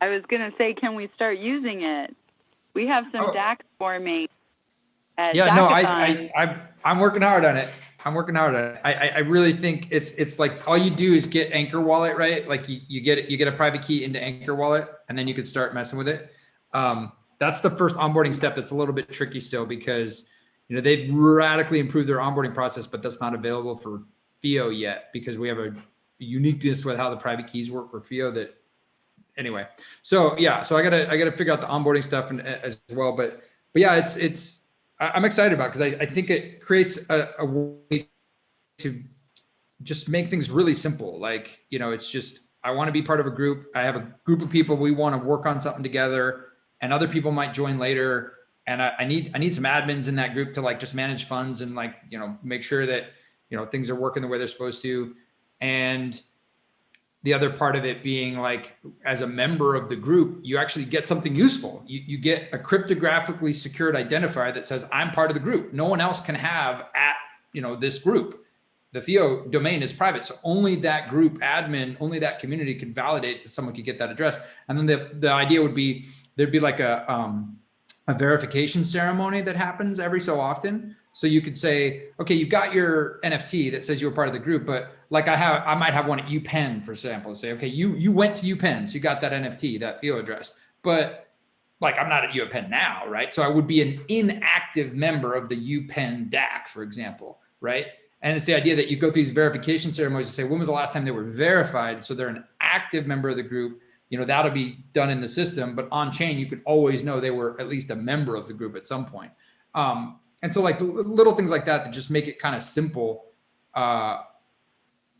I was going to say, can we start using it? We have some DAC forming at yeah, no, DACathon. I'm working hard on it. I really think it's like all you do is get Anchor Wallet, right? Like you get a private key into Anchor Wallet, and then you can start messing with it. That's the first onboarding step. That's a little bit tricky still because they've radically improved their onboarding process, but that's not available for FIO yet because we have a uniqueness with how the private keys work for FIO that anyway. So yeah, so I gotta figure out the onboarding stuff as well. But yeah, I'm excited about it because I think it creates a way to just make things really simple. Like, it's just, I want to be part of a group. I have a group of people. We want to work on something together and other people might join later. And I need some admins in that group to like just manage funds and like, make sure that, things are working the way they're supposed to. And the other part of it being like, as a member of the group, you actually get something useful. You get a cryptographically secured identifier that says, I'm part of the group. No one else can have at, this group. The FIO domain is private. So only that group admin, only that community could validate that someone could get that address. And then the idea would be, there'd be like a verification ceremony that happens every so often. So you could say, okay, you've got your NFT that says you were part of the group, but like I might have one at UPenn, for example, say, okay, you went to UPenn, so you got that NFT, that FIO address, but like I'm not at UPenn now, right? So I would be an inactive member of the UPenn DAC, for example, right? And it's the idea that you go through these verification ceremonies and say, when was the last time they were verified? So they're an active member of the group. That'll be done in the system, but on chain, you could always know they were at least a member of the group at some point. And so like little things like that just make it kind of simple to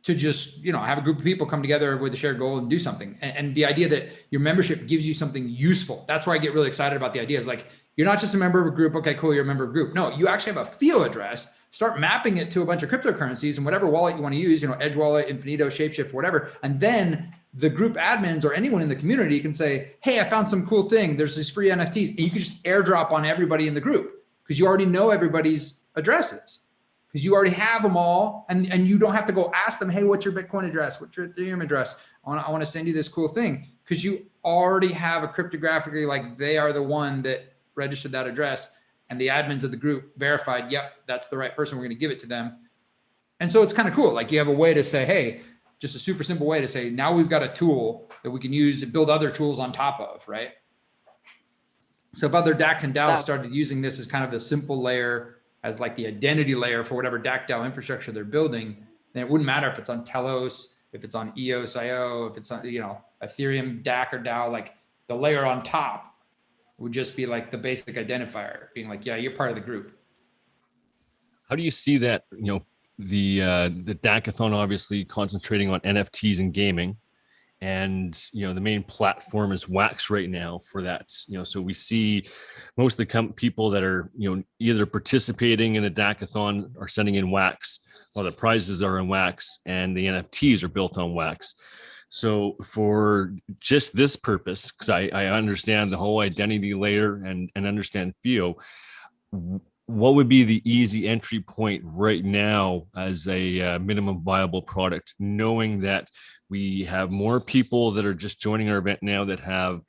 just, have a group of people come together with a shared goal and do something. And the idea that your membership gives you something useful. That's where I get really excited about the idea is like, you're not just a member of a group. Okay, cool. You're a member of a group. No, you actually have a FIO address. Start mapping it to a bunch of cryptocurrencies and whatever wallet you want to use, Edge Wallet, Infinito, Shapeshift, whatever. And then the group admins or anyone in the community can say, hey, I found some cool thing. There's these free NFTs. And you can just airdrop on everybody in the group because you already know everybody's addresses because you already have them all. And you don't have to go ask them, hey, what's your Bitcoin address? What's your Ethereum address? I want to send you this cool thing because you already have a cryptographically, like they are the one that registered that address. And the admins of the group verified, yep, that's the right person. We're going to give it to them. And so it's kind of cool. Like you have a way to say, hey, just a super simple way to say, now we've got a tool that we can use to build other tools on top of, right? So if other DACs and DAOs started using this as kind of the simple layer, as like the identity layer for whatever DAC DAO infrastructure they're building, then it wouldn't matter if it's on Telos, if it's on EOS.io, if it's on, Ethereum DAC or DAO, like the layer on top would just be like the basic identifier being like, yeah, you're part of the group. How do you see that, the DACathon obviously concentrating on NFTs and gaming, and the main platform is Wax right now for that. So we see most of the people that are either participating in the DACathon are sending in Wax, or the prizes are in Wax, and the NFTs are built on Wax. So for just this purpose, because I understand the whole identity layer and understand FIO, what would be the easy entry point right now as a minimum viable product, knowing that we have more people that are just joining our event now that have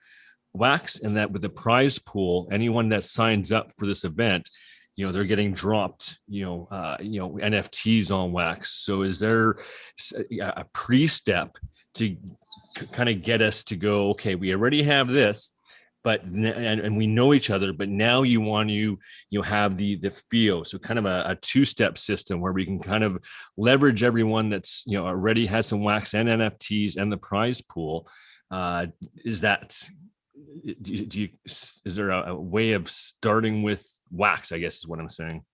Wax, and that with the prize pool, anyone that signs up for this event, they're getting dropped, NFTs on Wax. So is there a pre-step to kind of get us to go, okay, we already have this, but and we know each other, but now you want to have the FIO, so kind of a two-step system where we can kind of leverage everyone that's already has some Wax and NFTs and the prize pool. Is there a way of starting with Wax, I guess is what I'm saying?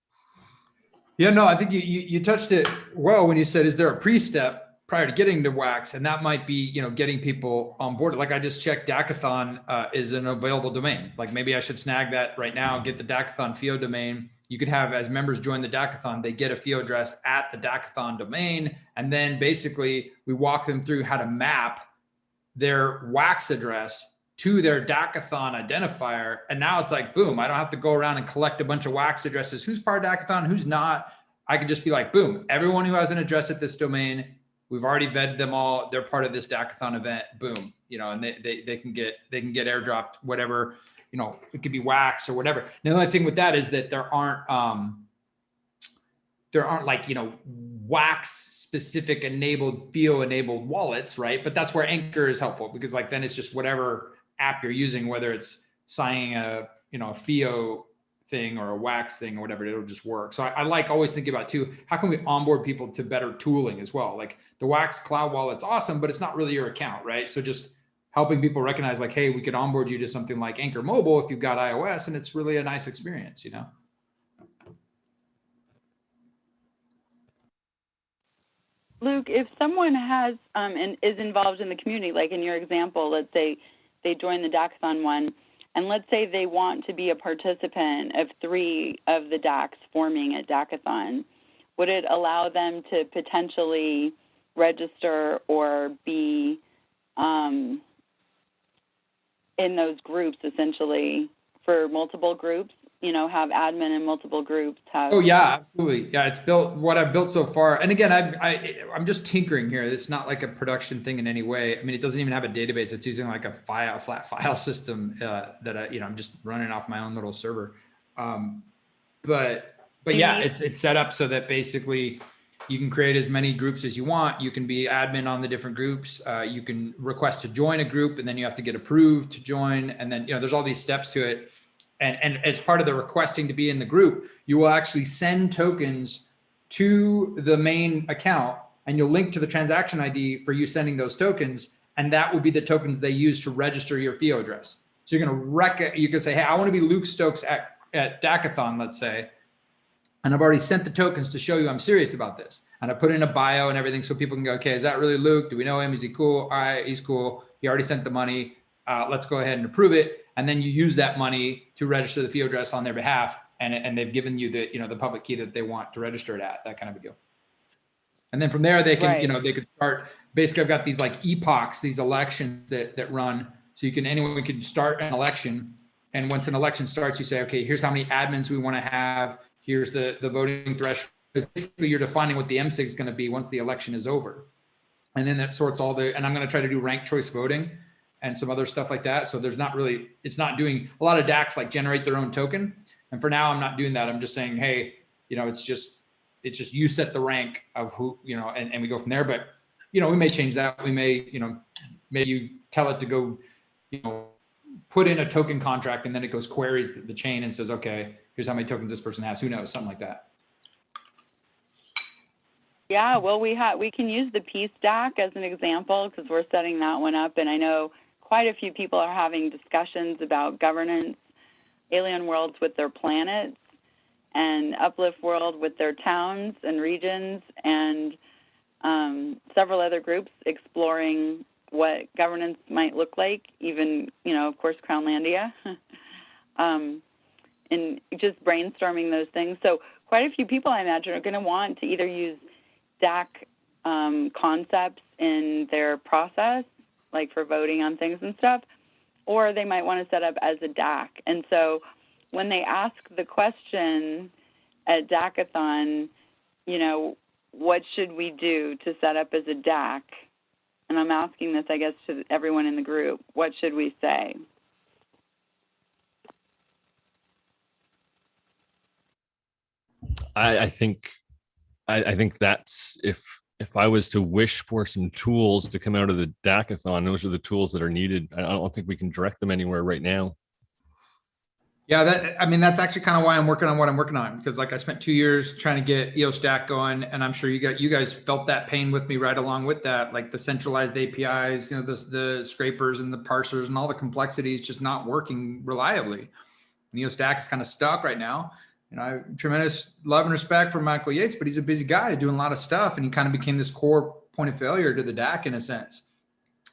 Yeah, no, I think you touched it well when you said, is there a pre-step prior to getting to Wax? And that might be, getting people on board. Like I just checked, DACathon is an available domain. Like maybe I should snag that right now, get the DACathon FIO domain. You could have, as members join the DACathon, they get a FIO address at the DACathon domain. And then basically we walk them through how to map their Wax address to their DACathon identifier. And now it's like, boom, I don't have to go around and collect a bunch of Wax addresses. Who's part of DACathon, who's not? I could just be like, boom, everyone who has an address at this domain We've already vetted them all. They're part of this DACathon event. Boom, and they can get airdropped whatever, it could be wax or whatever. The only thing with that is that there aren't like, wax specific enabled wallets, right? But that's where Anchor is helpful, because like then it's just whatever app you're using, whether it's signing a FIO thing or a wax thing or whatever, it'll just work. So I like always thinking about too, how can we onboard people to better tooling as well? Like the wax cloud wallet's awesome, but it's not really your account, right? So just helping people recognize like, hey, we could onboard you to something like Anchor Mobile if you've got iOS, and it's really a nice experience, Luke, if someone has and is involved in the community, like in your example, let's say they join the DACathon one, and let's say they want to be a participant of 3 of the DACs forming at DACathon, would it allow them to potentially register or be in those groups, essentially, for multiple groups? Have admin in multiple groups. Oh yeah, absolutely. Yeah, it's built what I've built so far. And again, I'm just tinkering here. It's not like a production thing in any way. I mean, it doesn't even have a database. It's using like a flat file system that I'm just running off my own little server. But yeah, it's set up so that basically you can create as many groups as you want. You can be admin on the different groups. You can request to join a group, and then you have to get approved to join. And then there's all these steps to it. And as part of the requesting to be in the group, you will actually send tokens to the main account, and you'll link to the transaction ID for you sending those tokens. And that will be the tokens they use to register your FIO address. So you're going to you can say, hey, I want to be Luke Stokes at DACathon, let's say. And I've already sent the tokens to show you I'm serious about this. And I put in a bio and everything so people can go, okay, is that really Luke? Do we know him? Is he cool? All right, he's cool. He already sent the money. Let's go ahead and approve it. And then you use that money to register the FIO address on their behalf. And they've given you the, the public key that they want to register it at, that kind of a deal. And then from there, they can, they could start, basically I've got these like epochs, these elections that run. So anyone can start an election. And once an election starts, you say, okay, here's how many admins we want to have. Here's the voting threshold. Basically, you're defining what the MSIG is going to be once the election is over. And then that sorts and I'm going to try to do ranked choice voting and some other stuff like that. So it's not doing a lot of DACs like generate their own token. And for now, I'm not doing that. I'm just saying, hey, it's just you set the rank of who, and we go from there. But, we may change that. We may, maybe you tell it to go, put in a token contract, and then it goes queries the chain and says, okay, here's how many tokens this person has. Who knows? Something like that. Yeah, well, we can use the Peace DAC as an example because we're setting that one up. And I know quite a few people are having discussions about governance, alien worlds with their planets, and Uplift World with their towns and regions, and several other groups exploring what governance might look like, even, of course, Crownlandia, and just brainstorming those things. So quite a few people, I imagine, are going to want to either use DAC concepts in their process, like for voting on things and stuff, or they might want to set up as a DAC. And so when they ask the question at DACathon, what should we do to set up as a DAC? And I'm asking this, I guess, to everyone in the group. What should we say? I think that's if I was to wish for some tools to come out of the DACathon, those are the tools that are needed. I don't think we can direct them anywhere right now. Yeah, that's actually kind of why I'm working on what I'm working on, because like I spent 2 years trying to get EOS DAC going, and I'm sure you guys felt that pain with me right along with that, like the centralized APIs, the scrapers and the parsers and all the complexities just not working reliably. And EOS DAC is kind of stuck right now. I have tremendous love and respect for Michael Yates, but he's a busy guy doing a lot of stuff, and he kind of became this core point of failure to the DAC in a sense.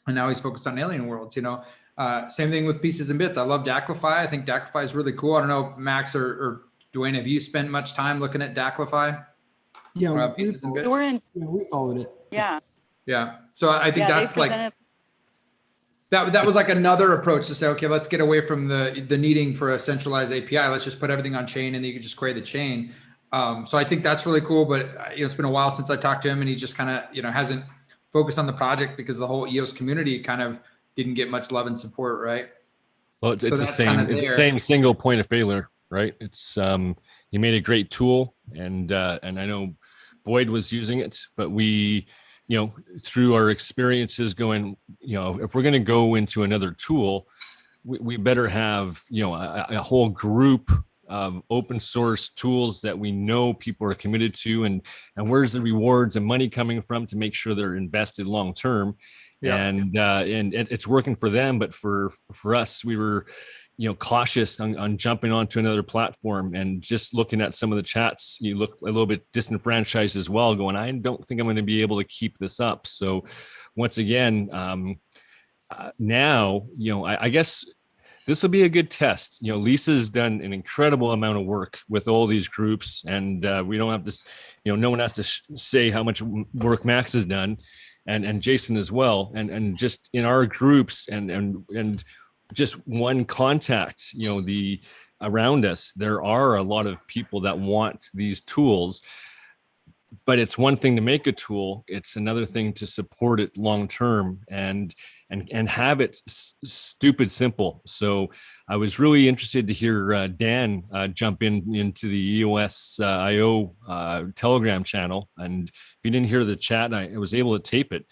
And now he's focused on alien worlds, Same thing with Pieces and Bits. I love DAClify. I think DAClify is really cool. I don't know, Max or Dwayne, have you spent much time looking at DAClify? Yeah, Pieces and Bits. We followed it. Yeah. Yeah. So I think that's like that was like another approach to say, okay, let's get away from the needing for a centralized API. Let's just put everything on chain, and then you can just query the chain. So I think that's really cool. But it's been a while since I talked to him, and he just kind of hasn't focus on the project because the whole EOS community kind of didn't get much love and support, right? Well, it's the that's same. kinda It's the there. same single point of failure, right? It's you made a great tool, and I know Boyd was using it, but we, through our experiences going, if we're going to go into another tool, we better have a whole group of open source tools that we know people are committed to, and where's the rewards and money coming from to make sure they're invested long term. Yeah. And it's working for them, but for us, we were cautious on jumping onto another platform, and just looking at some of the chats, you look a little bit disenfranchised as well, going, I don't think I'm going to be able to keep this up. So once again, now I guess this will be a good test. Lisa's done an incredible amount of work with all these groups, and we don't have to, no one has to say how much work Max has done, and Jason as well, and just in our groups and just one contact, the around us, there are a lot of people that want these tools. But it's one thing to make a tool; it's another thing to support it long term and have it stupid simple. So I was really interested to hear Dan jump into the EOS IO Telegram channel. And if you didn't hear the chat, I was able to tape it.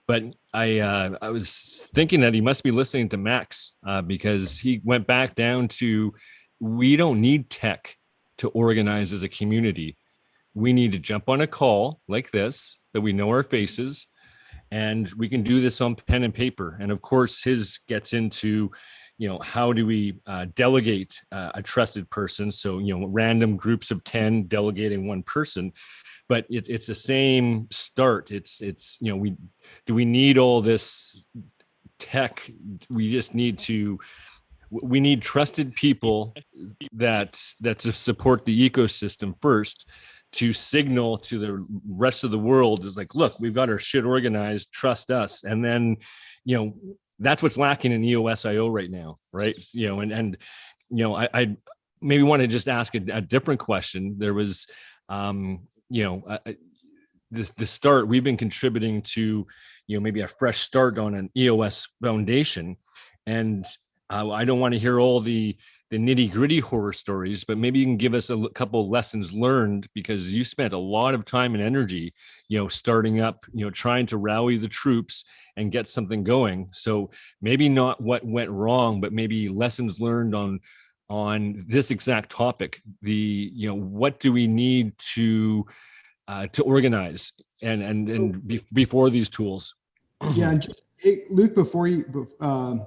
But I was thinking that he must be listening to Max because he went back down to, we don't need tech to organize as a community. We need to jump on a call like this, that we know our faces, and we can do this on pen and paper. And of course, his gets into, how do we delegate a trusted person? So, random groups of 10 delegating one person, but it's the same start. It's we need all this tech? We just need we need trusted people that support the ecosystem first, to signal to the rest of the world is like, look, we've got our shit organized, trust us. And then, that's what's lacking in EOS.io right now, right? I maybe want to just ask a different question. There was, the start, we've been contributing to, maybe a fresh start on an EOS foundation. And I don't want to hear all the nitty gritty horror stories, but maybe you can give us a couple lessons learned, because you spent a lot of time and energy, starting up, trying to rally the troops and get something going. So maybe not what went wrong, but maybe lessons learned on this exact topic. What do we need to organize before these tools? Yeah, and just Luke, before you,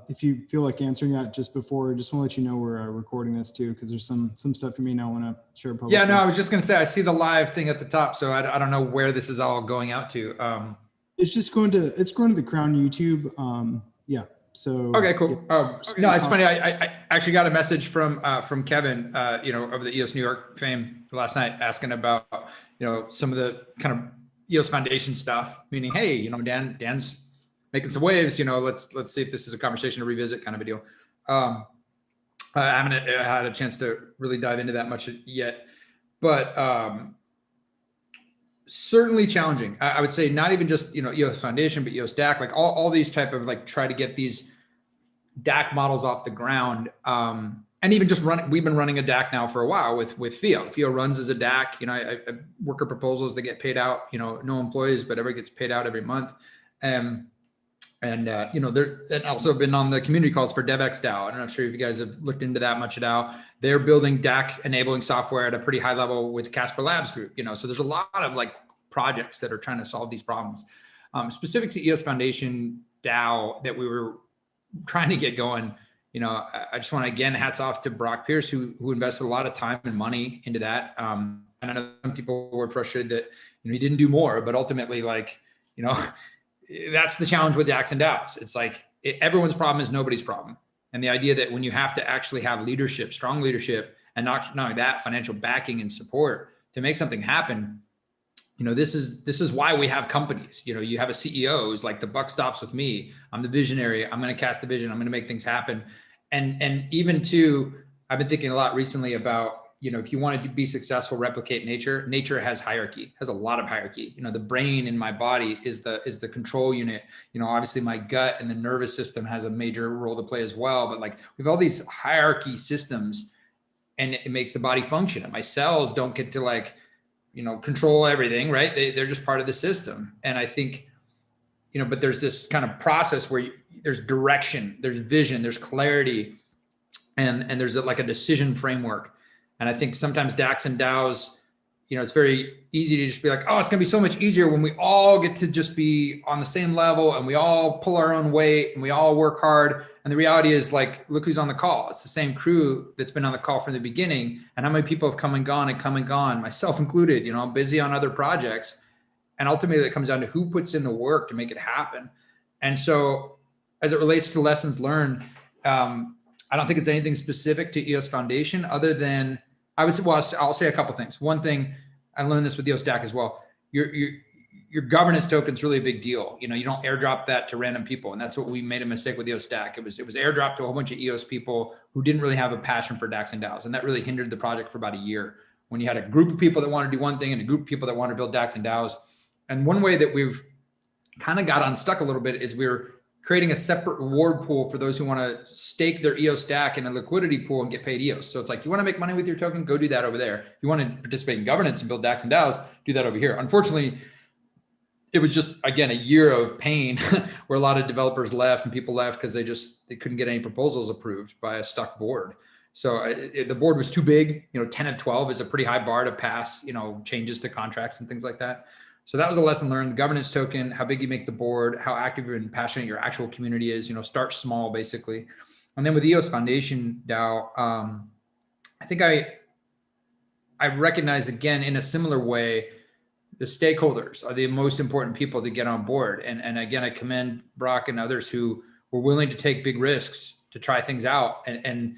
if you feel like answering that just want to let you know we're recording this too, because there's some stuff you may not want to share publicly. Yeah, no, I was just going to say, I see the live thing at the top, so I don't know where this is all going out to. It's just going to the KROWN YouTube. Yeah. So okay, cool. No, it's funny. I actually got a message from Kevin, of the EOS New York fame last night, asking about some of the kind of EOS Foundation stuff. Meaning, hey, Dan's making some waves. Let's see if this is a conversation to revisit, kind of a deal. I haven't had a chance to really dive into that much yet, but certainly challenging. I would say not even just EOS Foundation, but EOS DAC, like all these type of try to get these DAC models off the ground. And even just we've been running a DAC now for a while with FIO. FIO runs as a DAC. I worker proposals that get paid out. No employees, but everybody gets paid out every month. And also been on the community calls for DevX DAO. I'm not sure if you guys have looked into that much at all. They're building DAC enabling software at a pretty high level with Casper Labs Group. So there's a lot of projects that are trying to solve these problems. Specific to EOS Foundation DAO that we were trying to get going. I just want to, again, hats off to Brock Pierce, who invested a lot of time and money into that. And I know some people were frustrated that he didn't do more, but ultimately, that's the challenge with DACs and DAOs. It's everyone's problem is nobody's problem. And the idea that when you have to actually have leadership, strong leadership, and not only that, financial backing and support to make something happen, this is why we have companies. You have a CEO who's like, the buck stops with me. I'm the visionary. I'm going to cast the vision. I'm going to make things happen. And even I've been thinking a lot recently about, if you wanted to be successful, replicate nature. Nature has hierarchy, has a lot of hierarchy. The brain in my body is the control unit. Obviously my gut and the nervous system has a major role to play as well. But like we have all these hierarchy systems, and it makes the body function. And my cells don't get to control everything, right? They're just part of the system. And I think, but there's this kind of process where there's direction, there's vision, there's clarity, and there's like a decision framework. And I think sometimes DACs and DAOs, it's very easy to just be like, oh, it's going to be so much easier when we all get to just be on the same level and we all pull our own weight and we all work hard. And the reality is, like, look who's on the call. It's the same crew that's been on the call from the beginning. And how many people have come and gone, myself included. I'm busy on other projects. And ultimately it comes down to who puts in the work to make it happen. And so as it relates to lessons learned, I don't think it's anything specific to EOS Foundation other than I'll say a couple things. One thing, I learned this with EOS DAC as well. Your governance token is really a big deal. You don't airdrop that to random people. And that's what we made a mistake with EOS DAC. It was airdropped to a whole bunch of EOS people who didn't really have a passion for DACs and DAOs. And that really hindered the project for about a year when you had a group of people that wanted to do one thing and a group of people that wanted to build DACs and DAOs. And one way that we've kind of got unstuck a little bit is we're creating a separate reward pool for those who want to stake their EOS DAC in a liquidity pool and get paid EOS. So it's like, you want to make money with your token, go do that over there. You want to participate in governance and build DACs and DAOs, do that over here. Unfortunately, it was just, again, a year of pain where a lot of developers left and people left because they couldn't get any proposals approved by a stuck board. So the board was too big. 10 of 12 is a pretty high bar to pass, changes to contracts and things like that. So that was a lesson learned. The governance token, how big you make the board, how active and passionate your actual community is, start small basically. And then with EOS Foundation DAO, I think I recognize, again, in a similar way, the stakeholders are the most important people to get on board. And again, I commend Brock and others who were willing to take big risks to try things out. And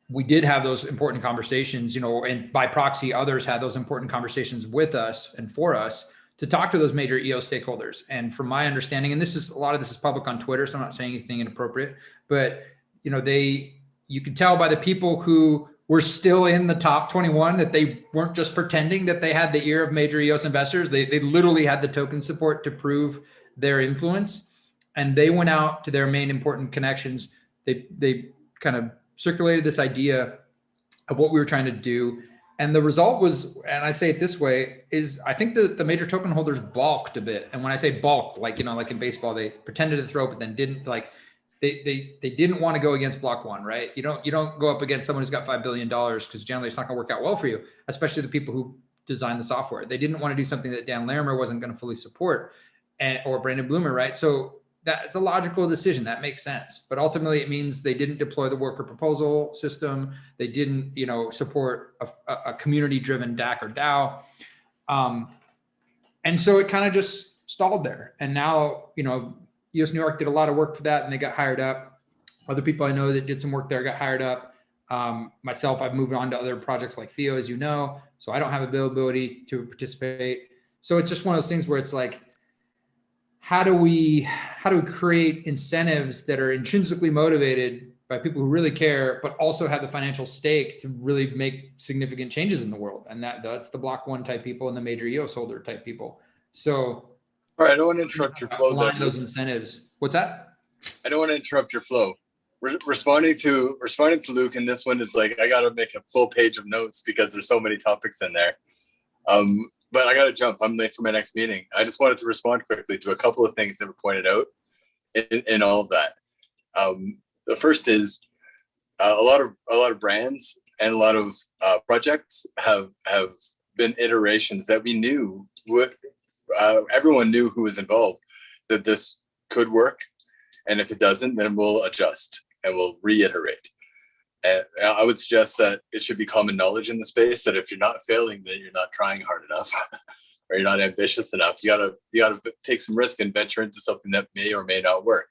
we did have those important conversations, and by proxy, others had those important conversations with us and for us to talk to those major EOS stakeholders. And from my understanding, and a lot of this is public on Twitter, so I'm not saying anything inappropriate, but you could tell by the people who were still in the top 21 that they weren't just pretending that they had the ear of major EOS investors. They literally had the token support to prove their influence. And they went out to their main important connections. They kind of circulated this idea of what we were trying to do. And the result was, and I say it this way, is I think the major token holders balked a bit. And when I say balk, like in baseball, they pretended to throw, but then didn't. They didn't want to go against block one, right? You don't go up against someone who's got $5 billion because generally it's not going to work out well for you, especially the people who designed the software. They didn't want to do something that Dan Larimer wasn't going to fully support, or Brandon Bloomer, right? So that's a logical decision. That makes sense. But ultimately it means they didn't deploy the worker proposal system. They didn't, support a community-driven DAC or DAO. And so it kind of just stalled there. And now, EOS New York did a lot of work for that and they got hired up. Other people I know that did some work there got hired up. Myself, I've moved on to other projects like Theo, as you know, so I don't have availability to participate. So it's just one of those things where it's like, how do we create incentives that are intrinsically motivated by people who really care, but also have the financial stake to really make significant changes in the world? And that's the block one type people and the major EOS holder type people. So, all right, I don't want to interrupt your flow. Align those incentives. What's that? I don't want to interrupt your flow. Responding to Luke, and this one is like, I got to make a full page of notes because there's so many topics in there. But I got to jump. I'm late for my next meeting. I just wanted to respond quickly to a couple of things that were pointed out in all of that. The first is a lot of brands and a lot of projects have been iterations that we knew would. Everyone knew who was involved, that this could work. And if it doesn't, then we'll adjust and we'll reiterate. And I would suggest that it should be common knowledge in the space that if you're not failing, then you're not trying hard enough or you're not ambitious enough. You gotta take some risk and venture into something that may or may not work.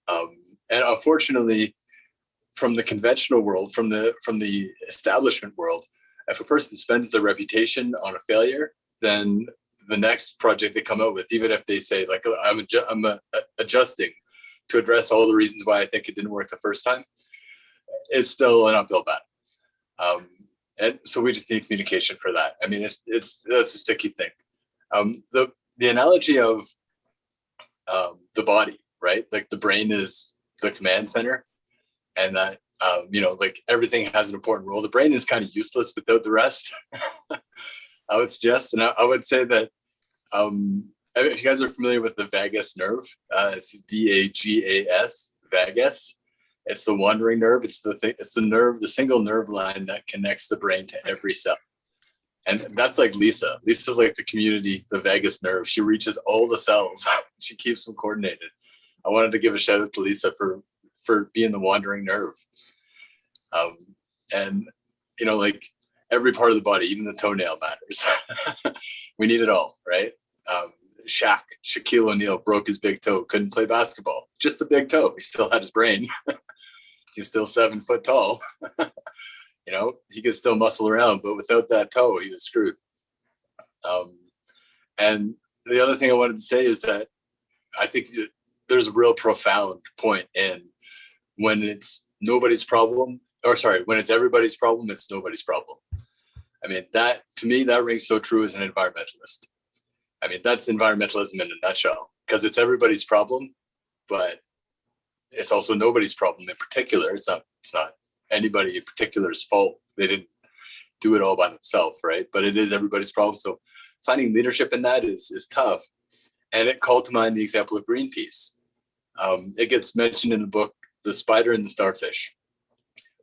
And unfortunately, from the conventional world, from the establishment world, if a person spends their reputation on a failure, then the next project they come out with, even if they say like, I'm adjusting to address all the reasons why I think it didn't work the first time, it's still an uphill battle. And so we just need communication for that. I mean, that's a sticky thing. The analogy of the body, right? Like the brain is the command center, and that like everything has an important role. The brain is kind of useless without the rest. I would suggest, and I would say that if you guys are familiar with the vagus nerve, it's VAGAS, vagus. It's the wandering nerve. It's the nerve, the single nerve line that connects the brain to every cell. And that's like Lisa. Lisa's like the community, the vagus nerve. She reaches all the cells. She keeps them coordinated. I wanted to give a shout out to Lisa for being the wandering nerve. And like every part of the body, even the toenail matters. We need it all, right? Shaquille O'Neal broke his big toe, couldn't play basketball, just a big toe. He still had his brain. He's still 7 foot tall. He could still muscle around, but without that toe, he was screwed. And the other thing I wanted to say is that I think there's a real profound point in when it's nobody's problem, when it's everybody's problem, it's nobody's problem. I mean, that to me, that rings so true as an environmentalist. I mean, that's environmentalism in a nutshell, because it's everybody's problem, but it's also nobody's problem in particular. It's not anybody in particular's fault. They didn't do it all by themselves, right? But it is everybody's problem. So finding leadership in that is tough. And it called to mind the example of Greenpeace. It gets mentioned in the book, The Spider and the Starfish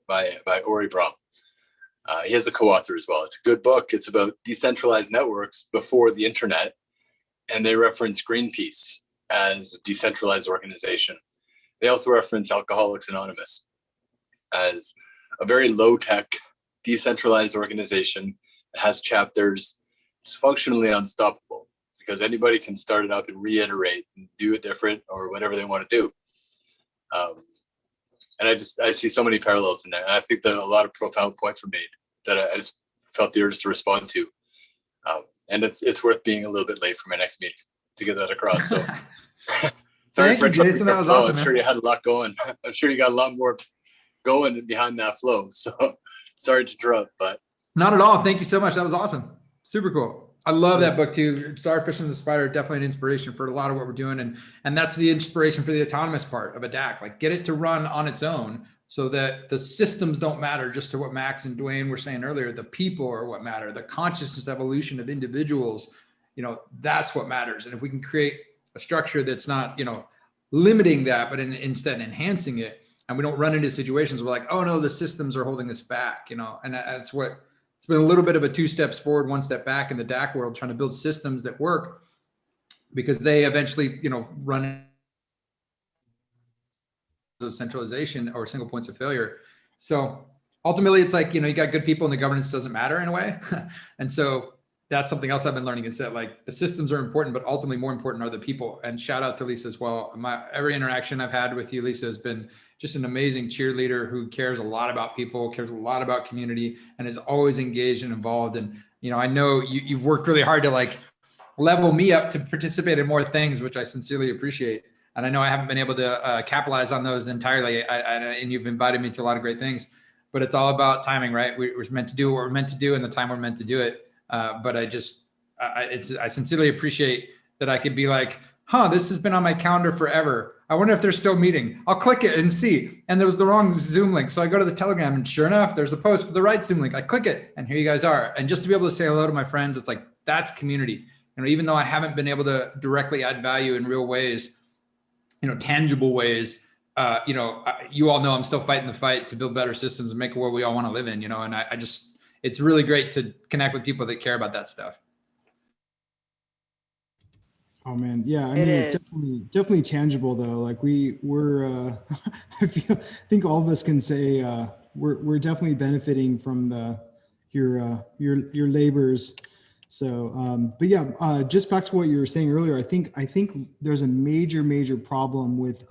by Ori Brahm. He has a co-author as well. It's a good book. It's about decentralized networks before the internet. And they reference Greenpeace as a decentralized organization. They also reference Alcoholics Anonymous as a very low-tech, decentralized organization that has chapters. It's functionally unstoppable because anybody can start it up and reiterate and do it different or whatever they want to do. And I see so many parallels in there. And I think that a lot of profound points were made that I just felt the urge to respond to. And it's worth being a little bit late for my next meeting to get that across. So sorry for interrupting your flow. Awesome, I'm sure you had a lot going. I'm sure you got a lot more going behind that flow. So sorry to interrupt, but. Not at all. Thank you so much. That was awesome. Super cool. I love that book too. Starfish and the Spider, definitely an inspiration for a lot of what we're doing. And that's the inspiration for the autonomous part of a DAC. Like get it to run on its own so that the systems don't matter, just to what Max and Dwayne were saying earlier. The people are what matter. The consciousness evolution of individuals, that's what matters. And if we can create a structure that's not, limiting that, but instead enhancing it, and we don't run into situations where like, oh no, the systems are holding us back, and that's what, it's been a little bit of a 2 steps forward, 1 step back in the DAC world, trying to build systems that work because they eventually, run into centralization or single points of failure. So ultimately it's like, you got good people and the governance doesn't matter in a way. And so that's something else I've been learning is that like the systems are important, but ultimately more important are the people. And shout out to Lisa as well. Every interaction I've had with you, Lisa, has been just an amazing cheerleader who cares a lot about people, cares a lot about community, and is always engaged and involved. And, I know you've worked really hard to like level me up to participate in more things, which I sincerely appreciate. And I know I haven't been able to capitalize on those entirely. And you've invited me to a lot of great things, but it's all about timing, right? We're meant to do what we're meant to do in the time we're meant to do it. But I sincerely appreciate that I could be like, this has been on my calendar forever. I wonder if they're still meeting. I'll click it and see. And there was the wrong Zoom link. So I go to the Telegram and sure enough, there's a post for the right Zoom link. I click it and here you guys are. And just to be able to say hello to my friends, it's like, that's community. Even though I haven't been able to directly add value in real ways, tangible ways, you all know I'm still fighting the fight to build better systems and make a world we all want to live in, and I just, it's really great to connect with people that care about that stuff. Oh man, yeah. I mean, it's definitely tangible though. Like we're I think all of us can say we're definitely benefiting from your labors. So, but yeah, just back to what you were saying earlier. I think there's a major problem with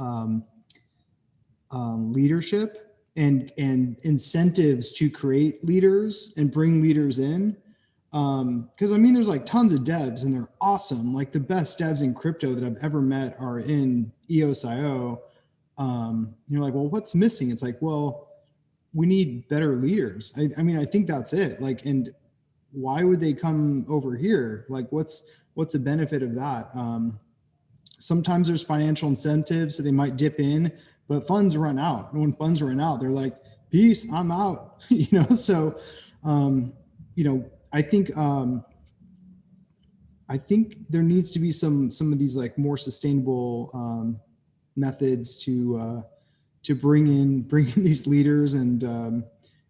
leadership and incentives to create leaders and bring leaders in. Because I mean, there's like tons of devs and they're awesome. Like the best devs in crypto that I've ever met are in EOS.io. You're like, well, what's missing? It's like, well, we need better leaders. I mean, I think that's it. Like, and why would they come over here? Like, what's the benefit of that? Sometimes there's financial incentives, so they might dip in, but funds run out. And when funds run out, they're like, peace, I'm out. So, I think there needs to be some of these like more sustainable methods to bring in these leaders and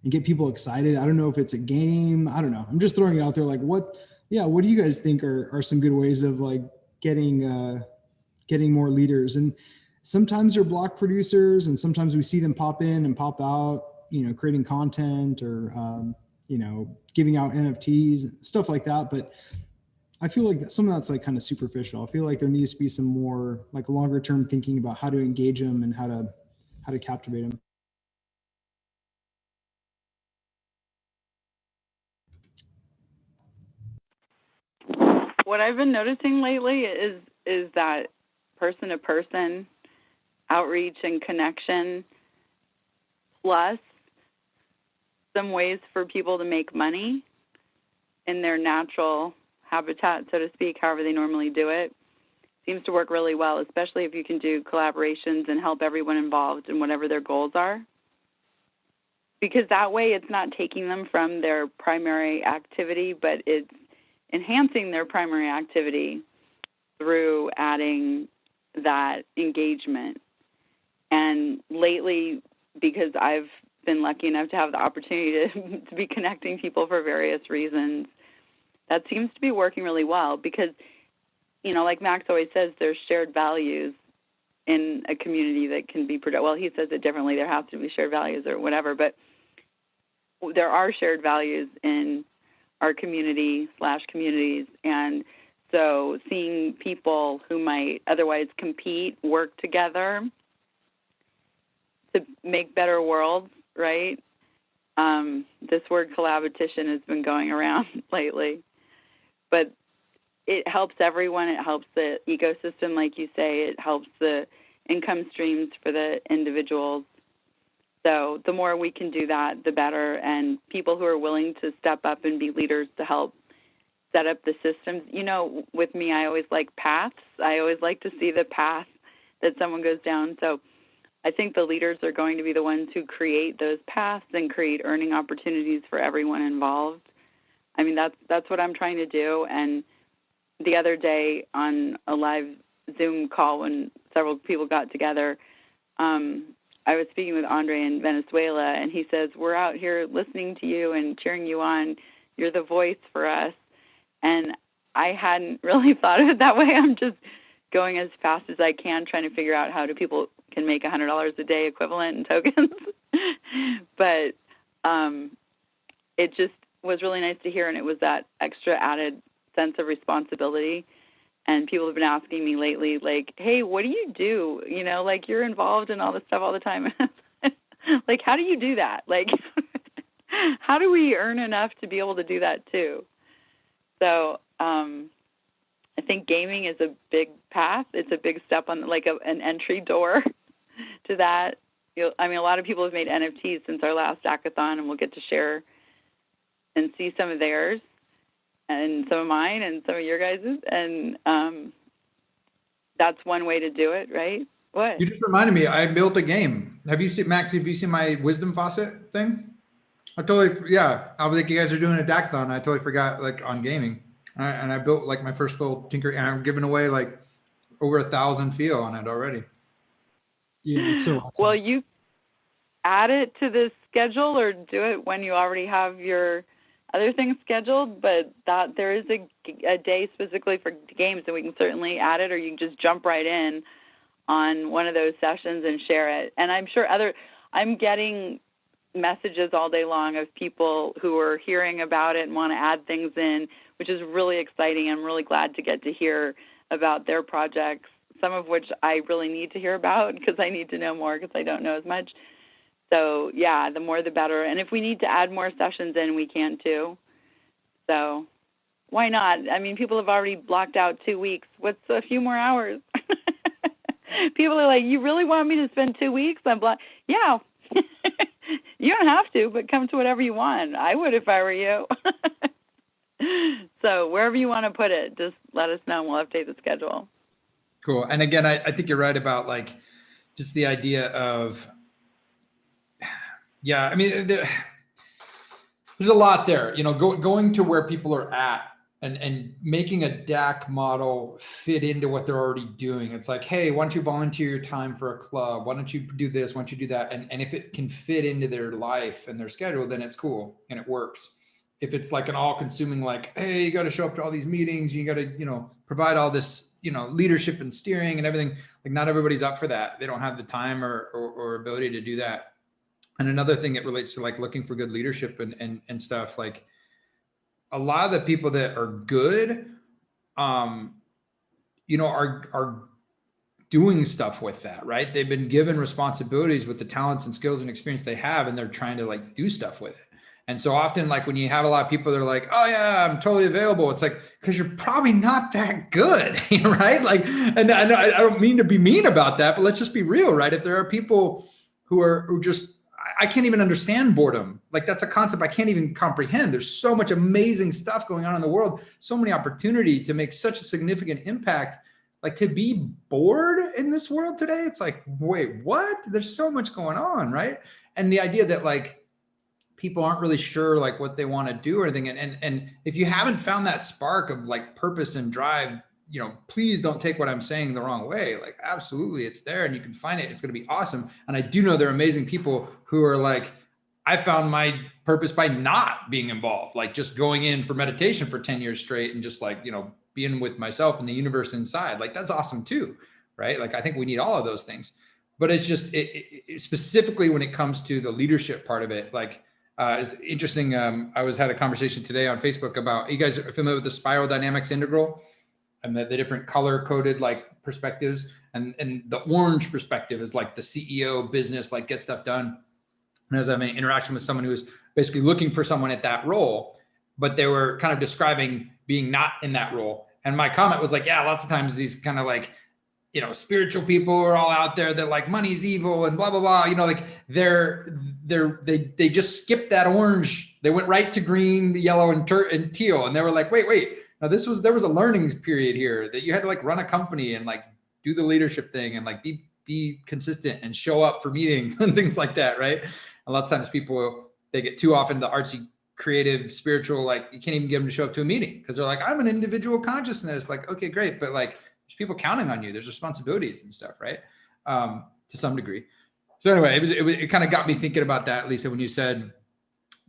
get people excited. I don't know if it's a game. I don't know. I'm just throwing it out there. Like, what do you guys think are some good ways of like getting more leaders? And sometimes they're block producers, and sometimes we see them pop in and pop out, creating content or, giving out NFTs, stuff like that. But I feel like some of that's like kind of superficial. I feel like there needs to be some more like longer term thinking about how to engage them and how to captivate them. What I've been noticing lately is that person to person outreach and connection, plus some ways for people to make money in their natural habitat, so to speak, however they normally do it, seems to work really well, especially if you can do collaborations and help everyone involved in whatever their goals are. Because that way it's not taking them from their primary activity, but it's enhancing their primary activity through adding that engagement. And lately, because I've been lucky enough to have the opportunity to be connecting people for various reasons, that seems to be working really well because, like Max always says, there's shared values in a community that can be productive. Well, he says it differently. There has to be shared values or whatever, but there are shared values in our community/communities. And so seeing people who might otherwise compete work together to make better worlds, right? This word collaboration has been going around lately. But it helps everyone. It helps the ecosystem, like you say. It helps the income streams for the individuals. So the more we can do that, the better. And people who are willing to step up and be leaders to help set up the systems. With me, I always like paths. I always like to see the path that someone goes down. So I think the leaders are going to be the ones who create those paths and create earning opportunities for everyone involved. I mean, that's what I'm trying to do. And the other day on a live Zoom call when several people got together, I was speaking with Andre in Venezuela, and he says, we're out here listening to you and cheering you on. You're the voice for us. And I hadn't really thought of it that way. I'm just going as fast as I can, trying to figure out how do people can make $100 a day equivalent in tokens. But it just was really nice to hear, and it was that extra added sense of responsibility. And people have been asking me lately, like, hey, what do you do? Like, you're involved in all this stuff all the time. Like, how do you do that? Like, how do we earn enough to be able to do that too? So I think gaming is a big path. It's a big step on, like, an entry door to that. A lot of people have made NFTs since our last hackathon, and we'll get to share and see some of theirs and some of mine and some of your guys's. And that's one way to do it, right? What? You just reminded me, I built a game. Have you seen, Max, have you seen my wisdom faucet thing? I was like, you guys are doing a hackathon. I totally forgot, like, on gaming. And I built like my first little tinker, and I'm giving away like over 1,000 feel on it already. Yeah, it's so awesome. Well, you add it to the schedule or do it when you already have your other things scheduled, but that there is a day specifically for games, and we can certainly add it, or you can just jump right in on one of those sessions and share it. And I'm sure I'm getting messages all day long of people who are hearing about it and want to add things in, which is really exciting. I'm really glad to get to hear about their projects, some of which I really need to hear about because I need to know more because I don't know as much. So, yeah, the more the better. And if we need to add more sessions in, we can too. So why not? I mean, people have already blocked out 2 weeks. What's a few more hours? People are like, you really want me to spend 2 weeks? Yeah. You don't have to, but come to whatever you want. I would if I were you. So wherever you want to put it, just let us know and we'll update the schedule. Cool. And again, I think you're right about like just the idea of, yeah, I mean, there's a lot there, you know, going to where people are at and making a DAC model fit into what they're already doing. It's like, hey, why don't you volunteer your time for a club? Why don't you do this? Why don't you do that? And if it can fit into their life and their schedule, then it's cool and it works. If it's like an all-consuming, like, hey, you got to show up to all these meetings, you got to, you know, provide all this, you know, leadership and steering and everything. Like, not everybody's up for that. They don't have the time or ability to do that. And another thing that relates to like looking for good leadership and stuff, like a lot of the people that are good, you know, are doing stuff with that, right? They've been given responsibilities with the talents and skills and experience they have, and they're trying to like do stuff with it. And so often, like when you have a lot of people that are like, oh yeah, I'm totally available. It's like, because you're probably not that good, right? Like, and I don't mean to be mean about that, but let's just be real, right? If there are people who just, I can't even understand boredom. Like that's a concept I can't even comprehend. There's so much amazing stuff going on in the world, so many opportunity to make such a significant impact. Like to be bored in this world today, it's like, wait, what? There's so much going on, right? And the idea that like, people aren't really sure like what they want to do or anything. And if you haven't found that spark of like purpose and drive, you know, please don't take what I'm saying the wrong way. Like, absolutely, it's there and you can find it. It's going to be awesome. And I do know there are amazing people who are like, I found my purpose by not being involved, like just going in for meditation for 10 years straight and just like, you know, being with myself and the universe inside. Like, that's awesome too, right? Like, I think we need all of those things. But it's just specifically when it comes to the leadership part of it, like, it's interesting. I had a conversation today on Facebook about, you guys are familiar with the spiral dynamics integral and the different color coded like perspectives, and the orange perspective is like the CEO business, like get stuff done. And as I'm in interaction with someone who was basically looking for someone at that role, but they were kind of describing being not in that role. And my comment was like, yeah, lots of times these kind of like, you know, spiritual people are all out there that like money's evil and blah, blah, blah, you know, like they just skipped that orange. They went right to green, yellow and teal. And they were like, wait, now there was a learning period here that you had to like run a company and like do the leadership thing and like be consistent and show up for meetings and things like that. Right. A lot of times people, they get too often the artsy, creative, spiritual, like you can't even get them to show up to a meeting because they're like, I'm an individual consciousness. Like, okay, great. But like, there's people counting on you. There's responsibilities and stuff, right? To some degree. So anyway, it kind of got me thinking about that, Lisa, when you said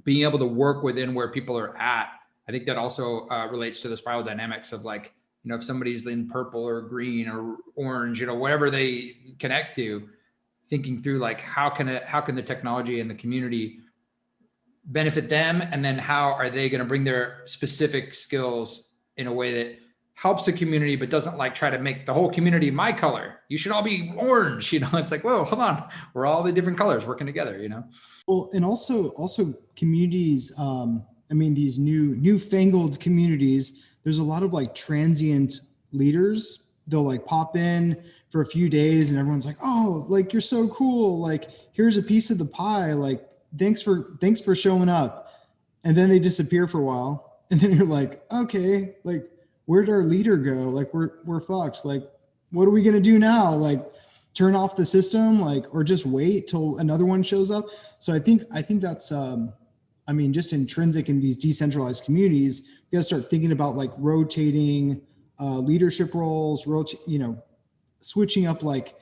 being able to work within where people are at. I think that also relates to the spiral dynamics of like, you know, if somebody's in purple or green or orange, you know, whatever they connect to, thinking through like, how can the technology and the community benefit them? And then how are they going to bring their specific skills in a way that helps the community, but doesn't like try to make the whole community my color. You should all be orange, you know. It's like, whoa, hold on. We're all the different colors working together, you know? Well, and also communities, I mean, these newfangled communities, there's a lot of like transient leaders. They'll like pop in for a few days and everyone's like, oh, like, you're so cool. Like, here's a piece of the pie. Like, thanks for showing up. And then they disappear for a while. And then you're like, okay, like, where'd our leader go? Like, we're fucked. Like, what are we going to do now? Like, turn off the system, like, or just wait till another one shows up. So I think that's, I mean, just intrinsic in these decentralized communities, you gotta start thinking about like rotating leadership roles, switching up like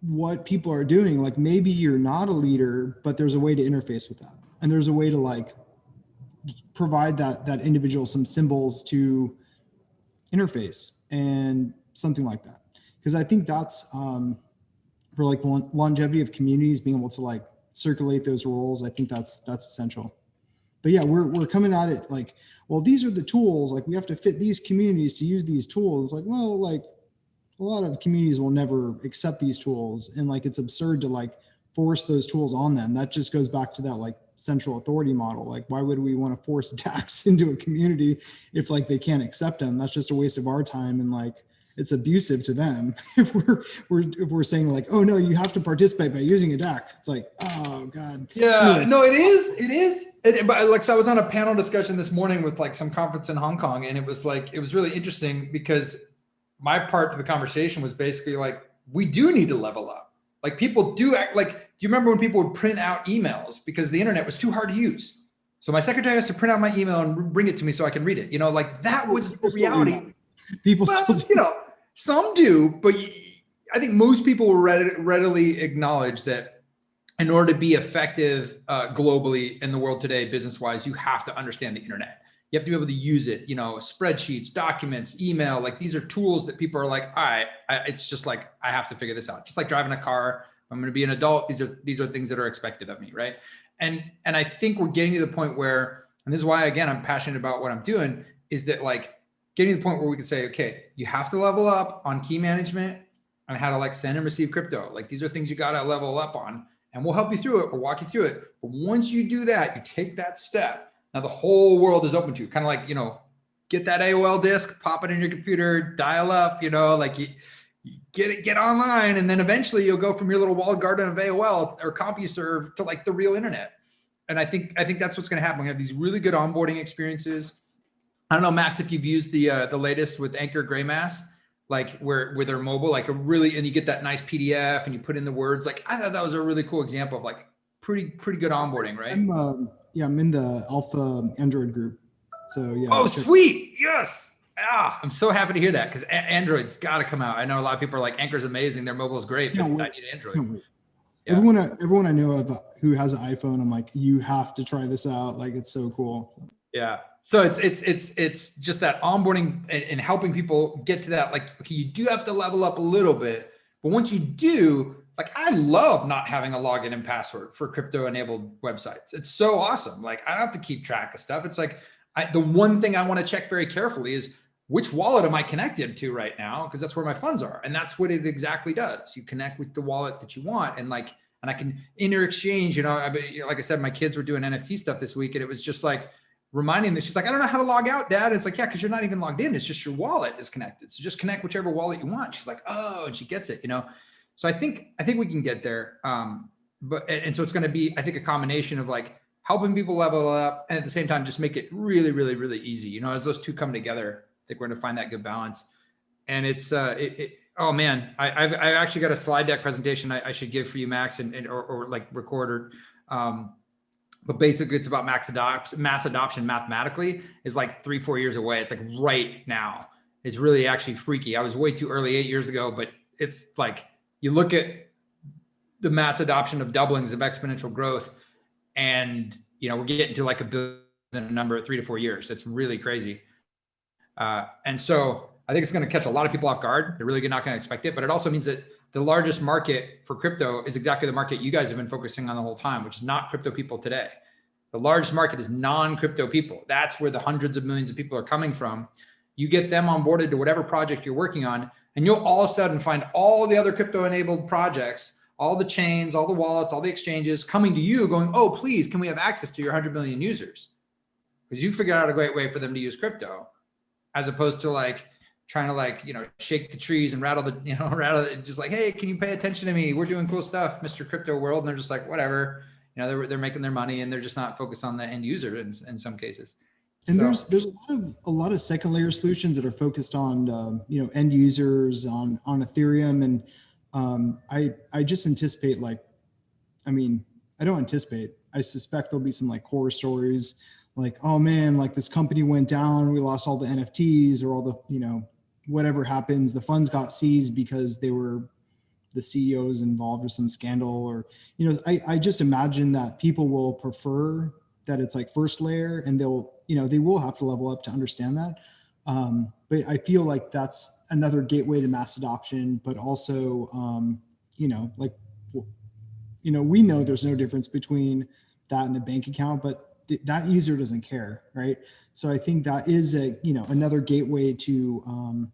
what people are doing. Like maybe you're not a leader, but there's a way to interface with that. And there's a way to like provide that individual some symbols to interface and something like that. Because I think that's for like longevity of communities, being able to like circulate those roles. I think that's essential. But yeah, we're coming at it like, well, these are the tools. Like we have to fit these communities to use these tools. Like, well, like a lot of communities will never accept these tools, and like it's absurd to like force those tools on them. That just goes back to that like central authority model. Like, why would we want to force DACs into a community if like they can't accept them? That's just a waste of our time and like it's abusive to them if we're saying like, oh no, you have to participate by using a DAC. It's like, oh God. Yeah, Anyway. no, it is. But like, so I was on a panel discussion this morning with like some conference in Hong Kong, and it was really interesting because my part of the conversation was basically like, we do need to level up. Like people do act like, do you remember when people would print out emails because the internet was too hard to use? So my secretary has to print out my email and bring it to me so I can read it. You know, like that was the reality. People well, still do. You know, some do, but I think most people will readily acknowledge that in order to be effective globally in the world today, business-wise, you have to understand the internet. You have to be able to use it, you know, spreadsheets, documents, email, like these are tools that people are like, all right, it's just like, I have to figure this out. Just like driving a car, I'm going to be an adult. These are things that are expected of me, right? And I think we're getting to the point where, and this is why, again, I'm passionate about what I'm doing, is that like getting to the point where we can say, okay, you have to level up on key management on how to like send and receive crypto. Like these are things you got to level up on, and we'll help you through it. We'll walk you through it. But once you do that, you take that step. Now the whole world is open to you. Kind of like, you know, get that AOL disk, pop it in your computer, dial up, you know, like you get online, and then eventually you'll go from your little walled garden of AOL or CompuServe to like the real internet. And I think that's what's going to happen. We have these really good onboarding experiences. I don't know, Max, if you've used the latest with Anchor Graymass, like where they're mobile, like and you get that nice PDF and you put in the words. Like I thought that was a really cool example of like pretty good onboarding, right? I'm in the alpha Android group. So yeah. Oh, sweet. Yes. I'm so happy to hear that because Android's got to come out. I know a lot of people are like, Anchor's amazing, their mobile is great, but I need Android. Yeah. Everyone I know of who has an iPhone, I'm like, you have to try this out. Like it's so cool. Yeah. So it's just that onboarding and helping people get to that. Like, okay, you do have to level up a little bit, but once you do, like, I love not having a login and password for crypto enabled websites. It's so awesome. Like, I don't have to keep track of stuff. It's like the one thing I want to check very carefully is which wallet am I connected to right now? Because that's where my funds are. And that's what it exactly does. You connect with the wallet that you want. And like, and I can inter-exchange, you know, like I said, my kids were doing NFT stuff this week, and it was just like reminding them, she's like, I don't know how to log out, Dad. It's like, yeah, because you're not even logged in. It's just your wallet is connected. So just connect whichever wallet you want. She's like, oh, and she gets it, you know? So I think we can get there. And so it's going to be, I think, a combination of like helping people level up and at the same time, just make it really, really, really easy. You know, as those two come together, I think we're going to find that good balance. And it's, oh man, I've actually got a slide deck presentation I should give for you, Max, or like record or, but basically it's about mass adoption mathematically is like 3-4 years away. It's like right now. It's really actually freaky. I was way too early 8 years ago, but it's like, you look at the mass adoption of doublings of exponential growth, and, you know, we're getting to like a billion number 3 to 4 years. It's really crazy. And so I think it's going to catch a lot of people off guard. They're really not going to expect it, but it also means that the largest market for crypto is exactly the market you guys have been focusing on the whole time, which is not crypto people today. The largest market is non-crypto people. That's where the hundreds of millions of people are coming from. You get them onboarded to whatever project you're working on, and you'll all of a sudden find all the other crypto-enabled projects, all the chains, all the wallets, all the exchanges coming to you going, oh, please, can we have access to your 100 million users? Because you figured out a great way for them to use crypto, as opposed to like trying to like, you know, shake the trees and rattle just like, hey, can you pay attention to me? We're doing cool stuff, Mr. Crypto World. And they're just like, whatever, you know, they're making their money and they're just not focused on the end user in some cases. And so, there's a lot of second layer solutions that are focused on, you know, end users on Ethereum. And I just anticipate I don't anticipate, I suspect there'll be some like horror stories like, oh man, like this company went down, we lost all the NFTs or all the, you know, whatever happens, the funds got seized because they were the CEOs involved with some scandal, or, you know, I just imagine that people will prefer that it's like first layer, and they'll, you know, they will have to level up to understand that. But I feel like that's another gateway to mass adoption, but also, you know, like, you know, we know there's no difference between that and a bank account, but that user doesn't care, right? So I think that is another gateway to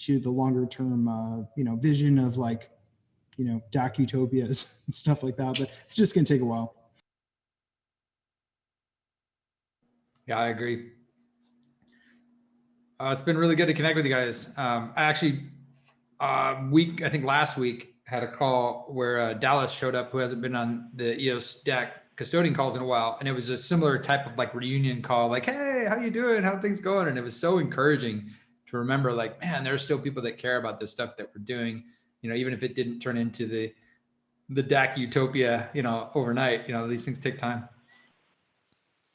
the longer term, you know, vision of like, you know, DAC utopias and stuff like that. But it's just going to take a while. Yeah, I agree. It's been really good to connect with you guys. I actually I think last week, had a call where Dallas showed up, who hasn't been on the EOS DAC custodian calls in a while. And it was a similar type of like reunion call, like, hey, how you doing? How things going? And it was so encouraging to remember, like, man, there's still people that care about this stuff that we're doing, even if it didn't turn into the DAC utopia, overnight. These things take time.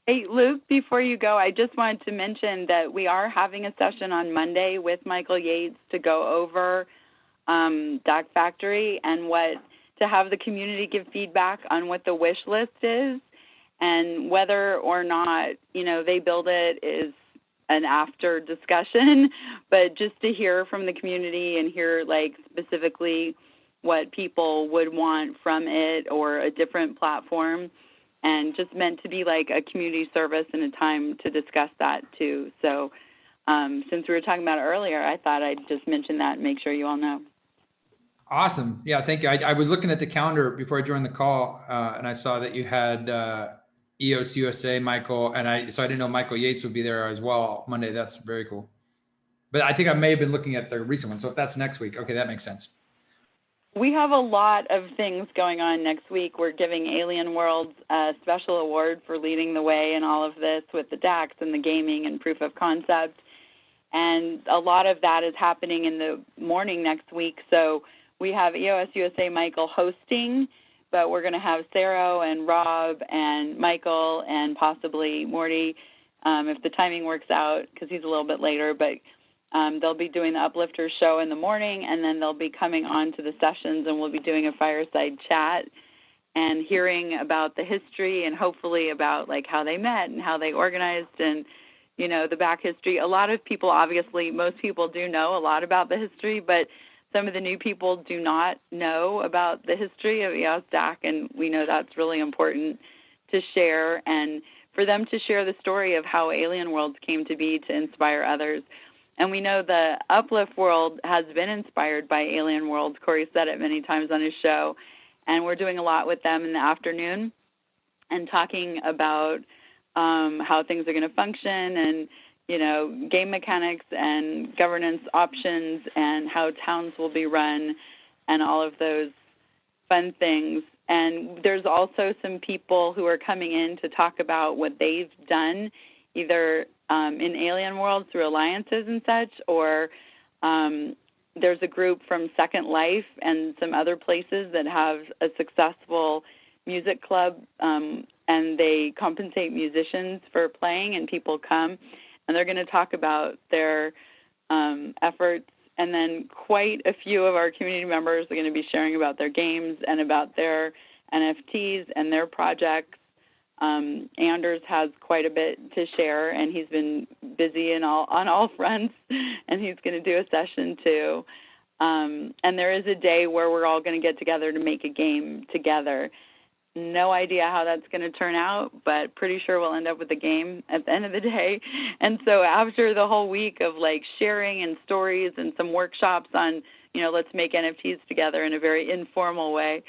Hey, Luke, before you go, I just wanted to mention that we are having a session on Monday with Michael Yates to go over DAC Factory and to have the community give feedback on what the wish list is, and whether or not, they build it is an after discussion, but just to hear from the community and hear like specifically what people would want from it or a different platform, and just meant to be like a community service and a time to discuss that too. So since we were talking about it earlier, I thought I'd just mention that and make sure you all know. Awesome. Yeah, thank you. I was looking at the calendar before I joined the call, and I saw that you had EOS USA, Michael, so I didn't know Michael Yates would be there as well Monday. That's very cool. But I think I may have been looking at the recent one. So if that's next week, okay, that makes sense. We have a lot of things going on next week. We're giving Alien Worlds a special award for leading the way in all of this with the DACs and the gaming and proof of concept. And a lot of that is happening in the morning next week. So we have EOS USA Michael hosting, but we're going to have Sarah and Rob and Michael and possibly Morty, if the timing works out, because he's a little bit later. But they'll be doing the Uplifters show in the morning, and then they'll be coming on to the sessions, and we'll be doing a fireside chat and hearing about the history and hopefully about like how they met and how they organized and, the back history. A lot of people, obviously, most people do know a lot about the history, but some of the new people do not know about the history of EOS DAC, and we know that's really important to share, and for them to share the story of how Alien Worlds came to be to inspire others. And we know the Uplift world has been inspired by Alien Worlds. Corey said it many times on his show, and we're doing a lot with them in the afternoon and talking about how things are going to function and game mechanics and governance options and how towns will be run and all of those fun things. And there's also some people who are coming in to talk about what they've done, either in Alien World through alliances and such, or there's a group from Second Life and some other places that have a successful music club, and they compensate musicians for playing, and people come. And they're going to talk about their efforts. And then quite a few of our community members are going to be sharing about their games and about their NFTs and their projects. Anders has quite a bit to share, and he's been busy on all fronts, and he's going to do a session too. And there is a day where we're all going to get together to make a game together. No idea how that's going to turn out, but pretty sure we'll end up with a game at the end of the day. And so after the whole week of like sharing and stories and some workshops on, let's make NFTs together in a very informal way,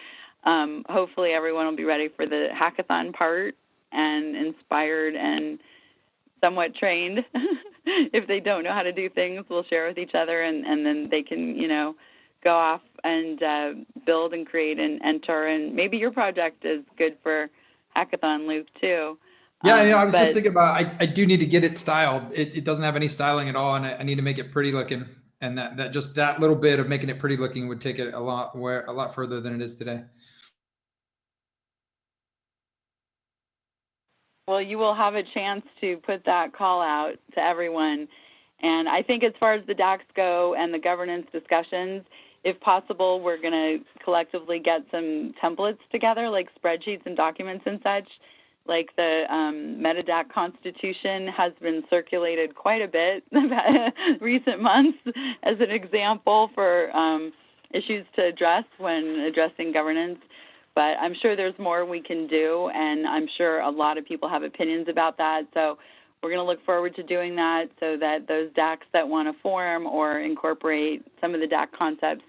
hopefully everyone will be ready for the hackathon part and inspired and somewhat trained. If they don't know how to do things, we'll share with each other, and then they can, go off and build and create and enter. And maybe your project is good for hackathon, Luke, too. Yeah, I was just thinking about, I do need to get it styled. It doesn't have any styling at all, and I need to make it pretty looking. And that just that little bit of making it pretty looking would take it a lot further than it is today. Well, you will have a chance to put that call out to everyone. And I think as far as the DACs go and the governance discussions, if possible, we're going to collectively get some templates together, like spreadsheets and documents and such. Like the MetaDAC Constitution has been circulated quite a bit recent months as an example for issues to address when addressing governance. But I'm sure there's more we can do, and I'm sure a lot of people have opinions about that. So we're going to look forward to doing that so that those DACs that want to form or incorporate some of the DAC concepts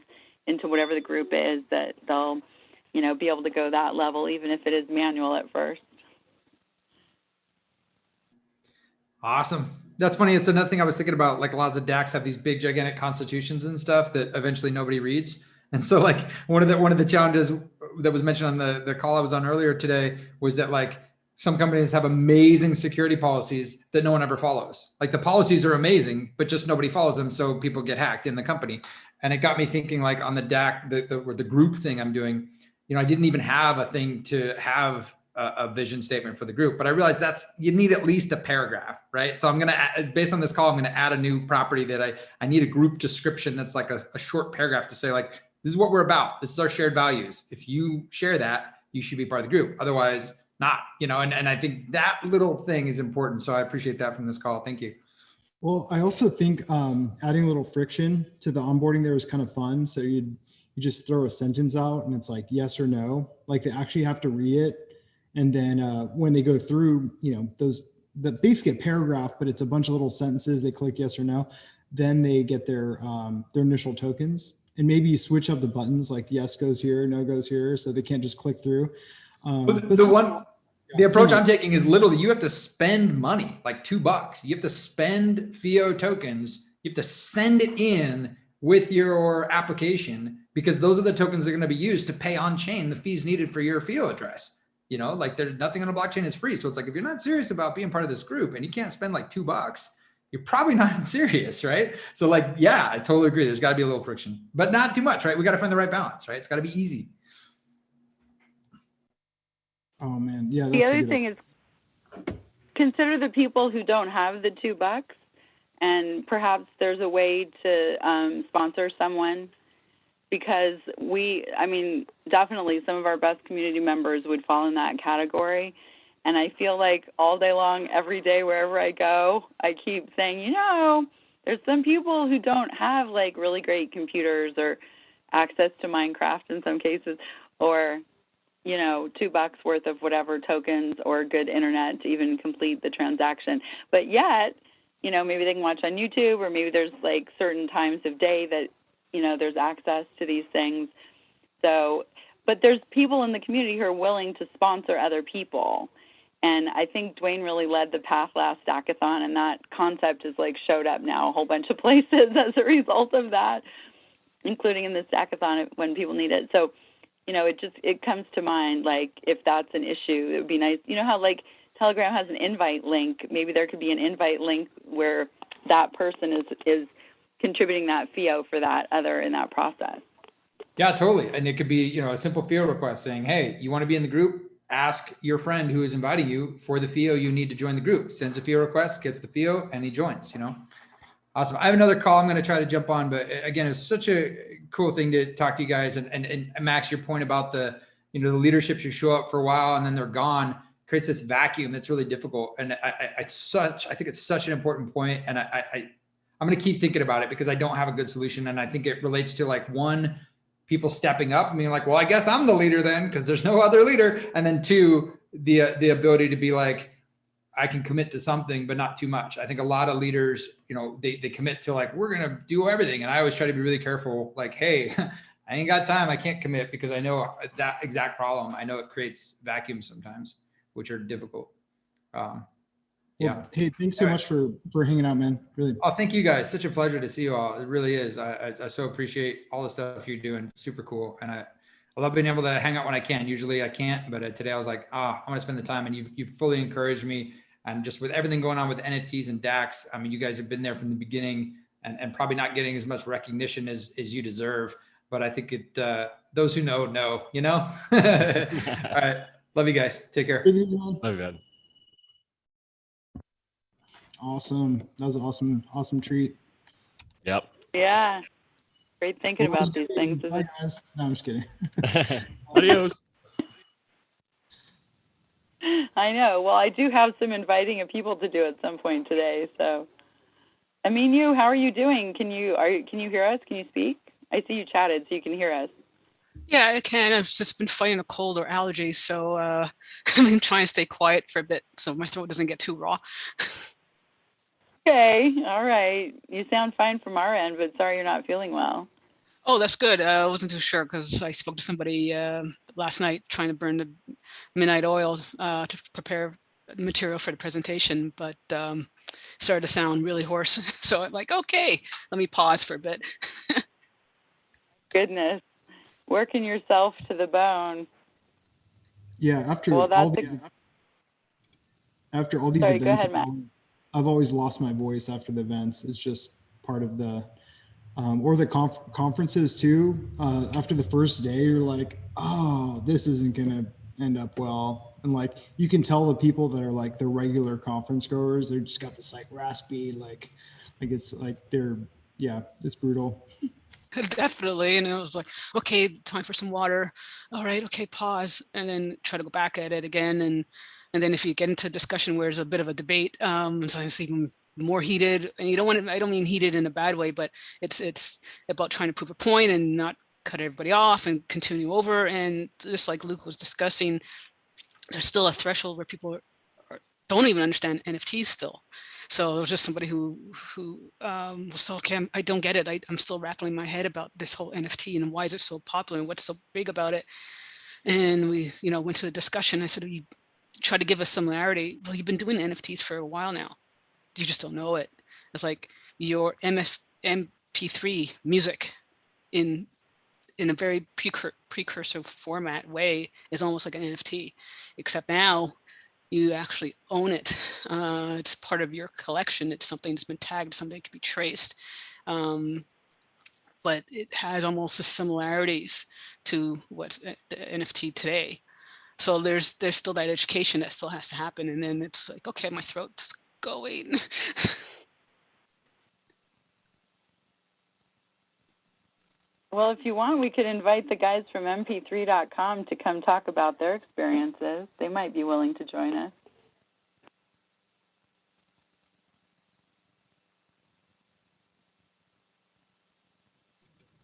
into whatever the group is, that they'll, be able to go that level, even if it is manual at first. Awesome. That's funny. It's another thing I was thinking about. Like, lots of DACs have these big, gigantic constitutions and stuff that eventually nobody reads. And so, like, one of the challenges that was mentioned on the call I was on earlier today was that, like, some companies have amazing security policies that no one ever follows. Like, the policies are amazing, but just nobody follows them, so people get hacked in the company. And it got me thinking, like, on the DAC, the group thing I'm doing, you know, I didn't even have a thing to have a vision statement for the group, but I realized you need at least a paragraph, right? So I'm going to, based on this call, I'm going to add a new property that I need a group description that's like a short paragraph to say, like, this is what we're about. This is our shared values. If you share that, you should be part of the group. Otherwise not, you know, and I think that little thing is important. So I appreciate that from this call. Thank you. Well, I also think adding a little friction to the onboarding there was kind of fun. So you just throw a sentence out and it's like yes or no. Like, they actually have to read it. And then when they go through, you know, the basically a paragraph, but it's a bunch of little sentences. They click yes or no. Then they get their initial tokens. And maybe you switch up the buttons, like yes goes here, no goes here, so they can't just click through. The approach I'm taking is literally you have to spend money, like $2. You have to spend FIO tokens. You have to send it in with your application, because those are the tokens that are going to be used to pay on chain the fees needed for your FIO address. You know, like, there's nothing on a blockchain is free. So it's like, if you're not serious about being part of this group and you can't spend like $2, you're probably not serious, right? So, like, yeah, I totally agree. There's got to be a little friction, but not too much, right? We got to find the right balance, right? It's got to be easy. Oh man, yeah. The other thing is, consider the people who don't have the $2, and perhaps there's a way to sponsor someone. Because definitely some of our best community members would fall in that category. And I feel like all day long, every day, wherever I go, I keep saying, you know, there's some people who don't have like really great computers or access to Minecraft in some cases, or, you know, $2 worth of whatever tokens or good internet to even complete the transaction. But yet, you know, maybe they can watch on YouTube, or maybe there's like certain times of day that, you know, there's access to these things. So, but there's people in the community who are willing to sponsor other people. And I think Dwayne really led the path last Stackathon, and that concept has like showed up now a whole bunch of places as a result of that, including in the Stackathon when people need it. So, you know, it comes to mind, like, if that's an issue, it would be nice. You know how like Telegram has an invite link? Maybe there could be an invite link where that person is contributing that FIO for that other in that process. Yeah, totally. And it could be, you know, a simple FIO request saying, hey, you want to be in the group? Ask your friend who is inviting you for the FIO you need to join the group. Sends a FIO request, gets the FIO, and he joins, you know. Awesome. I have another call I'm going to try to jump on, but again, it's such a cool thing to talk to you guys. And Max, your point about the, you know, the leaderships who show up for a while and then they're gone creates this vacuum that's really difficult. And I think it's such an important point. And I'm going to keep thinking about it because I don't have a good solution. And I think it relates to, like, one, people stepping up and being like, well, I guess I'm the leader then, because there's no other leader. And then two, the ability to be like, I can commit to something, but not too much. I think a lot of leaders, you know, they commit to like, we're going to do everything. And I always try to be really careful. Like, hey, I ain't got time. I can't commit, because I know that exact problem. I know it creates vacuums sometimes, which are difficult. Yeah. Well, hey, thanks so much for hanging out, man. Really. Oh, thank you guys. Such a pleasure to see you all. It really is. I so appreciate all the stuff you're doing. Super cool. And I love being able to hang out when I can. Usually I can't, but today I was like, I want to spend the time, and you've fully encouraged me. And just with everything going on with NFTs and DACs, I mean, you guys have been there from the beginning, and probably not getting as much recognition as you deserve. But I think those who know, you know? All right. Love you guys. Take care. Take it easy, man. Love you, man. Awesome. That was an awesome treat. Yep. Yeah. Great thinking about these things. Bye, guys. No, I'm just kidding. Adios. I know. Well, I do have some inviting of people to do at some point today. So, how are you doing? Can you hear us? Can you speak? I see you chatted, so you can hear us. Yeah, I can. I've just been fighting a cold or allergies, so I've been trying to stay quiet for a bit so my throat doesn't get too raw. Okay. All right. You sound fine from our end, but sorry you're not feeling well. Oh, that's good. I wasn't too sure because I spoke to somebody last night trying to burn the midnight oil to prepare material for the presentation, but started to sound really hoarse. So I'm like, okay, let me pause for a bit. Goodness, working yourself to the bone. Yeah, after Well, all that's these Sorry, go events, ahead, Matt. I've always lost my voice after the events. It's just part of the or the conferences too. After the first day, you're like, oh, this isn't gonna end up well. And like you can tell the people that are like the regular conference goers, they're just got this like raspy, like it's like it's brutal. Definitely. And it was like, okay, time for some water. All right, okay, pause, and then try to go back at it again. And then if you get into a discussion where there's a bit of a debate, so it's even more heated. And you don't want to, I don't mean heated in a bad way, but it's about trying to prove a point and not cut everybody off and continue over. And just like Luke was discussing, there's still a threshold where people don't even understand NFTs still. So there was just somebody who was still, okay, I don't get it. I'm still rattling my head about this whole NFT and why is it so popular and what's so big about it. And we, went to the discussion. I said, you try to give us similarity. Well, you've been doing NFTs for a while now. You just don't know it. It's like your MP3 music in a very precursor format way is almost like an NFT, except now you actually own it. It's part of your collection. It's something that's been tagged, something that can be traced. But it has almost the similarities to what's the NFT today. So there's still that education that still has to happen. And then it's like, okay, my throat's going. Well, if you want, we could invite the guys from mp3.com to come talk about their experiences. They might be willing to join us.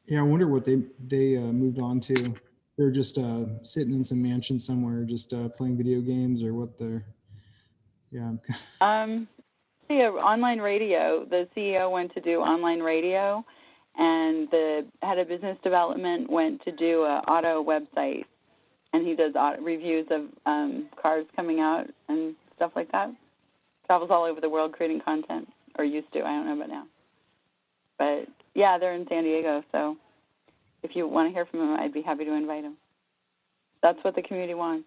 Yeah, I wonder what they moved on to. They're just sitting in some mansion somewhere, just playing video games, or what they're. Yeah. Online radio. The CEO went to do online radio, and the head of business development went to do an auto website, and he does reviews of cars coming out and stuff like that. Travels all over the world creating content, or used to. I don't know about now. But yeah, they're in San Diego, so if you want to hear from him, I'd be happy to invite him. That's what the community wants.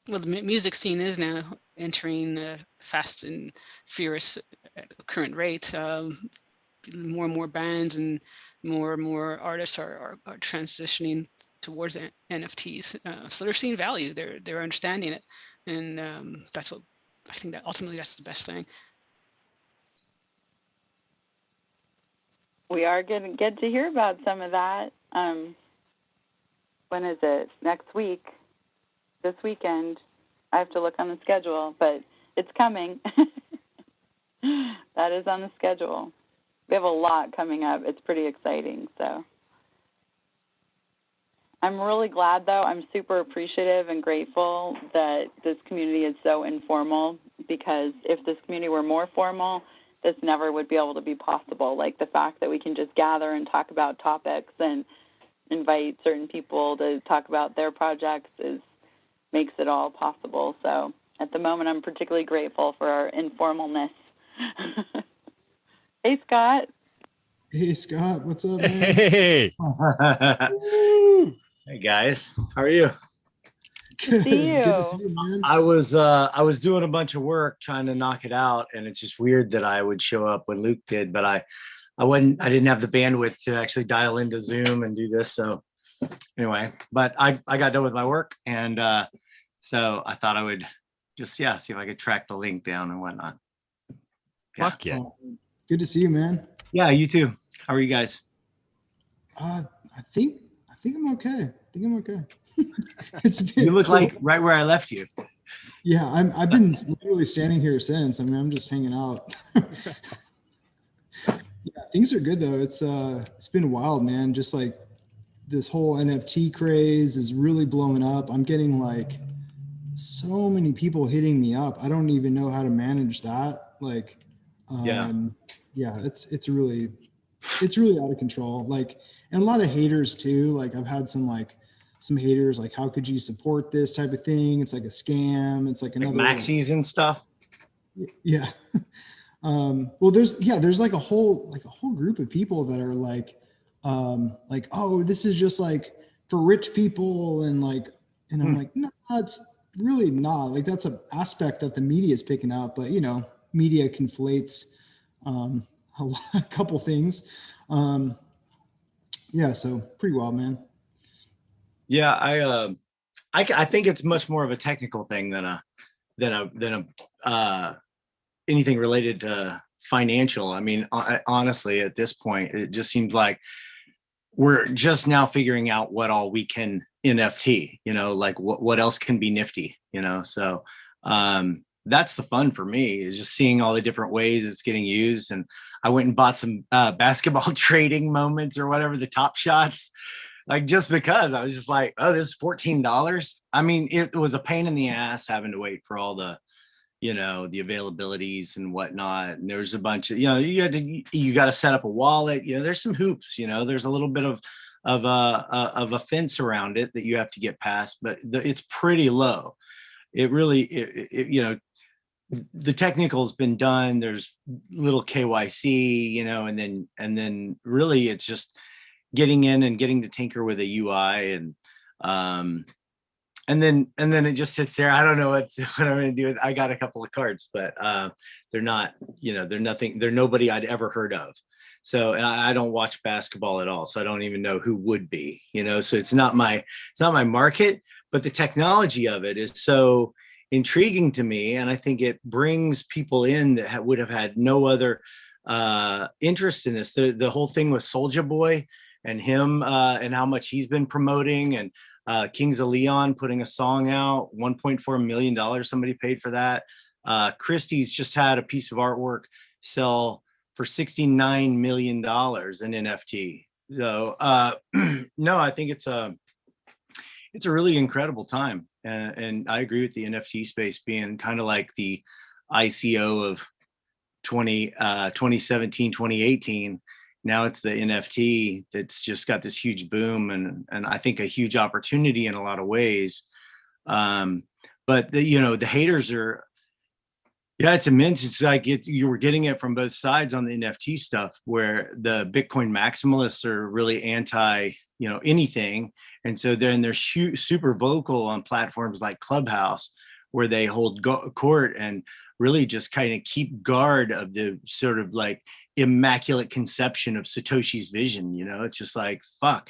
Well, the music scene is now entering fast and furious at the current rate. More and more bands and more artists are transitioning towards NFTs. So they're seeing value. They're understanding it, and that's what I think that ultimately that's the best thing. We are going to get to hear about some of that. When is it? Next week. This weekend. I have to look on the schedule, but it's coming. That is on the schedule. We have a lot coming up. It's pretty exciting. So I'm really glad, though. I'm super appreciative and grateful that this community is so informal, because if this community were more formal, this never would be able to be possible. Like the fact that we can just gather and talk about topics and invite certain people to talk about their projects makes it all possible. So at the moment, I'm particularly grateful for our informalness. Hey, Scott. Hey, Scott. What's up, man? Hey. Hey guys, how are you? Good to see you. Good to see you, man. I was doing a bunch of work trying to knock it out, and it's just weird that I would show up when Luke did, but I didn't have the bandwidth to actually dial into Zoom and do this. So anyway, but I got done with my work, and so I thought I would just see if I could track the link down and whatnot. Fuck yeah. Good to see you, man. Yeah, you too. How are you guys? I think I'm okay. It's been, You look like right where I left you. Yeah, I've been literally standing here since. I mean, I'm just hanging out. Yeah, things are good though. It's been wild, man. Just like this whole NFT craze is really blowing up. I'm getting like so many people hitting me up. I don't even know how to manage that. Like, yeah, it's really it's really out of control. Like, and a lot of haters too. Like I've had some haters like, how could you support this type of thing? It's like a scam. It's like another Maxis and stuff. Yeah. Well, there's like a whole group of people that are like, oh, this is just like for rich people. And I'm like, no, it's really not. Like, that's an aspect that the media is picking up, but media conflates, a couple things. Yeah. So pretty wild, man. Yeah. I think it's much more of a technical thing than anything related to financial. I mean, honestly, at this point, it just seems like we're just now figuring out what all we can NFT, like what else can be nifty, so that's the fun for me, is just seeing all the different ways it's getting used. And I went and bought some basketball trading moments or whatever, the top shots, like just because I was just like, oh, this is $14. I mean, it was a pain in the ass having to wait for all the the availabilities and whatnot. And there's a bunch of, you got to set up a wallet, there's some hoops, there's a little bit of a fence around it that you have to get past, but it's pretty low. It really, the technical has been done. There's little KYC, and then really it's just getting in and getting to tinker with a UI and then it just sits there. I don't know what I'm going to do. I got a couple of cards, but they're not, they're nobody I'd ever heard of. So, and I don't watch basketball at all. So I don't even know who would be, so it's not my market, but the technology of it is so intriguing to me. And I think it brings people in that would have had no other interest in this. The whole thing with Soulja Boy and him and how much he's been promoting, and Kings of Leon putting a song out, $1.4 million somebody paid for that. Christie's just had a piece of artwork sell for $69 million in NFT. So no, I think it's a really incredible time. And I agree with the NFT space being kind of like the ICO of 2017, 2018. Now it's the NFT that's just got this huge boom and I think a huge opportunity in a lot of ways. But the haters are, it's immense. It's like you were getting it from both sides on the NFT stuff, where the Bitcoin maximalists are really anti, anything. And so then they're super vocal on platforms like Clubhouse, where they hold court and really just kind of keep guard of the sort of like immaculate conception of Satoshi's vision. It's just like, fuck,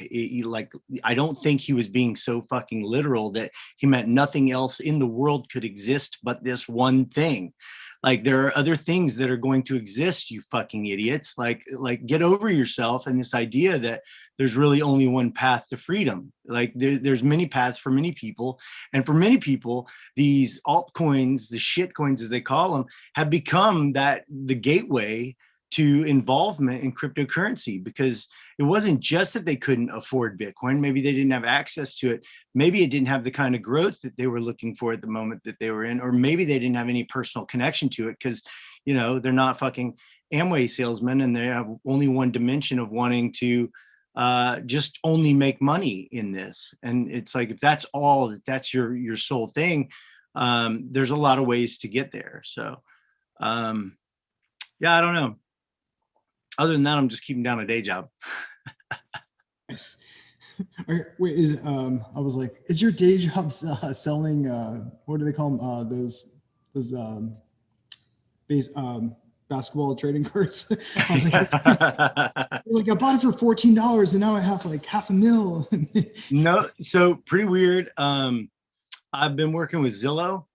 I don't think he was being so fucking literal that he meant nothing else in the world could exist but this one thing. Like, there are other things that are going to exist, you fucking idiots. Like get over yourself and this idea that there's really only one path to freedom. Like there's many paths for many people. And for many people, these altcoins, the shit coins as they call them, have become the gateway to involvement in cryptocurrency, because it wasn't just that they couldn't afford Bitcoin. Maybe they didn't have access to it. Maybe it didn't have the kind of growth that they were looking for at the moment that they were in, or maybe they didn't have any personal connection to it because, they're not fucking Amway salesmen and they have only one dimension of wanting to just only make money in this. And it's like, if that's your sole thing, there's a lot of ways to get there. So yeah, I don't know. Other than that, I'm just keeping down a day job. Wait, I was like, is your day job selling? What do they call them? Those basketball trading cards. I was like, I bought it for $14 and now I have like $500,000. No, so pretty weird. I've been working with Zillow.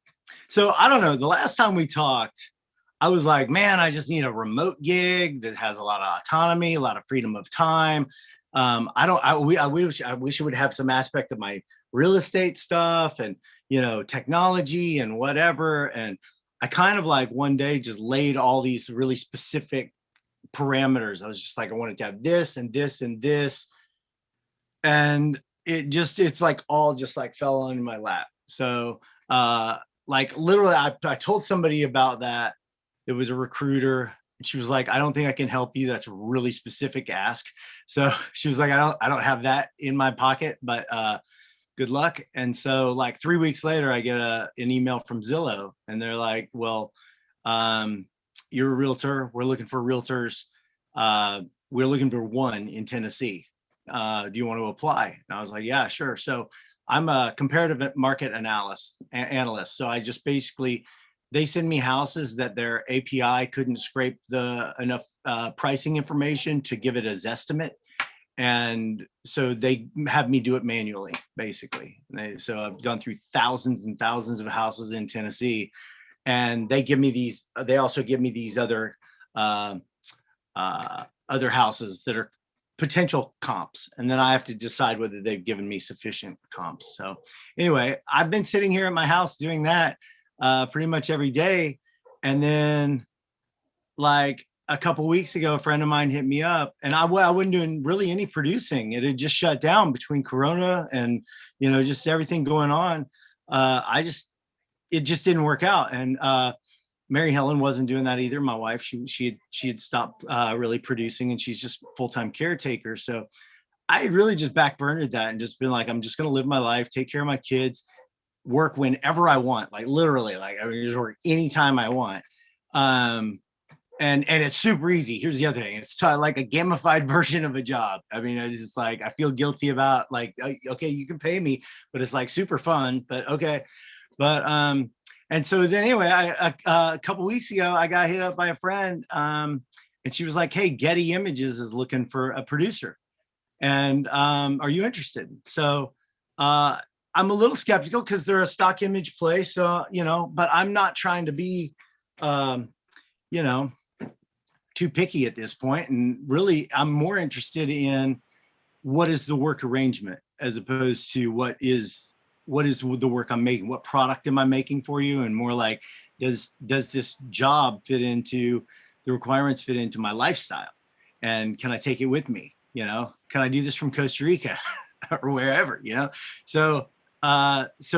So I don't know. The last time we talked, I was like, man, I just need a remote gig that has a lot of autonomy, a lot of freedom of time. I wish it would have some aspect of my real estate stuff and, technology and whatever. And I kind of like one day just laid all these really specific parameters. I was just like, I wanted to have this and this and this. And it's like all just like fell on my lap. So like literally I told somebody about that. It was a recruiter, And she was like, I don't think I can help you. That's a really specific ask. So she was like, I don't have that in my pocket, but good luck. And so like 3 weeks later, I get an email from Zillow, and they're like, well, you're a realtor. We're looking for realtors. We're looking for one in Tennessee. Do you want to apply? And I was like, yeah, sure. So I'm a comparative market analyst. So I just basically, they send me houses that their API couldn't scrape enough pricing information to give it a Zestimate. And so they have me do it manually, basically. So I've gone through thousands and thousands of houses in Tennessee, and they also give me these other houses that are potential comps. And then I have to decide whether they've given me sufficient comps. So anyway, I've been sitting here at my house doing that pretty much every day. And then like a couple of weeks ago, a friend of mine hit me up, and I wasn't doing really any producing. It had just shut down between Corona and, just everything going on. It just didn't work out. And Mary Helen wasn't doing that either. My wife, she had stopped really producing, and she's just full-time caretaker. So I really just backburnered that and just been like, I'm just going to live my life, take care of my kids, work whenever I want, like literally, like I mean, just work anytime I want. And it's super easy. Here's the other thing. It's like a gamified version of a job. I mean, it's just like, I feel guilty about like, okay, you can pay me, but it's like super fun, but okay. But, and so then anyway, a couple weeks ago, I got hit up by a friend, and she was like, hey, Getty Images is looking for a producer. And are you interested? So I'm a little skeptical because they're a stock image play. So, but I'm not trying to be, too picky at this point. And really, I'm more interested in what is the work arrangement as opposed to what is the work I'm making, what product am I making for you? And more like, does this job fit into the requirements, fit into my lifestyle? And can I take it with me? Can I do this from Costa Rica or wherever, So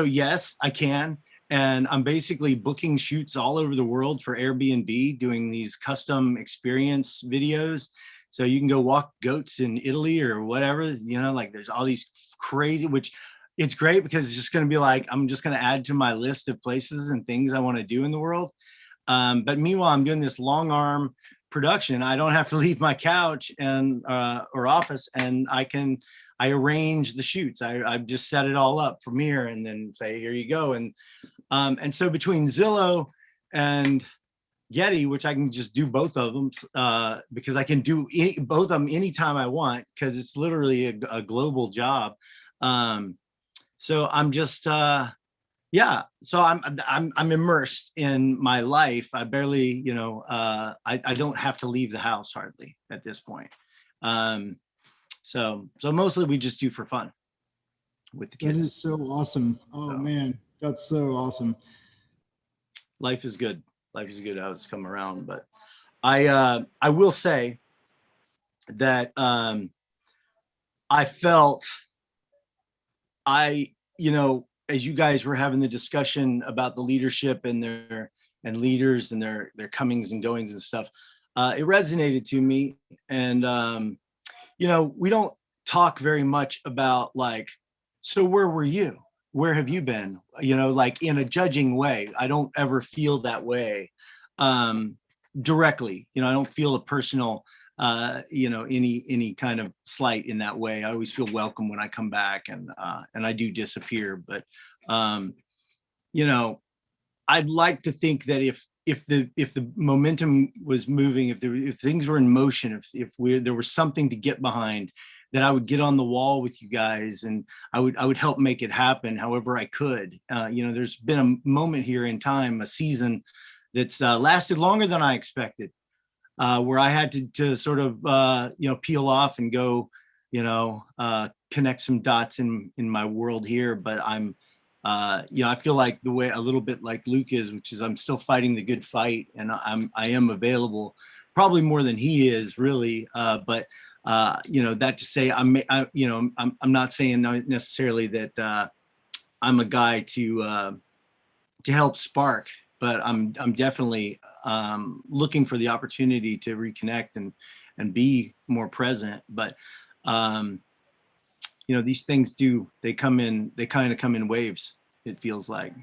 yes, I can. And I'm basically booking shoots all over the world for Airbnb, doing these custom experience videos. So you can go walk goats in Italy or whatever, like there's all these crazy, which it's great because it's just going to be like, I'm just going to add to my list of places and things I want to do in the world. But meanwhile, I'm doing this long arm production. I don't have to leave my couch and or office, and I arrange the shoots. I just set it all up from here and then say, here you go. And so between Zillow and Getty, which I can just do both of them because I can do both of them anytime I want because it's literally a global job. So I'm just so I'm immersed in my life. I barely, I don't have to leave the house hardly at this point. So mostly we just do for fun with the kids. That is so awesome. Oh man, that's so awesome. Life is good. Life is good how it's come around. But I will say that I felt as you guys were having the discussion about the leadership and leaders and their comings and goings and stuff, it resonated to me. And we don't talk very much about like, so where were you? Where have you been? Like in a judging way. I don't ever feel that way directly. I don't feel a personal any kind of slight in that way. I always feel welcome when I come back, and I do disappear. But I'd like to think that if the momentum was moving, if things were in motion, if there was something to get behind, that I would get on the wall with you guys and I would help make it happen however I could. There's been a moment here in time, a season that's lasted longer than I expected. Where I had to sort of, peel off and go, connect some dots in my world here. But I'm, I feel like the way a little bit like Luke is, which is I'm still fighting the good fight, and I am available, probably more than he is really. But that to say, I'm not saying necessarily that I'm a guy to help spark. but I'm definitely looking for the opportunity to reconnect and be more present. But you know, these things they kind of come in waves, it feels like.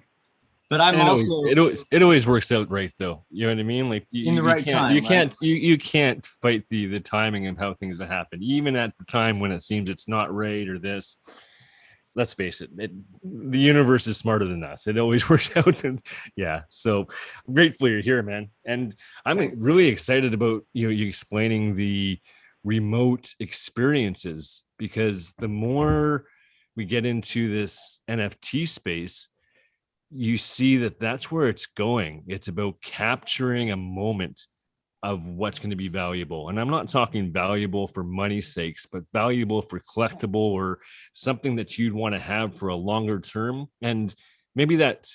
But I'm also it always works out right though. You know what I mean? Like in the right time. You can't fight the timing of how things happen, even at the time when it seems it's not right or this. Let's face it, the universe is smarter than us. It always works out. And yeah, so I'm grateful you're here, man. And I'm really excited about you explaining the remote experiences, because the more we get into this NFT space, you see that that's where it's going. It's about capturing a moment of what's going to be valuable. And I'm not talking valuable for money's sakes, but valuable for collectible or something that you'd want to have for a longer term. And maybe that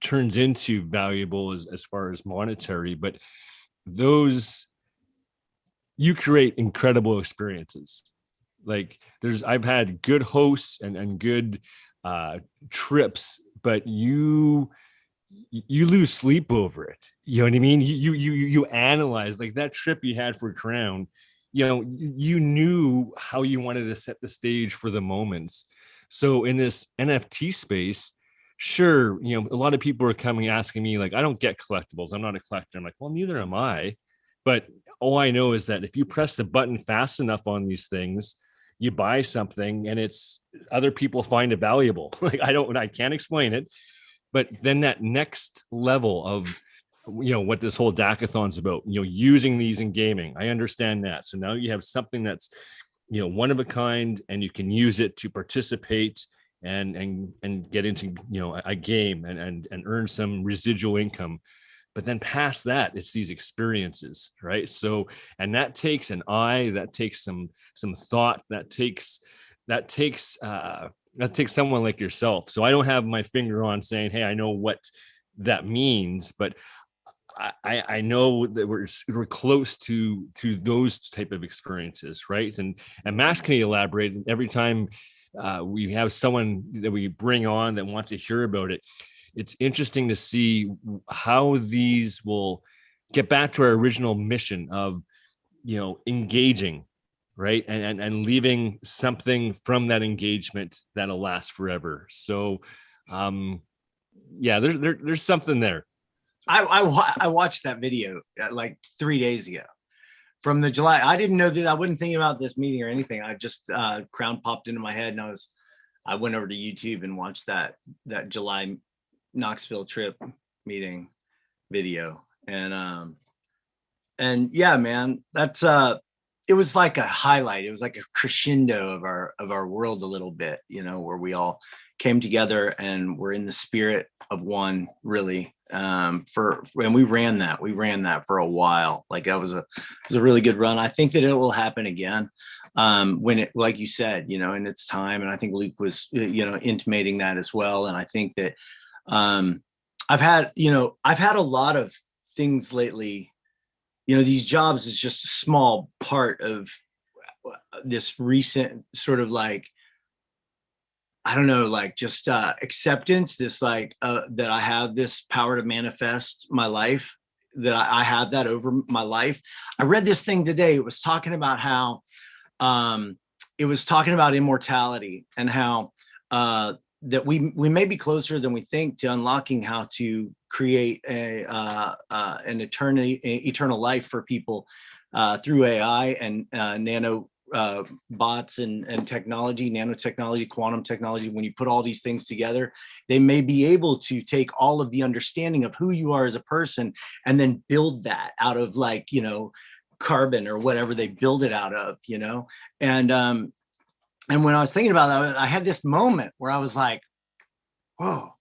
turns into valuable as far as monetary, but those, you create incredible experiences. Like I've had good hosts and good trips, but you lose sleep over it. You know what I mean? You analyze, like that trip you had for KROWN, you know, you knew how you wanted to set the stage for the moments. So in this NFT space, sure, you know, a lot of people are coming asking me like, I don't get collectibles. I'm not a collector. I'm like, well, neither am I. But all I know is that if you press the button fast enough on these things, you buy something and it's other people find it valuable. Like I can't explain it. But then that next level of, you know, what this whole Dackathon's about, you know, using these in gaming, I understand that. So now you have something that's, you know, one of a kind, and you can use it to participate and get into, you know, a game and earn some residual income. But then past that, it's these experiences, right? So, and that takes an eye, that takes some thought, that takes someone like yourself. So I don't have my finger on saying, hey, I know what that means, but I know that we're close to those type of experiences, right? And Max can elaborate. Every time we have someone that we bring on that wants to hear about it, it's interesting to see how these will get back to our original mission of, you know, engaging, right? And leaving something from that engagement that'll last forever. So yeah, there's something there. I watched that video like 3 days ago from the July. I didn't know that. I wasn't thinking about this meeting or anything. I just KROWN popped into my head, and I went over to YouTube and watched that July Knoxville trip meeting video. And yeah, man, that's it was like a highlight. It was like a crescendo of our world a little bit, you know, where we all came together and we're in the spirit of one, really. And we ran that for a while. Like it was a really good run. I think that it will happen again when it, like you said, you know, in its time. And I think Luke was, you know, intimating that as well. And I think that I've had a lot of things lately. You know, these jobs is just a small part of this recent sort of like, I don't know, like just acceptance, this like that I have this power to manifest my life, that I have that over my life. I read this thing today. It was talking about how it was talking about immortality and how that we may be closer than we think to unlocking how to create an eternal life for people through AI and nano bots and technology, nanotechnology, quantum technology. When you put all these things together, they may be able to take all of the understanding of who you are as a person and then build that out of, like, you know, carbon or whatever they build it out of, you know. And when I was thinking about that, I had this moment where I was like, whoa,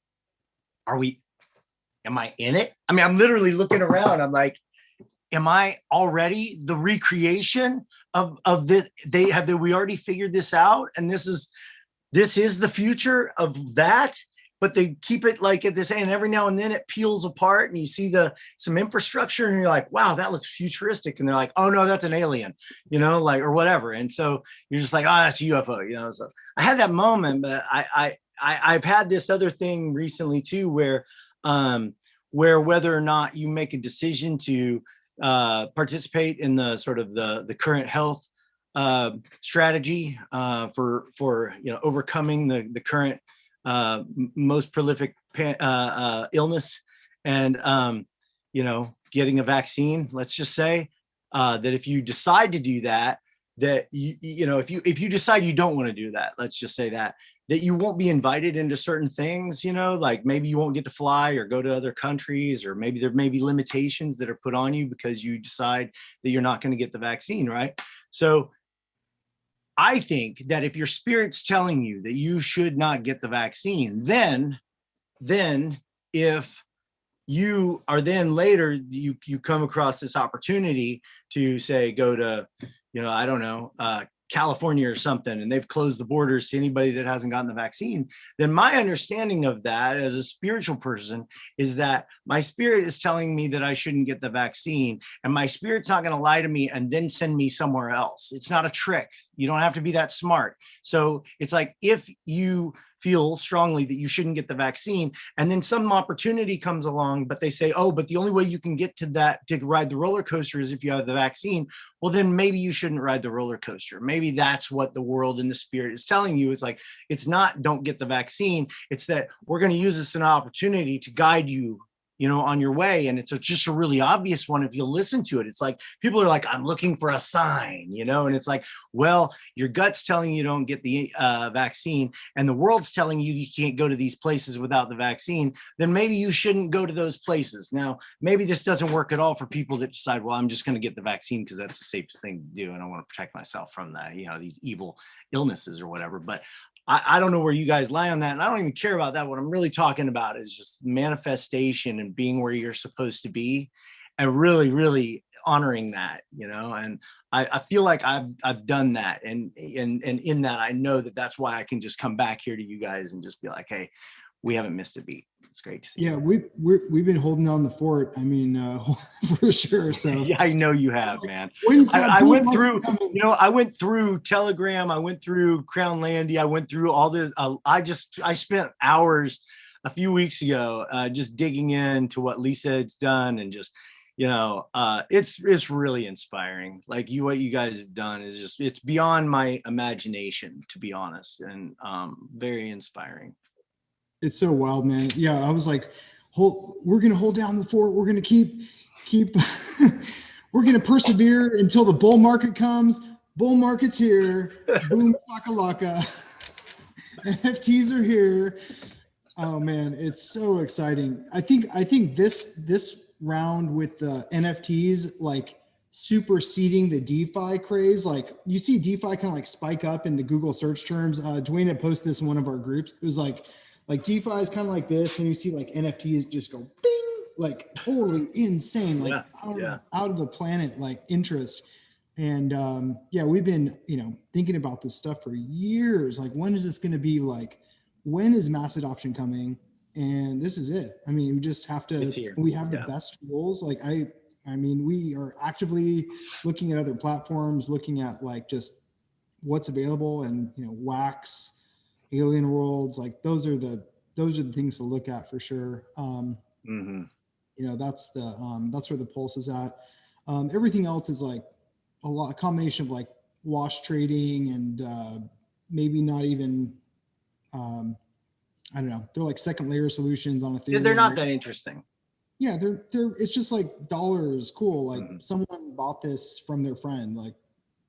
am I in it? I mean, I'm literally looking around. I'm like, am I already the recreation of this? We already figured this out, and this is the future of that. But they keep it like at this, and every now and then it peels apart, and you see some infrastructure, and you're like, wow, that looks futuristic. And they're like, oh no, that's an alien, you know, like, or whatever. And so you're just like, oh, that's a UFO, you know. So I had that moment, but I've had this other thing recently too, where where whether or not you make a decision to participate in the sort of the current health strategy for overcoming the current most prolific illness, and getting a vaccine. Let's just say that if you decide to do that, if you decide you don't want to do that, let's just say that you won't be invited into certain things, like maybe you won't get to fly or go to other countries, or maybe there may be limitations that are put on you because you decide that you're not going to get the vaccine, right? So I think that if your spirit's telling you that you should not get the vaccine, then if you are then later, you come across this opportunity to say, go to, I don't know, California or something, and they've closed the borders to anybody that hasn't gotten the vaccine, then my understanding of that as a spiritual person is that my spirit is telling me that I shouldn't get the vaccine, and my spirit's not going to lie to me and then send me somewhere else. It's not a trick. You don't have to be that smart. So it's like, if you feel strongly that you shouldn't get the vaccine, and then some opportunity comes along, but they say, oh, but the only way you can get to that, to ride the roller coaster, is if you have the vaccine. Well, then maybe you shouldn't ride the roller coaster. Maybe that's what the world and the spirit is telling you. It's like, it's not don't get the vaccine. It's that we're going to use this as an opportunity to guide you, on your way. And it's just a really obvious one if you'll listen to it. It's like, people are like, I'm looking for a sign, and it's like, well, your gut's telling you don't get the vaccine, and the world's telling you you can't go to these places without the vaccine, then maybe you shouldn't go to those places. Now, maybe this doesn't work at all for people that decide, well, I'm just going to get the vaccine because that's the safest thing to do, and I want to protect myself from that, these evil illnesses or whatever. But I don't know where you guys lie on that, and I don't even care about that. What I'm really talking about is just manifestation and being where you're supposed to be, and really, really honoring that, and I feel like I've done that, and in that, I know that that's why I can just come back here to you guys and just be like, hey, we haven't missed a beat. It's great to see. Yeah, we've been holding down the fort. I mean, for sure. So yeah, I know you have, man. When's I went through, I went through Telegram. I went through KROWN Landy. I went through all this. I spent hours a few weeks ago just digging into what Lisa has done, and just, it's really inspiring. Like what you guys have done is just, it's beyond my imagination, to be honest, and very inspiring. It's so wild, man. Yeah, I was like, we're gonna hold down the fort. We're gonna keep we're gonna persevere until the bull market comes. Bull market's here. Boom shakalaka. NFTs are here. Oh man, it's so exciting. I think this round with the NFTs, like superseding the DeFi craze. Like, you see DeFi kind of like spike up in the Google search terms. Dwayne had posted this in one of our groups. It was like DeFi is kind of like this, and you see like NFTs just go bing, like totally insane, like out of the planet, like interest. And we've been, thinking about this stuff for years. Like, when is this going to be? Like, when is mass adoption coming? And this is it. I mean, we just have to, we have the best tools. Like, I mean, we are actively looking at other platforms, looking at like just what's available, and, Wax, Alien Worlds, like those are the things to look at for sure. That's where the pulse is at. Everything else is like a combination of like wash trading, and maybe not even, I don't know. They're like second layer solutions on Ethereum. They're not that interesting. Yeah, they're it's just like dollars. Cool. Like someone bought this from their friend. Like,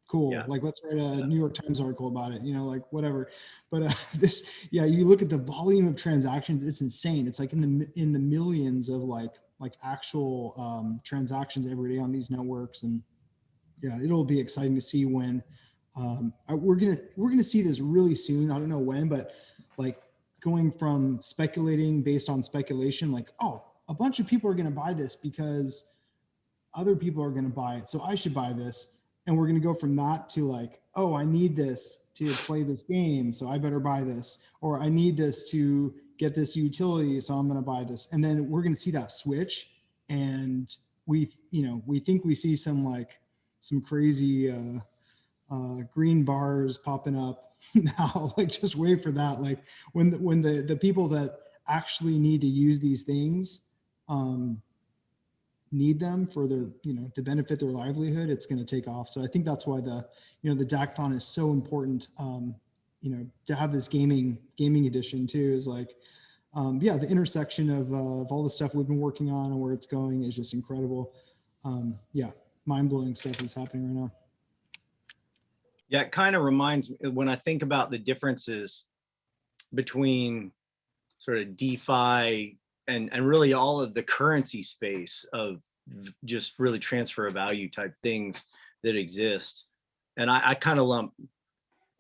cool. Yeah. Like, let's write a New York Times article about it, like whatever. But you look at the volume of transactions, it's insane. It's like in the millions of like actual transactions every day on these networks. And it'll be exciting to see when we're gonna see this really soon. I don't know when, but like going from speculating based on speculation, like, oh, a bunch of people are gonna buy this because other people are gonna buy it, so I should buy this. And we're going to go from that to like, oh, I need this to play this game, so I better buy this. Or I need this to get this utility, so I'm going to buy this. And then we're going to see that switch. And we think we see some crazy green bars popping up now. Like, just wait for that. Like when the people that actually need to use these things need them for their, to benefit their livelihood, it's going to take off. So I think that's why the DACthon is so important. To have this gaming edition too is like, the intersection of all the stuff we've been working on and where it's going is just incredible. Mind-blowing stuff is happening right now. Yeah, it kind of reminds me when I think about the differences between sort of DeFi and really all of the currency space of just really transfer of value type things that exist. And I kind of lump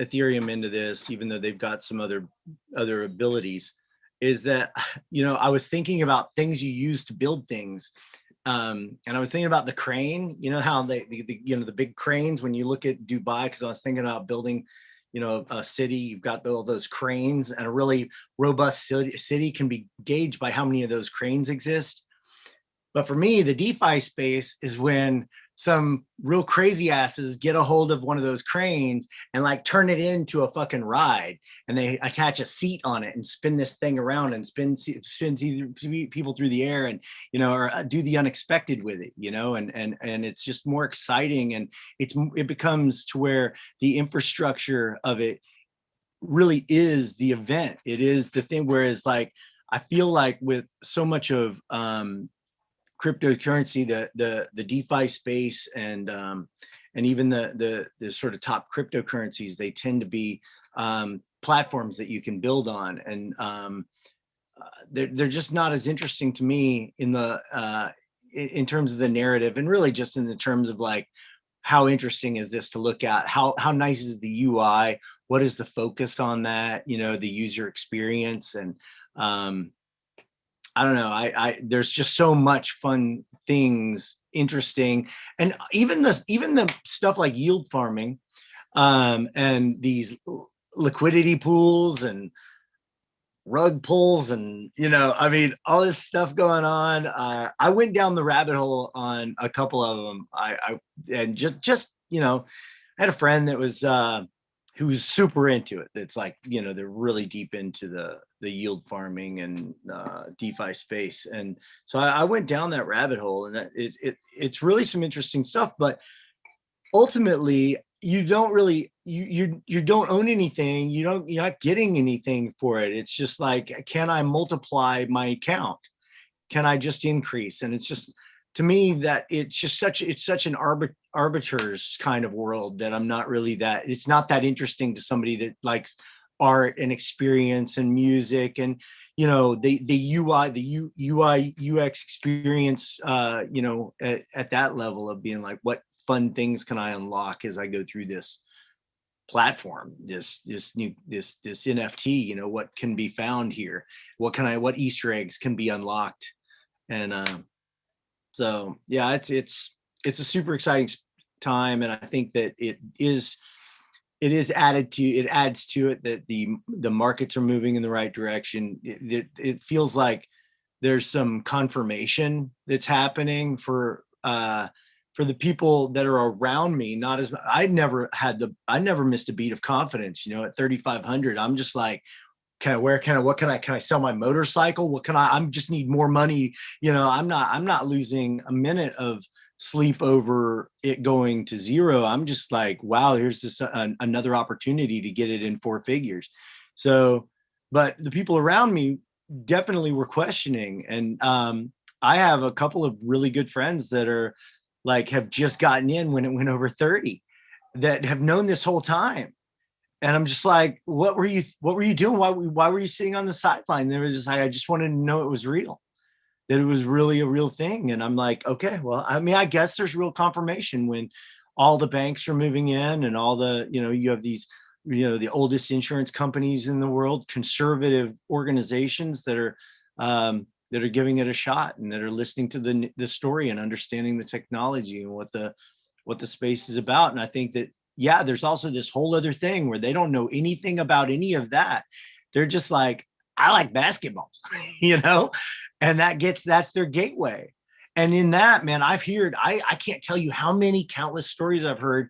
Ethereum into this, even though they've got some other abilities, is that, I was thinking about things you use to build things. And I was thinking about the crane, how the big cranes, when you look at Dubai, because I was thinking about building, a city, you've got all those cranes, and a really robust city can be gauged by how many of those cranes exist. But for me, the DeFi space is when some real crazy asses get a hold of one of those cranes and like turn it into a fucking ride, and they attach a seat on it and spin this thing around and spin people through the air, and or do the unexpected with it, and it's just more exciting, and it becomes to where the infrastructure of it really is the event. It is the thing. Whereas like I feel like with so much of cryptocurrency, the DeFi space, and even the sort of top cryptocurrencies, they tend to be platforms that you can build on, and they're just not as interesting to me in terms of the narrative, and really just in the terms of like, how interesting is this to look at? How nice is the UI? What is the focus on that? The user experience, and I don't know. There's just so much fun things, interesting, and even the stuff like yield farming, and these liquidity pools and rug pulls, and all this stuff going on. I went down the rabbit hole on a couple of them. I had a friend that was who's super into it. That's like, they're really deep into the yield farming and DeFi space. And so I went down that rabbit hole, and it's really some interesting stuff, but ultimately you don't really, you don't own anything. You're not getting anything for it. It's just like, can I multiply my account? Can I just increase? And it's just, to me, that it's such an arbiter's kind of world that I'm not really it's not that interesting to somebody that likes art and experience and music, and the UI UX experience, at that level of being like, what fun things can I unlock as I go through this platform, this NFT, what can be found here, what Easter eggs can be unlocked. And so yeah, it's a super exciting time, and I think that it adds to it that the markets are moving in the right direction. It feels like there's some confirmation that's happening for the people that are around me. I never missed a beat of confidence. At 3,500, I'm just like, can I sell my motorcycle? I just need more money. I'm not losing a minute of sleep over it going to zero. I'm just like, wow, here's this another opportunity to get it in 4 figures. So, but the people around me definitely were questioning. And I have a couple of really good friends that are like, have just gotten in when it went over 30, that have known this whole time. And I'm just like, what were you doing? Why were you sitting on the sideline? They were just like, I just wanted to know it was real, that it was really a real thing. And I'm like, okay, well, I mean, I guess there's real confirmation when all the banks are moving in, and all the, you have these, the oldest insurance companies in the world, conservative organizations that are giving it a shot, and that are listening to the story and understanding the technology and what the space is about. And I think that, yeah, there's also this whole other thing where they don't know anything about any of that. They're just like, I like basketball, and that's their gateway. And in that, man, I can't tell you how many countless stories I've heard,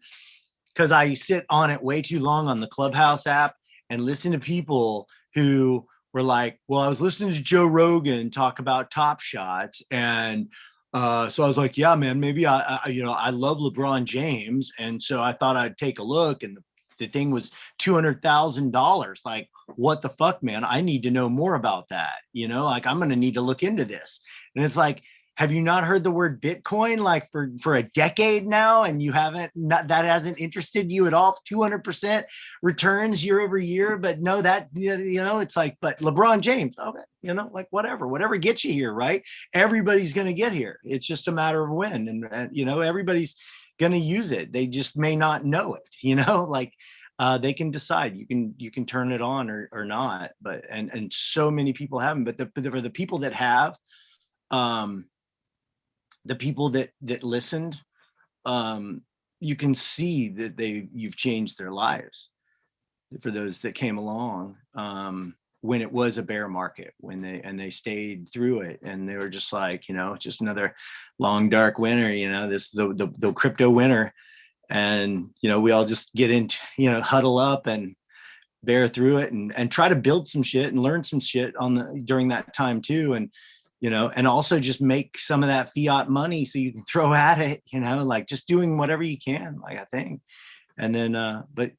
because I sit on it way too long on the Clubhouse app and listen to people who were like, well, I was listening to Joe Rogan talk about Top Shots, and so I was like, yeah, man, maybe I love LeBron James, and so I thought I'd take a look, and the thing was $200,000. Like, what the fuck, man? I need to know more about that. Like, I'm going to need to look into this. And it's like, have you not heard the word Bitcoin like for a decade now, and you haven't, that hasn't interested you at all? 200% returns year over year, but no, that, it's like, but LeBron James, okay, like whatever gets you here, right? Everybody's going to get here. It's just a matter of when, and everybody's going to use it. They just may not know it, like they can decide. You can turn it on or not, but and so many people haven't. But for the people that have, the people that listened, you can see that you've changed their lives. For those that came along when it was a bear market, when they stayed through it, and they were just like, just another long dark winter, the crypto winter, and we all just get into, huddle up and bear through it and try to build some shit and learn some shit during that time too, and and also just make some of that fiat money so you can throw at it, like just doing whatever you can, like I think. And then, but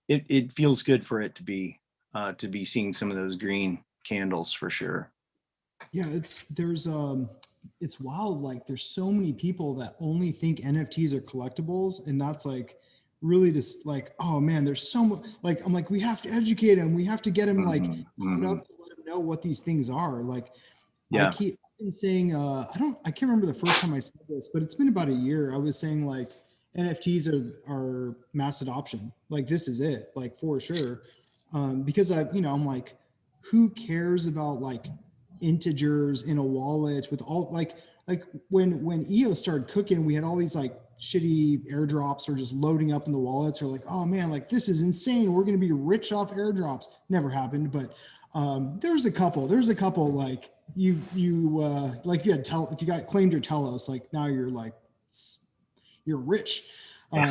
it feels good for it to be seeing some of those green candles for sure. Yeah, it's wild. Like there's so many people that only think NFTs are collectibles, and that's like really just like, oh man, there's so much. Like I'm like, we have to educate them. We have to get them like put up to let them know what these things are. Like, yeah, I've been saying, I can't remember the first time I said this, but it's been about a year. I was saying like NFTs are mass adoption. Like this is it, like for sure. Because I'm like, who cares about like integers in a wallet with all like when EOS started cooking, we had all these like shitty airdrops or just loading up in the wallets, or like, oh man, like this is insane. We're going to be rich off airdrops. Never happened. But there's a couple like you like if you got claimed your Telos, like now you're like, you're rich. But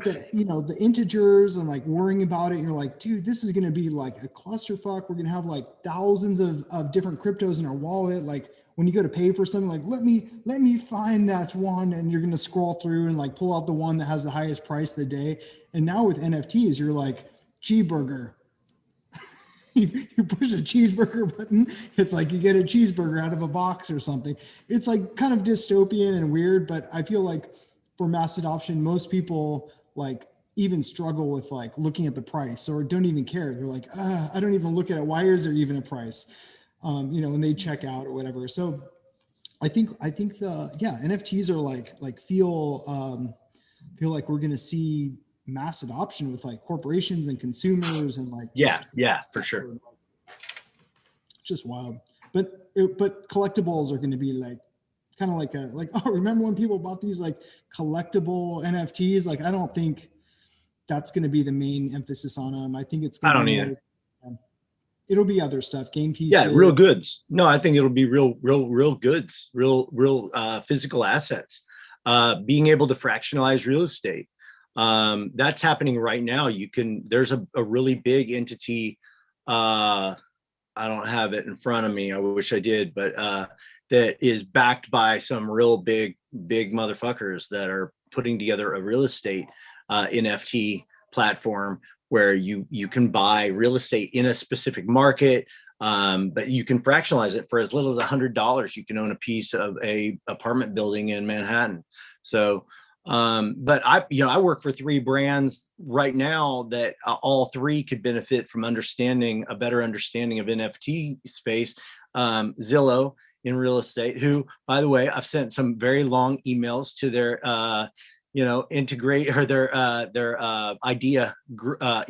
the integers and like worrying about it, you're like, dude, this is going to be like a clusterfuck. We're going to have like thousands of different cryptos in our wallet. Like when you go to pay for something, like, let me find that one. And you're going to scroll through and like pull out the one that has the highest price of the day. And now with NFTs, you're like, cheeseburger. You push a cheeseburger button, it's like you get a cheeseburger out of a box or something. It's like kind of dystopian and weird, but I feel like for mass adoption, most people like even struggle with like looking at the price or don't even care. They're like, I don't even look at it. Why is there even a price? When they check out or whatever. So I think NFTs are like feel like we're going to see mass adoption with like corporations and consumers and like for sure. Just wild. But collectibles are going to be like kind of like oh, remember when people bought these like collectible NFTs? Like I don't think that's going to be the main emphasis on them. I think it's going to be more, it'll be other stuff, game pieces. Yeah, real goods. No, I think it'll be real goods, real physical assets. Being able to fractionalize real estate. That's happening right now. There's a really big entity. I don't have it in front of me. I wish I did, but that is backed by some real big motherfuckers that are putting together a real estate NFT platform where you can buy real estate in a specific market. But you can fractionalize it for as little as $100. You can own a piece of a apartment building in Manhattan. So, but I work for 3 brands right now that all 3 could benefit from a better understanding of NFT space. Zillow in real estate, who, by the way, I've sent some very long emails to their, integrate or their idea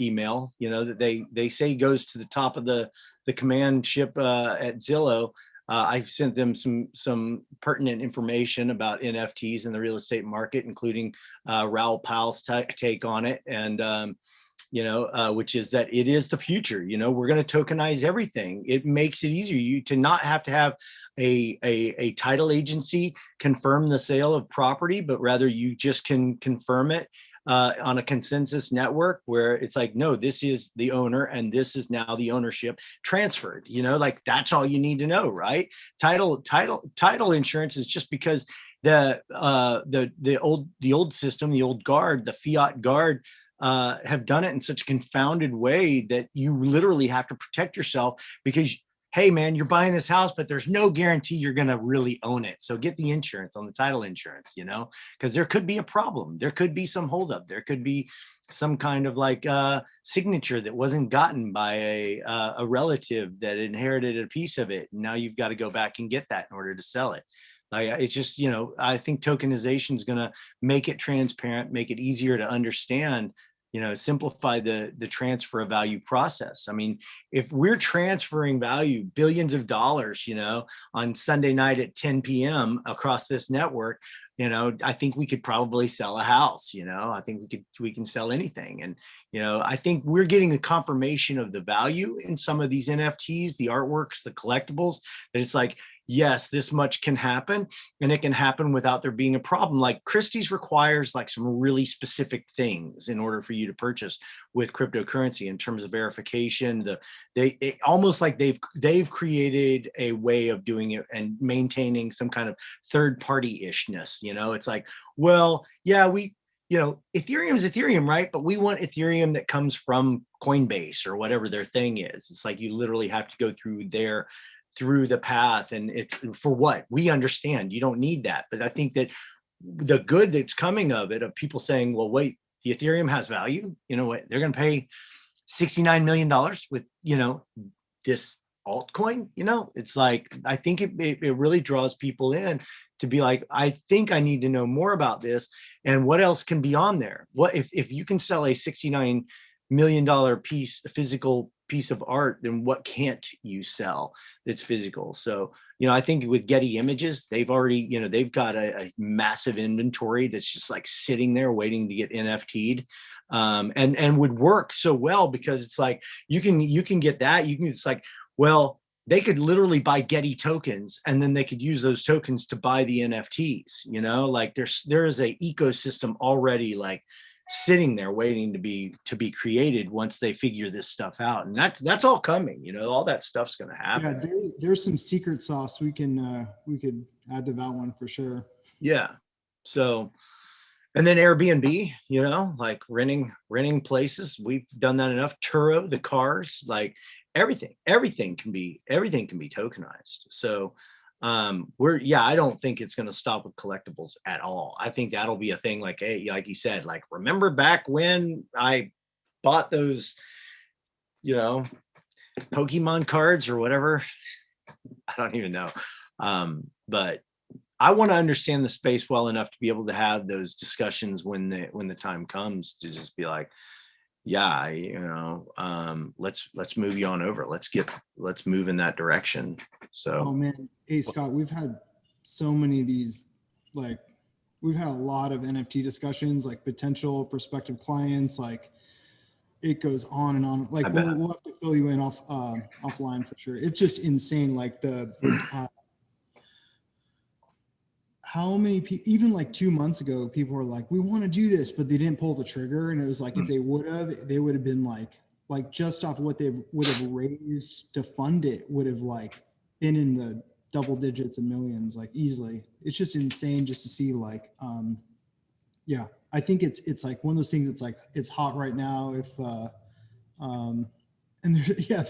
email, that they say goes to the top of the command ship at Zillow. I've sent them some pertinent information about NFTs in the real estate market, including Raoul Pal's take on it, and which is that it is the future. We're going to tokenize everything. It makes it easier to not have to have a title agency confirm the sale of property, but rather you just can confirm it on a consensus network where it's like, no, this is the owner and this is now the ownership transferred, you know, like that's all you need to know, right? Title insurance is just because the old system, the old guard, the fiat guard, have done it in such a confounded way that you literally have to protect yourself because, hey man, you're buying this house, but there's no guarantee you're going to really own it. So get the insurance on the title insurance, you know, because there could be a problem. There could be some holdup. There could be some kind of like signature that wasn't gotten by a relative that inherited a piece of it. And now you've got to go back and get that in order to sell it. Like, it's just, you know, I think tokenization is going to make it transparent, make it easier to understand, you know, simplify the transfer of value process. I mean, if we're transferring value, billions of dollars, you know, on Sunday night at 10 p.m. across this network, you know, I think we could probably sell a house, you know, I think we can sell anything. And, you know, I think we're getting the confirmation of the value in some of these NFTs, the artworks, the collectibles, that it's like, yes, this much can happen and it can happen without there being a problem. Like Christie's requires like some really specific things in order for you to purchase with cryptocurrency in terms of verification. It almost like they've created a way of doing it and maintaining some kind of third party ishness. You know, it's like, well, yeah, you know, Ethereum is Ethereum, right? But we want Ethereum that comes from Coinbase or whatever their thing is. It's like you literally have to go through the path, and it's for what we understand. You don't need that. But I think that the good that's coming of it, of people saying, well, wait, the Ethereum has value. You know what? They're going to pay $69 million with, you know, this altcoin. You know, it's like, I think it really draws people in to be like, I think I need to know more about this and what else can be on there. What if you can sell a $69 million physical piece of art, then what can't you sell that's physical? So, you know, I think with Getty Images, they've already, you know, they've got a massive inventory that's just like sitting there waiting to get NFT'd, and would work so well because it's like you can get that. It's like, well, they could literally buy Getty tokens and then they could use those tokens to buy the NFTs, you know, like there is a ecosystem already like sitting there waiting to be created once they figure this stuff out. And that's all coming, you know, all that stuff's going to happen. Yeah, there's some secret sauce we could add to that one for sure. Yeah. So, and then Airbnb, you know, like renting places. We've done that enough. Turo, the cars, like everything can be tokenized. So I don't think it's going to stop with collectibles at all. I think that'll be a thing like, hey, like you said, like, remember back when I bought those, you know, Pokemon cards or whatever? I don't even know. But I want to understand the space well enough to be able to have those discussions when the time comes to just be like, yeah, you know, let's move you on over. Let's move in that direction. So, oh man, hey Scott, we've had so many of these, like we've had a lot of NFT discussions, like potential prospective clients, like it goes on and on. Like we'll have to fill you in offline for sure. It's just insane. Like how many people, even like 2 months ago, people were like, we want to do this, but they didn't pull the trigger. And it was like, if they would have, they would have been like just off what they would have raised to fund it would have like been in the double digits of millions, like easily. It's just insane just to see like, yeah, I think it's like one of those things. It's like, it's hot right now. And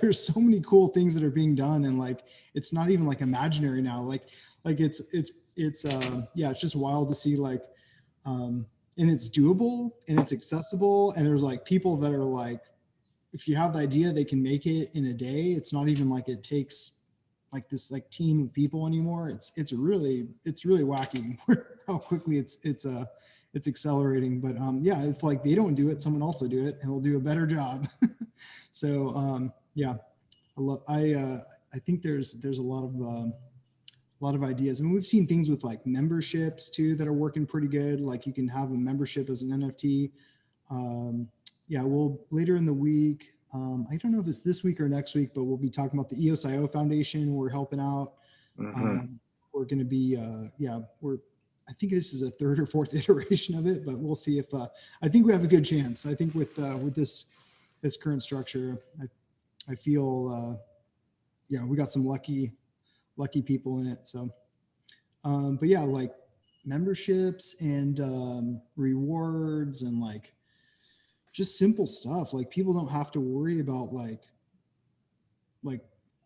there's so many cool things that are being done. And like, it's not even like imaginary now. Like it's just wild to see like, and it's doable and it's accessible. And there's like people that are like, if you have the idea, they can make it in a day. It's not even like it takes like this like team of people anymore. It's really wacky how quickly it's accelerating. But if like they don't do it, someone else will do it and will do a better job. So I think there's a lot of ideas. And we've seen things with like memberships too that are working pretty good. Like you can have a membership as an NFT. We'll later in the week, I don't know if it's this week or next week, but we'll be talking about the EOS.io Foundation. We're helping out. Mm-hmm. We're going to be, I think this is a third or fourth iteration of it, but we'll see if I think we have a good chance. I think with this current structure, I feel yeah, we got some lucky people in it. So, but yeah, like memberships and rewards and like just simple stuff. Like people don't have to worry about like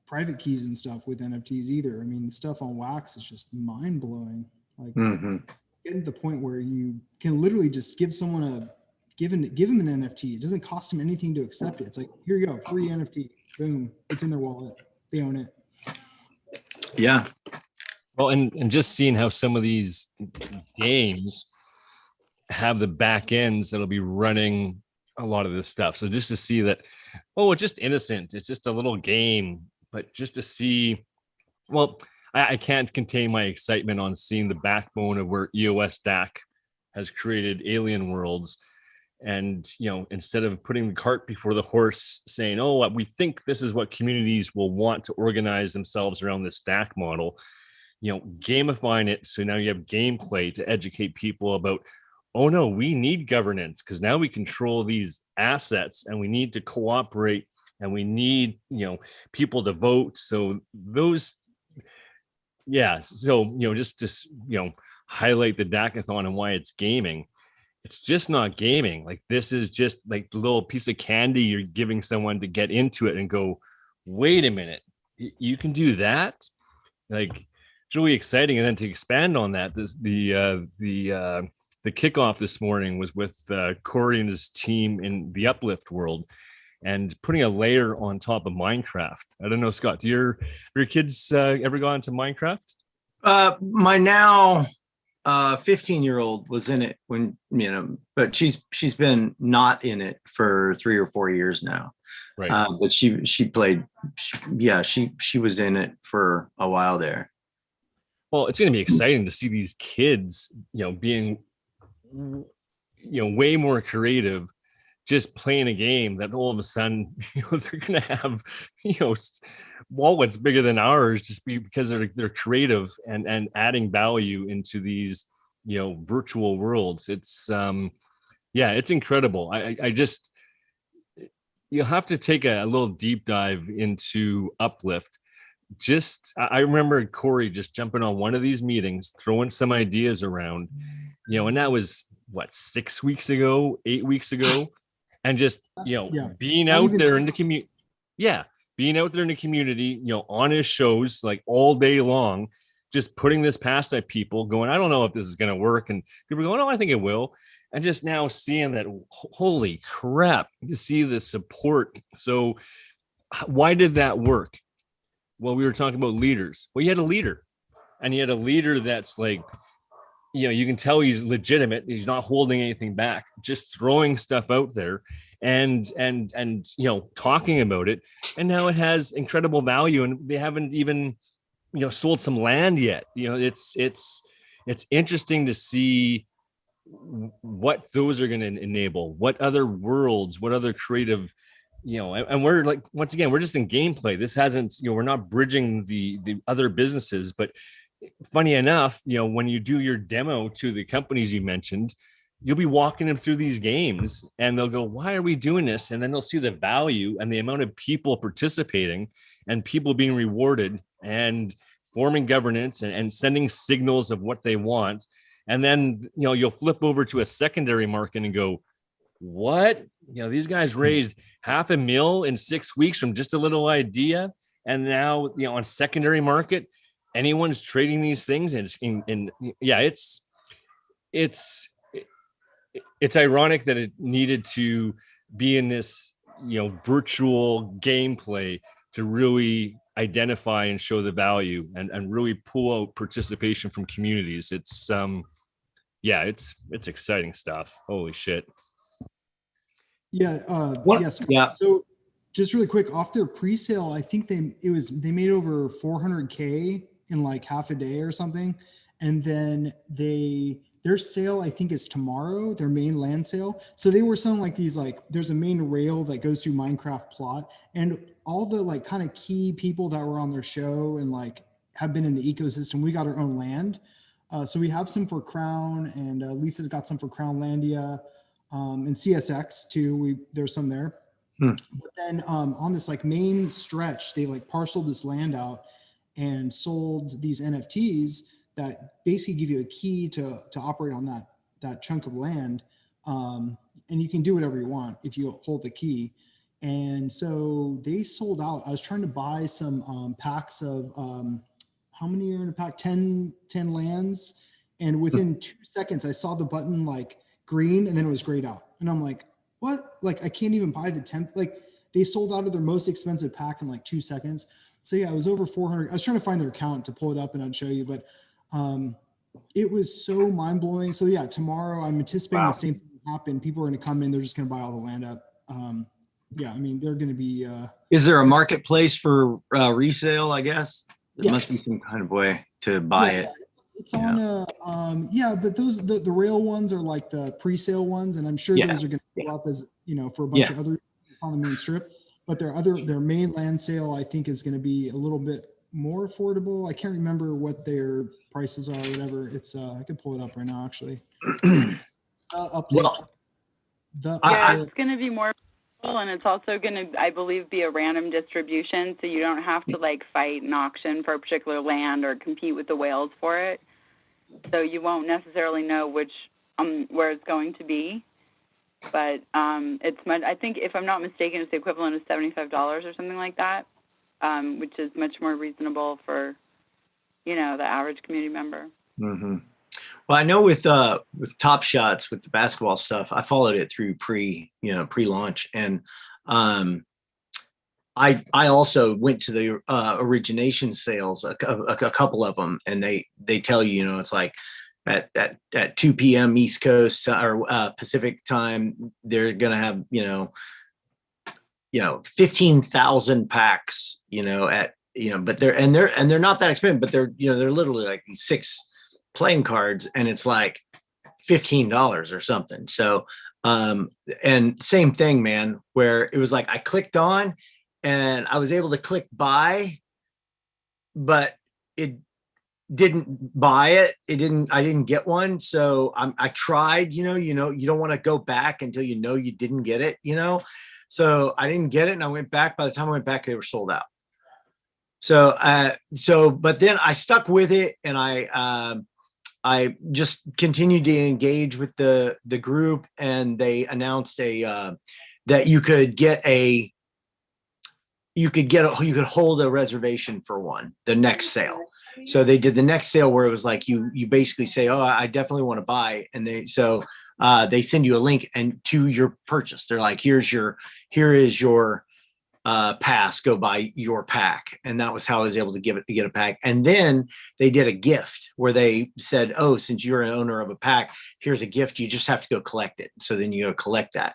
private keys and stuff with NFTs either. I mean, the stuff on Wax is just mind blowing. Like getting to the point where you can literally just give someone give him an NFT. It doesn't cost them anything to accept it. It's like, here you go, free NFT. Boom, it's in their wallet. They own it. Yeah. Well, and just seeing how some of these games have the back ends that'll be running a lot of this stuff. So just to see that, oh, it's just innocent. It's just a little game, but just to see, well, I can't contain my excitement on seeing the backbone of where EOS DAC has created alien worlds. And, you know, instead of putting the cart before the horse saying, oh, we think this is what communities will want to organize themselves around this DAC model, you know, gamifying it. So now you have gameplay to educate people about, oh no, we need governance because now we control these assets and we need to cooperate and we need, you know, people to vote. So those, yeah. So, you know, just to, you know, highlight the DAC-a-thon and why it's gaming. It's just not gaming. Like this is just like the little piece of candy you're giving someone to get into it and go, wait a minute, you can do that? Like it's really exciting. And then to expand on that, the kickoff this morning was with Corey and his team in the Uplift world and putting a layer on top of Minecraft. I don't know, Scott, do your kids ever gone into Minecraft? My now 15-year-old was in it when, you know, but she's been not in it for 3 or 4 years now. Right. But she played, she was in it for a while there. Well, it's going to be exciting to see these kids, you know, being, you know, way more creative, just playing a game that all of a sudden, you know, they're going to have, you know, wallets bigger than ours just because they're creative and adding value into these, you know, virtual worlds. It's yeah, it's incredible. I just, you'll have to take a little deep dive into Uplift. Just, I remember Corey just jumping on one of these meetings, throwing some ideas around, you know, and that was what, 6 weeks ago, 8 weeks ago, and just, you know, being out there in the community. Yeah. Being out there in the community, you know, on his shows, like all day long, just putting this past at people going, I don't know if this is going to work. And people are going, oh, I think it will. And just now seeing that, holy crap, to see the support. So why did that work? Well, we were talking about leaders. Well, you had a leader, and you had a leader that's like, you know, you can tell he's legitimate. He's not holding anything back, just throwing stuff out there and, you know, talking about it. And now it has incredible value, and they haven't even, you know, sold some land yet. You know, it's interesting to see what those are going to enable, what other worlds, what other creative, you know, and we're like, once again, we're just in gameplay. This hasn't, you know, we're not bridging the other businesses, but funny enough, you know, when you do your demo to the companies you mentioned, you'll be walking them through these games and they'll go, why are we doing this? And then they'll see the value and the amount of people participating and people being rewarded and forming governance and sending signals of what they want. And then, you know, you'll flip over to a secondary market and go, what? You know, these guys raised $500,000 in 6 weeks from just a little idea. And now, you know, on secondary market, anyone's trading these things. And yeah, it's ironic that it needed to be in this, you know, virtual gameplay to really identify and show the value and really pull out participation from communities. It's yeah, it's exciting stuff. Holy shit. Yeah. Yes. Yeah. So just really quick, off their pre-sale, I think they made over 400K in like half a day or something. And then their sale, I think, is tomorrow, their main land sale. So they were selling like these, like there's a main rail that goes through Minecraft plot, and all the like kind of key people that were on their show and like have been in the ecosystem, we got our own land. So we have some for KROWN, and Lisa's got some for KROWNlandia, and CSX too. There's some there. But then on this like main stretch, they like parceled this land out and sold these NFTs that basically give you a key to operate on that chunk of land. And you can do whatever you want if you hold the key. And so they sold out. I was trying to buy some packs of how many are in a pack? 10 lands. And within 2 seconds, I saw the button like green and then it was grayed out. And I'm like, what? Like, I can't even buy the 10. Like, they sold out of their most expensive pack in like 2 seconds. So yeah, it was over 400. I was trying to find their account to pull it up and I'd show you, but it was so mind blowing. So yeah, tomorrow I'm anticipating the same thing to happen. People are going to come in. They're just going to buy all the land up. Yeah, I mean, they're going to be. Is there a marketplace for resale? I guess there Yes. must be some kind of way to buy it. It's on but those the rail ones are like the pre-sale ones, and I'm sure those are going to go up as for a bunch of other. It's on the main strip, but their main land sale I think is going to be a little bit more affordable. I can't remember what their prices are or whatever. It's I can pull it up right now actually. It's going to be more, and it's also going to, I believe, be a random distribution, so you don't have to like fight an auction for a particular land or compete with the whales for it. So you won't necessarily know which where it's going to be, but it's much. I think, if I'm not mistaken, it's the equivalent of $75 or something like that, which is much more reasonable for the average community member. Mm-hmm. Well, I know with Top Shots, with the basketball stuff, I followed it through pre-launch, and I also went to the origination sales, a couple of them, and they tell you, it's like at 2 p.m. East Coast or Pacific time, they're gonna have 15,000 packs, but they're not that expensive, but they're literally like these 6 playing cards, and it's like $15 or something. So and same thing, man, where it was like I clicked on and I was able to click buy, but it didn't buy it. I didn't get one. So I tried, you don't want to go back until you didn't get it, so I didn't get it, and I went back. By the time I went back, they were sold out. So but then I stuck with it, and I just continued to engage with the group, and they announced that you could hold a reservation for the next sale. So they did the next sale where it was like you basically say, oh, I definitely want to buy, and they send you a link and to your purchase. They're like, here is your pass, go buy your pack. And that was how I was able to get a pack. And then they did a gift where they said, oh, since you're an owner of a pack, here's a gift, you just have to go collect it. So then you go collect that.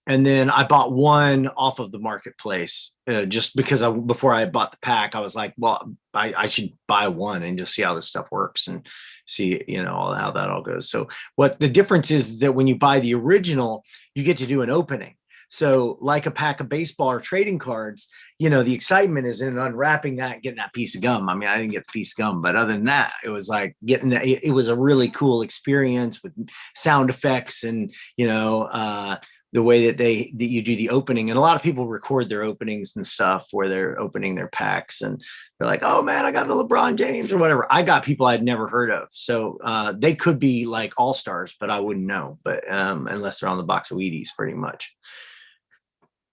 And then I bought one off of the marketplace just because before I bought the pack, I was like, well, I should buy one and just see how this stuff works and see, how that all goes. So what the difference is that when you buy the original, you get to do an opening. So like a pack of baseball or trading cards, the excitement is in unwrapping that, getting that piece of gum. I mean, I didn't get the piece of gum, but other than that, it was like getting that. It was a really cool experience with sound effects and, the way that you do the opening. And a lot of people record their openings and stuff where they're opening their packs and they're like, oh man, I got the LeBron James or whatever. I got people I'd never heard of. So they could be like all-stars, but I wouldn't know, but unless they're on the box of Wheaties pretty much.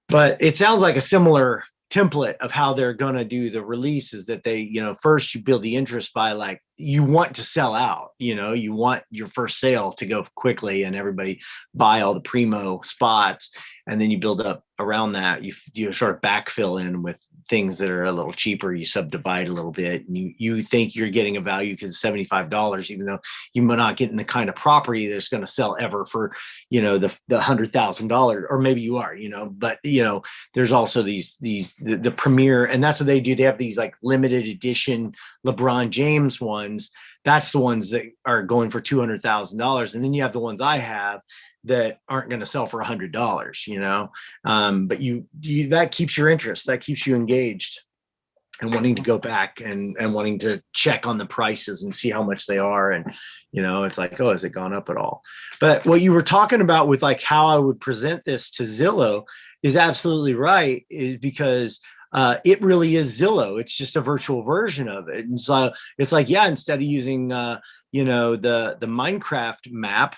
But it sounds like a similar template of how they're going to do the release is that they, first you build the interest by like, you want to sell out, you want your first sale to go quickly and everybody buy all the primo spots. And then you build up around that. You sort of backfill in with things that are a little cheaper. You subdivide a little bit and you think you're getting a value because it's $75, even though you might not getting the kind of property that's going to sell ever for, the $100,000, or maybe you are, but there's also the premier, and that's what they do. They have these like limited edition LeBron James ones. That's the ones that are going for $200,000. And then you have the ones I have that aren't going to sell for $100, but you that keeps your interest, that keeps you engaged. and wanting to go back and wanting to check on the prices and see how much they are. And, it's like, oh, has it gone up at all? But what you were talking about with like how I would present this to Zillow is absolutely right, is because it really is Zillow. It's just a virtual version of it. And so it's like, yeah, instead of using, the Minecraft map,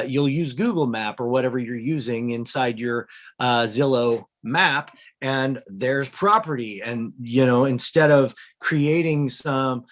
you'll use Google Map or whatever you're using inside your Zillow map, and there's property. And, instead of creating some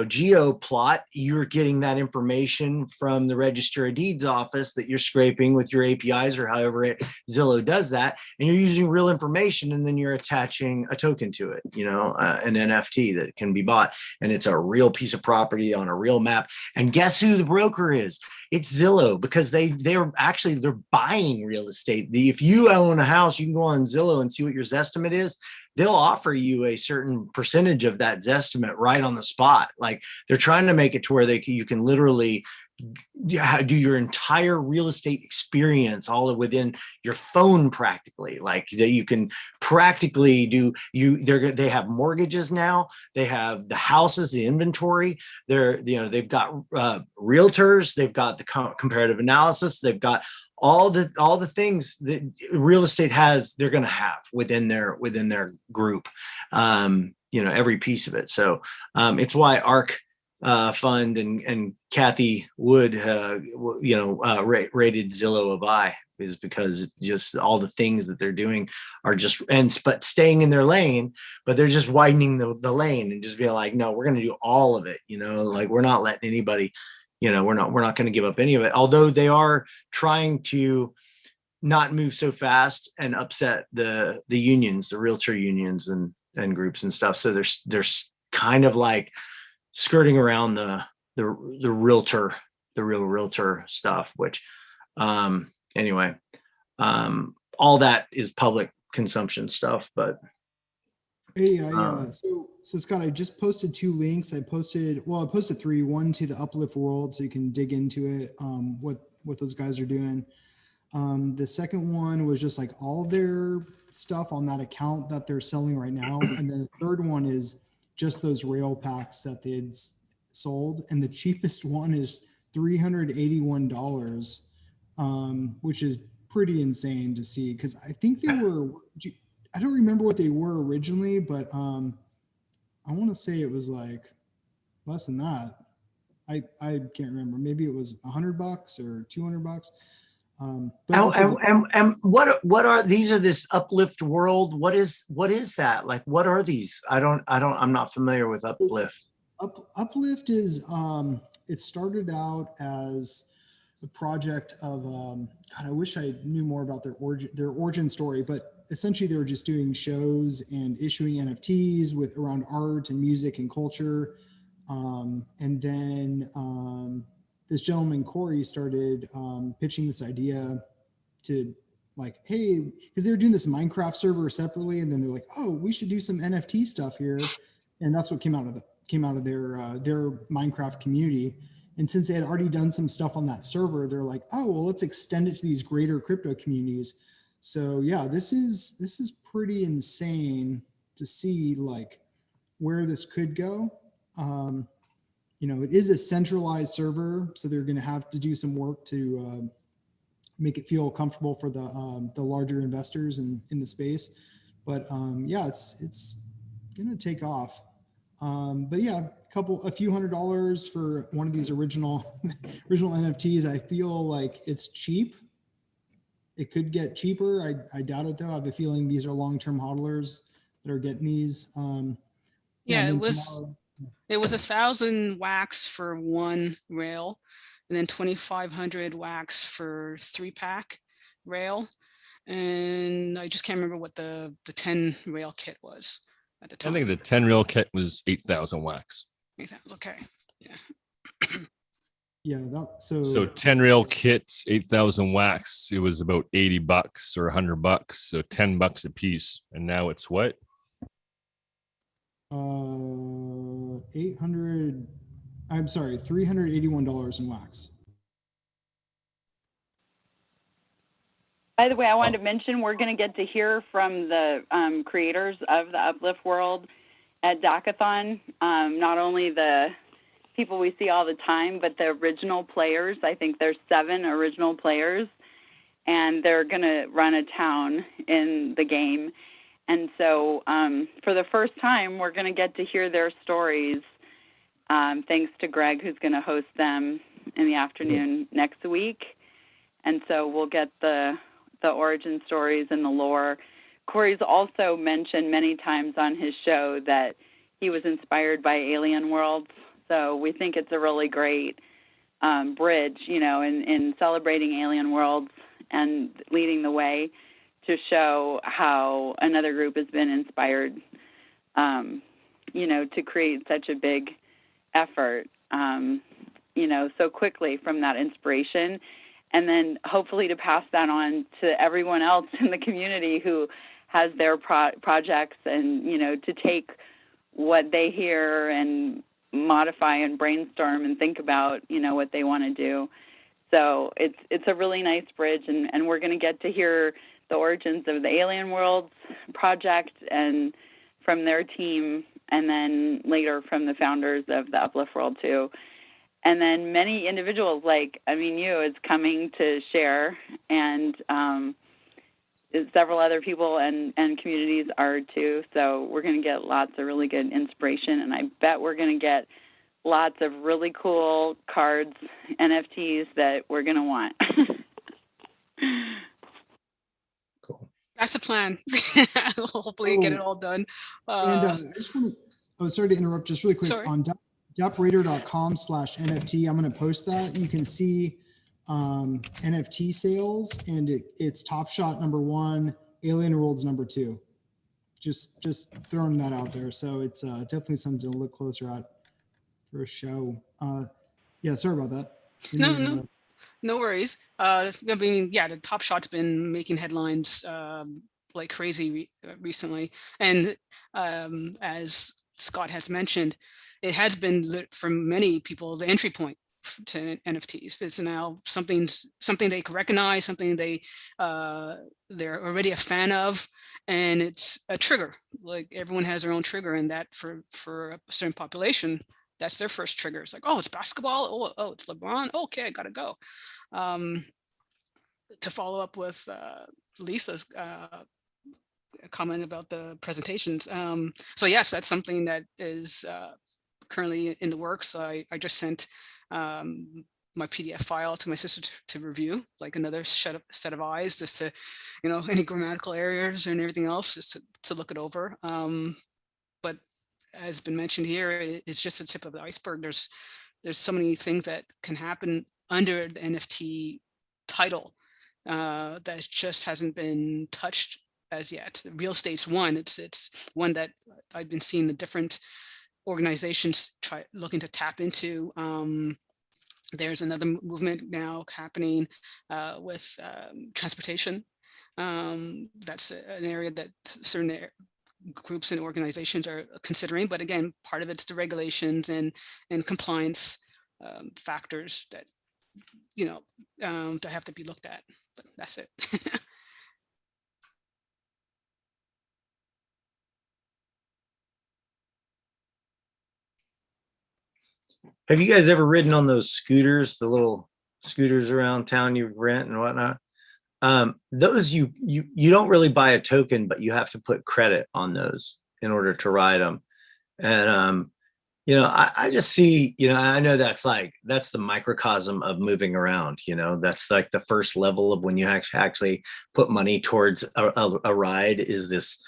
geo plot, you're getting that information from the Register of Deeds office that you're scraping with your APIs or however Zillow does that, and you're using real information, and then you're attaching a token to it, an NFT that can be bought, and it's a real piece of property on a real map. And guess who the broker is? It's Zillow, because they're buying real estate. If you own a house, you can go on Zillow and see what your Zestimate is. They'll offer you a certain percentage of that Zestimate right on the spot. Like, they're trying to make it to where you can literally do your entire real estate experience all within your phone, practically. Like, that you can practically do. They have mortgages now. They have the houses, the inventory. They've got realtors. They've got the comparative analysis. They've got all the things that real estate has. They're going to have within their group. Every piece of it. So it's why ARC Fund and Kathy Wood, rated Zillow a buy, is because just all the things that they're doing are but staying in their lane, but they're just widening the lane and just being like, no, we're going to do all of it. Like, we're not letting anybody, we're not going to give up any of it. Although they are trying to not move so fast and upset the unions, the realtor unions and groups and stuff. So there's kind of like skirting around the realtor, the real realtor stuff, which anyway, all that is public consumption stuff. But hey, so Scott, I just posted 2 links. I posted 3, one to the Uplift World, so you can dig into it, what those guys are doing. The second one was just like all their stuff on that account that they're selling right now. And then the third one is just those rail packs that they had sold. And the cheapest one is $381, which is pretty insane to see. Cause I think I don't remember what they were originally, but I want to say it was like less than that. I can't remember. Maybe it was $100 or $200. And what are these? Are this Uplift World? What is that? Like, what are these? I'm not familiar with Uplift. Uplift is it started out as a project of God, I wish I knew more about their origin story, but essentially they were just doing shows and issuing NFTs around art and music and culture. And then this gentleman, Corey, started pitching this idea to like, hey, because they were doing this Minecraft server separately, and then they're like, oh, we should do some NFT stuff here. And that's what came out of their Minecraft community. And since they had already done some stuff on that server, they're like, oh, well, let's extend it to these greater crypto communities. So yeah, this is pretty insane to see like where this could go. It is a centralized server, so they're going to have to do some work to make it feel comfortable for the larger investors in the space. But yeah, it's going to take off. But yeah, a few $100s for one of these original NFTs. I feel like it's cheap. It could get cheaper. I doubt it though. I have a feeling these are long-term hodlers that are getting these. It was 1,000 wax for one rail, and then 2,500 wax for 3-pack rail. And I just can't remember what the 10 rail kit was at the time. I think the 10 rail kit was 8,000 wax. 8,000, okay. Yeah. Yeah. So 10 rail kit, 8,000 wax. It was about $80 or $100. So $10 a piece. And now it's what? 381 in wax. By the way, I wanted to mention we're going to get to hear from the creators of the Uplift World at DACathon. Not only the people we see all the time, but the original players. I think there's 7 original players, and they're going to run a town in the game. And so for the first time, we're going to get to hear their stories, thanks to Greg, who's going to host them in the afternoon next week. And so we'll get the origin stories and the lore. Corey's also mentioned many times on his show that he was inspired by Alien Worlds. So we think it's a really great bridge, in celebrating Alien Worlds and leading the way to show how another group has been inspired, to create such a big effort, so quickly from that inspiration. And then hopefully to pass that on to everyone else in the community who has their projects and, to take what they hear and modify and brainstorm and think about, what they want to do. So it's a really nice bridge, and we're going to get to hear the origins of the Alien Worlds project and from their team, and then later from the founders of the Uplift World too. And then many individuals you is coming to share, and several other people and communities are too. So we're going to get lots of really good inspiration, and I bet we're going to get lots of really cool cards, NFTs that we're going to want. Cool. That's the plan. Hopefully get it all done. And I just want to, sorry to interrupt just really quick. Sorry. On dapraider.com/NFT, I'm going to post that. You can see NFT sales, and it's Top Shot #1, Alien Worlds #2. Just throwing that out there. So it's definitely something to look closer at for a show. Yeah, sorry about that. No worries. The Top Shot's been making headlines like crazy recently, and as Scott has mentioned, it has been for many people the entry point to NFTs. It's now something they can recognize, something they're already a fan of, and it's a trigger. Like everyone has their own trigger, and that for a certain population, that's their first trigger. It's like, oh, it's basketball. Oh, it's LeBron. Okay, I gotta go. To follow up with Lisa's comment about the presentations. So yes, that's something that is currently in the works. I just sent my PDF file to my sister to review, like another set of eyes, just to, any grammatical errors and everything else, just to look it over. But as been mentioned here, it's just the tip of the iceberg. There's so many things that can happen under the NFT title that just hasn't been touched as yet. Real estate's one. It's one that I've been seeing the different organizations looking to tap into. There's another movement now happening with transportation. That's an area that certain groups and organizations are considering, but again, part of it's the regulations and compliance factors that that have to be looked at. But that's it. Have you guys ever ridden on those scooters, the little scooters around town you rent and whatnot? Those you don't really buy a token, but you have to put credit on those in order to ride them. And I just see, I know that's the microcosm of moving around. That's like the first level of when you actually put money towards a ride is this,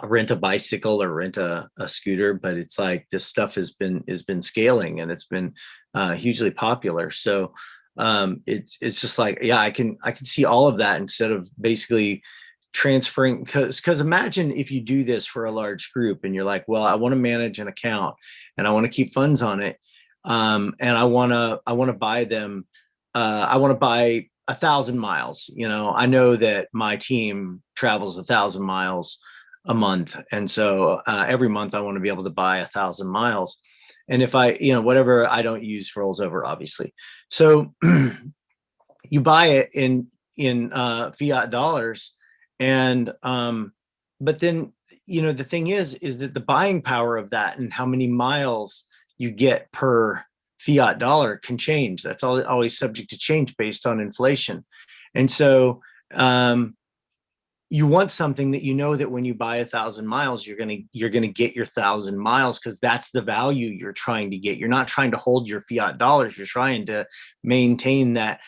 rent a bicycle or rent a scooter. But it's like this stuff has been scaling, and it's been hugely popular. So it's just like, yeah, I can see all of that instead of basically transferring, because imagine if you do this for a large group and you're like, well, I want to manage an account and I want to keep funds on it, and I want to buy them, I want to buy 1,000 miles. I know that my team travels 1,000 miles a month, and so every month I want to be able to buy 1,000 miles. And if I, whatever I don't use rolls over, obviously. So you buy it, and in fiat dollars. And but then, you know, the thing is that the buying power of that and how many miles you get per fiat dollar can change. That's always subject to change based on inflation. And so you want something that you know that when you buy 1,000 miles, you're gonna get your 1,000 miles, because that's the value you're trying to get. You're not trying to hold your fiat dollars. You're trying to maintain that,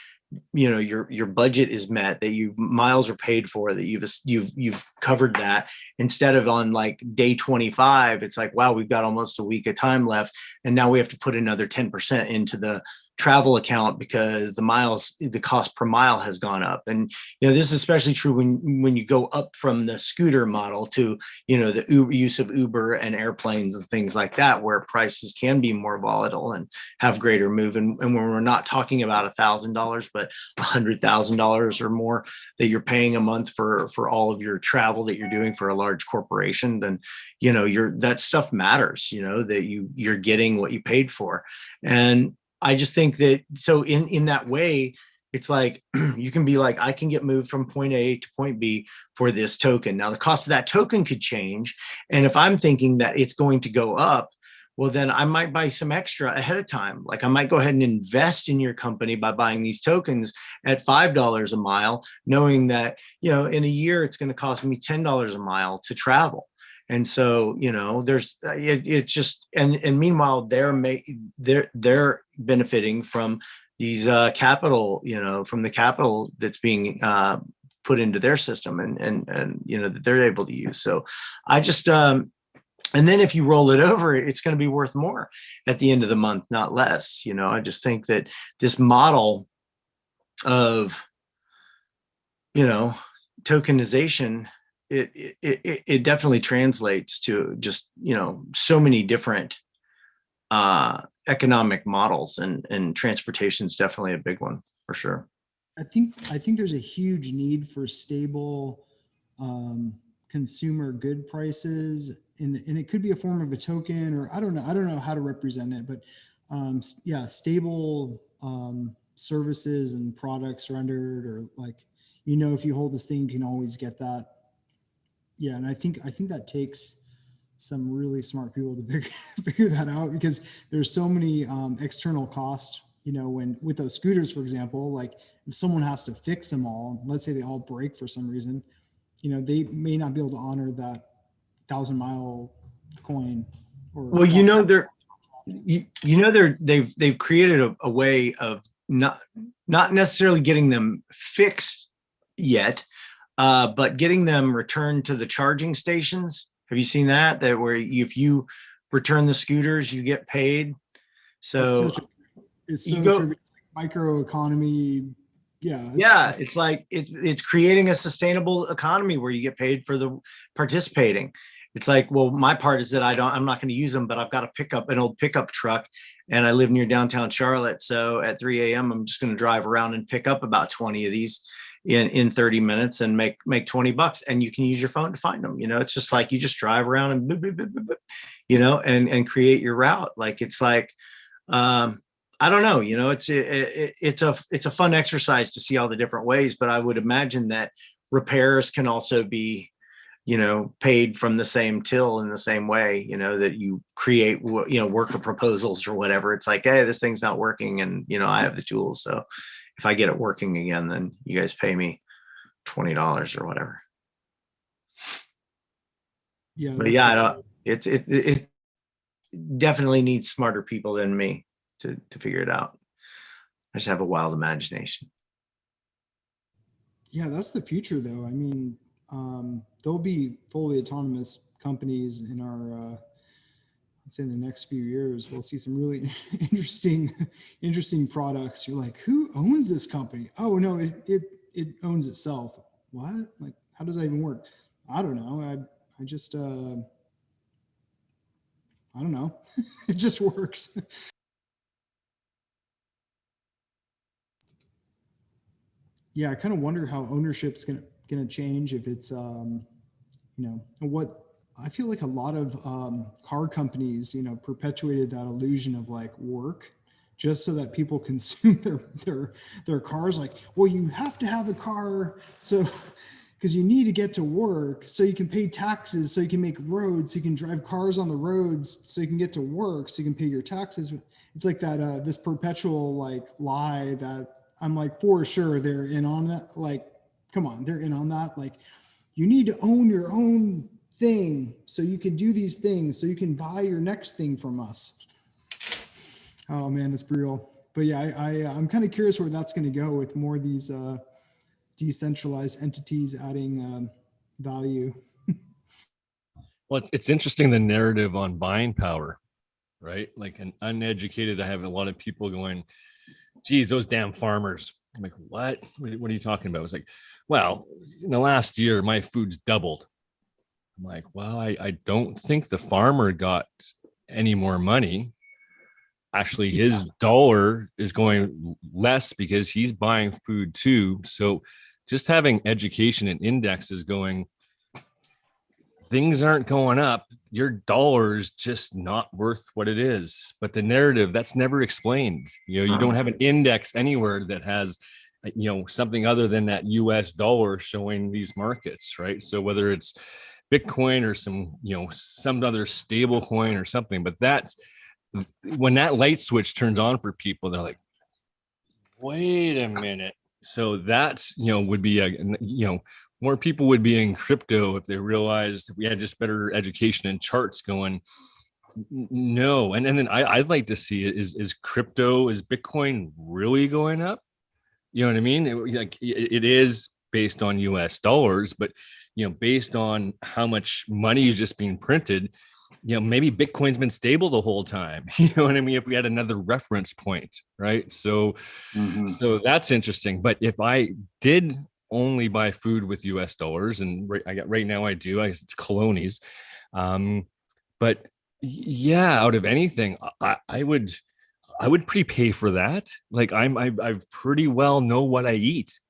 you know, your budget is met, that you miles are paid for, that you've covered that, instead of on like day 25 it's like, wow, we've got almost a week of time left and now we have to put another 10% into the travel account because the cost per mile has gone up. And you know, this is especially true when you go up from the scooter model to, you know, the use of Uber and airplanes and things like that, where prices can be more volatile and have greater move. And when we're not talking about $1,000 but $100,000 or more that you're paying a month for all of your travel that you're doing for a large corporation, then you know, that stuff matters, you know, that you're getting what you paid for. And I just think that, so in that way, it's like you can be like, I can get moved from point A to point B for this token. Now the cost of that token could change. And if I'm thinking that it's going to go up, well, then I might buy some extra ahead of time. Like I might go ahead and invest in your company by buying these tokens at $5 a mile, knowing that, you know, in a year, it's going to cost me $10 a mile to travel. And so, you know, there's it just, and meanwhile, they're benefiting from these capital, you know, from the capital that's being put into their system and you know, that they're able to use. So I just and then if you roll it over, it's going to be worth more at the end of the month, not less. You know, I just think that this model of, you know, tokenization, it definitely translates to just, you know, so many different economic models, and transportation is definitely a big one for sure. I think there's a huge need for stable consumer good prices, and it could be a form of a token, or I don't know how to represent it, but yeah, stable services and products rendered, or like, you know, if you hold this thing, you can always get that. Yeah, and I think that takes some really smart people to figure that out, because there's so many external costs. You know, when with those scooters, for example, like if someone has to fix them all, let's say they all break for some reason, you know, they may not be able to honor that 1,000-mile coin. Or well, you know, they've created a way of not necessarily getting them fixed yet, but getting them returned to the charging stations. Have you seen that where if you return the scooters, you get paid? So it's so true. It's like microeconomy. Yeah. It's like it's creating a sustainable economy where you get paid for the participating. It's like, well, my part is that I'm not going to use them, but I've got an old pickup truck, and I live near downtown Charlotte. So at 3 a.m., I'm just going to drive around and pick up about 20 of these in 30 minutes and make $20, and you can use your phone to find them. You know, it's just like you just drive around and boop, boop, boop, boop, boop, you know, and create your route. Like it's like I don't know, you know, it's a fun exercise to see all the different ways, but I would imagine that repairs can also be, you know, paid from the same till in the same way, you know, that you create, you know, worker proposals or whatever. It's like, hey, this thing's not working, and you know, I have the tools, so if I get it working again, then you guys pay me $20 or whatever. Yeah, but yeah, it definitely needs smarter people than me to figure it out. I just have a wild imagination. Yeah, that's the future, though. I mean, there'll be fully autonomous companies in our, let's say in the next few years. We'll see some really interesting products. You're like, who owns this company? Oh no, it owns itself. What? Like, how does that even work? I don't know. I just I don't know. It just works. Yeah, I kind of wonder how ownership's gonna change, if it's you know, what I feel like a lot of car companies, you know, perpetuated that illusion of like work, just so that people consume their cars. Like, well, you have to have a car, so because you need to get to work, so you can pay taxes, so you can make roads, so you can drive cars on the roads, so you can get to work, so you can pay your taxes. It's like that this perpetual like lie that I'm like, for sure they're in on that. Like, come on, they're in on that. Like, you need to own your own thing so you can do these things, so you can buy your next thing from us. Oh man, it's brutal. But yeah, I'm kind of curious where that's going to go with more of these decentralized entities adding value. Well, it's interesting, the narrative on buying power, right? Like an uneducated, I have a lot of people going, geez, those damn farmers. I'm like, what are you talking about? It's like, well, in the last year, my food's doubled. I'm like, well, I don't think the farmer got any more money. Actually, his dollar is going less because he's buying food too. So just having education and indexes going, things aren't going up. Your dollar is just not worth what it is. But the narrative, that's never explained. You don't have an index anywhere that has, something other than that US dollar showing these markets, right? So whether it's Bitcoin or some other stable coin or something, but that's when that light switch turns on for people, they're like, wait a minute. So that's, would be more people would be in crypto if they realized we had just better education and charts going. No. And then I'd like to see is crypto, is Bitcoin really going up? You know what I mean? It is based on US dollars, but, based on how much money is just being printed, maybe Bitcoin's been stable the whole time. You know what I mean? If we had another reference point, right? So that's interesting. But if I did only buy food with US dollars, and right now I do, I guess it's colonies. But yeah, out of anything, I would prepay for that. Like I pretty well know what I eat,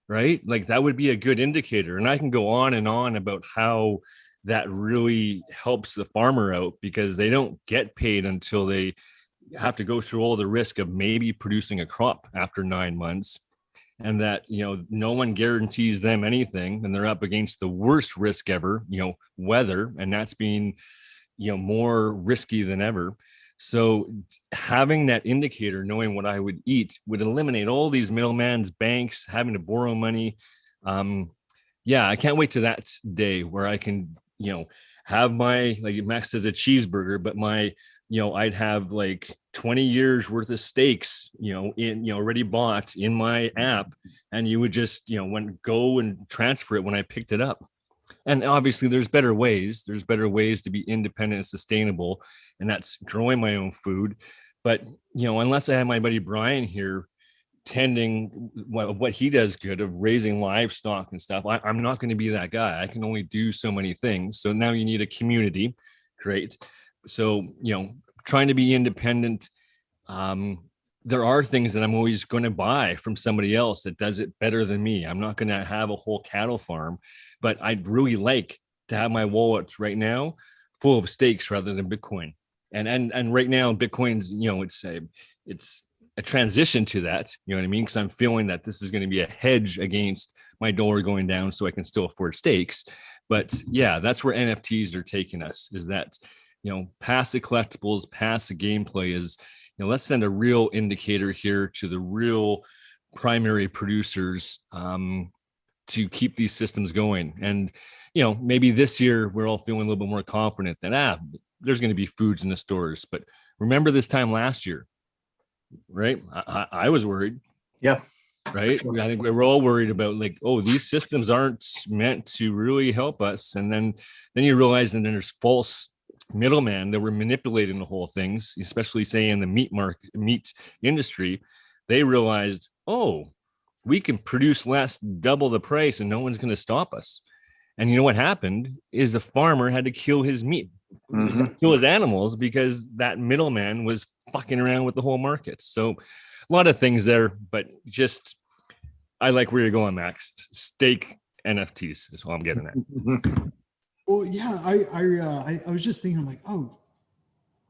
right? Like that would be a good indicator. And I can go on and on about how that really helps the farmer out, because they don't get paid until they have to go through all the risk of maybe producing a crop after 9 months. And that, no one guarantees them anything. And they're up against the worst risk ever, weather. And that's being, more risky than ever. So having that indicator, knowing what I would eat, would eliminate all these middlemen's banks having to borrow money. Yeah, I can't wait to that day where I can, have my, like Max says, a cheeseburger, but my, I'd have like 20 years worth of steaks, already bought in my app, and you would just, go and transfer it when I picked it up. And obviously there's better ways to be independent and sustainable. And that's growing my own food. But, unless I have my buddy Brian here tending what he does good of raising livestock and stuff, I'm not going to be that guy. I can only do so many things. So now you need a community. Great. So, trying to be independent. There are things that I'm always going to buy from somebody else that does it better than me. I'm not going to have a whole cattle farm, but I'd really like to have my wallet right now full of steaks rather than Bitcoin. And right now Bitcoin's, it's a transition to that, you know what I mean? Because I'm feeling that this is going to be a hedge against my dollar going down so I can still afford steaks. But yeah, that's where NFTs are taking us, is that, past the collectibles, past the gameplay is, let's send a real indicator here to the real primary producers to keep these systems going. And, maybe this year we're all feeling a little bit more confident that, there's going to be foods in the stores. But remember this time last year, right? I was worried. Yeah. Right. Sure. I think we were all worried about like, oh, these systems aren't meant to really help us. And then you realize that there's false middlemen that were manipulating the whole things, especially say in the meat industry. They realized, oh, we can produce less, double the price, and no one's going to stop us. And you know what happened is the farmer had to kill his meat, kill his animals, because that middleman was fucking around with the whole market. So a lot of things there, but just, I like where you're going, Max. Steak NFTs is what I'm getting at. Well, yeah, I was just thinking, I'm like, oh,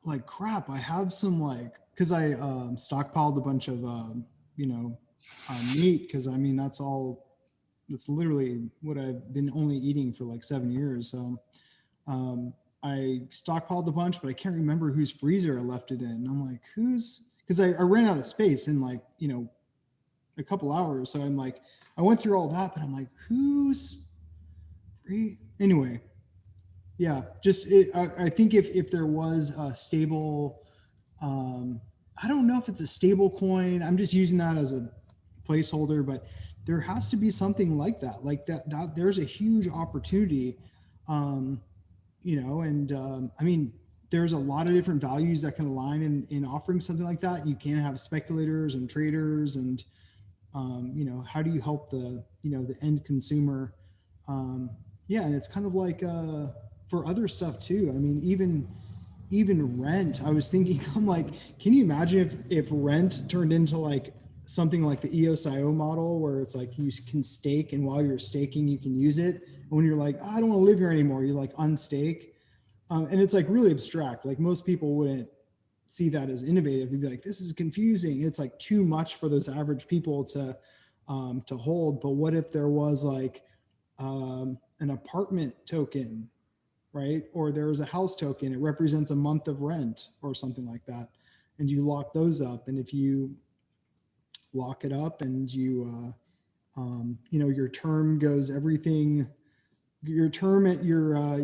like crap, I have some like because I stockpiled a bunch of meat, because I mean that's literally what I've been only eating for like 7 years. So I stockpiled a bunch, but I can't remember whose freezer I left it in. I'm like, because I ran out of space in like, a couple hours. So I'm like, I went through all that, but I'm like, who's free? Anyway, yeah, I think if there was a stable, I don't know if it's a stable coin. I'm just using that as a placeholder, but there has to be something like that there's a huge opportunity, and I mean, there's a lot of different values that can align in offering something like that. You can have speculators and traders, and how do you help the end consumer? Yeah, and it's kind of like for other stuff too. I mean, even rent. I was thinking, I'm like, can you imagine if rent turned into like something like the EOSIO model, where it's like you can stake, and while you're staking, you can use it. And when you're like, I don't want to live here anymore, you like unstake. And it's like really abstract. Like most people wouldn't see that as innovative. They'd be like, this is confusing. It's like too much for those average people to hold. But what if there was like an apartment token, right? Or there was a house token. It represents a month of rent or something like that. And you lock those up. And if you lock it up and you, your term goes everything, your term at your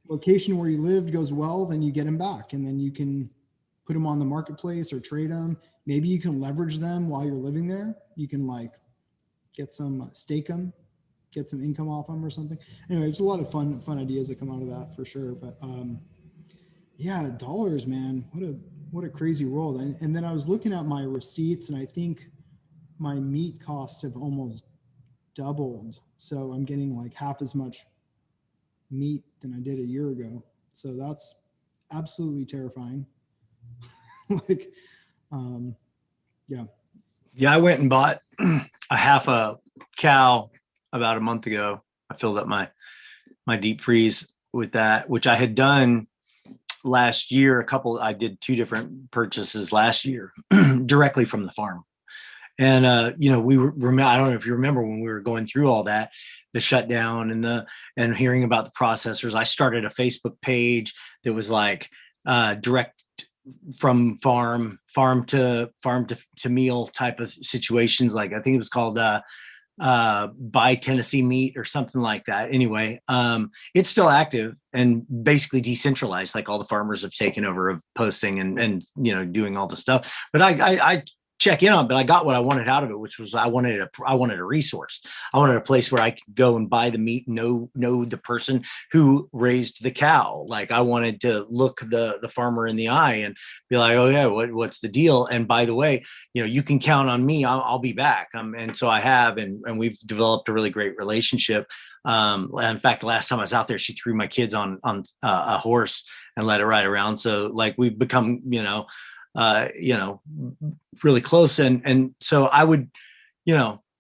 location where you lived goes well, then you get them back. And then you can put them on the marketplace or trade them. Maybe you can leverage them while you're living there. You can like get some stake them, get some income off them or something. Anyway, there's a lot of fun ideas that come out of that for sure. But yeah, dollars, man, what a crazy world. And then I was looking at my receipts, and I think my meat costs have almost doubled. So I'm getting like half as much meat than I did a year ago. So that's absolutely terrifying. Like, yeah. Yeah, I went and bought a half a cow about a month ago. I filled up my deep freeze with that, which I had done last year. I did 2 different purchases last year directly from the farm. And, I don't know if you remember when we were going through all that, the shutdown and hearing about the processors. I started a Facebook page that was like direct from farm to meal type of situations. Like I think it was called Buy Tennessee Meat or something like that. Anyway, it's still active and basically decentralized. Like all the farmers have taken over of posting and doing all the stuff. But I check in on, but I got what I wanted out of it, which was I wanted a resource. I wanted a place where I could go and buy the meat, know the person who raised the cow. Like I wanted to look the farmer in the eye and be like, oh yeah, what's the deal? And by the way, you can count on me. I'll be back. And so I have, and we've developed a really great relationship. In fact, last time I was out there, she threw my kids on a horse and let it ride around. So like we've become, really close. And so I would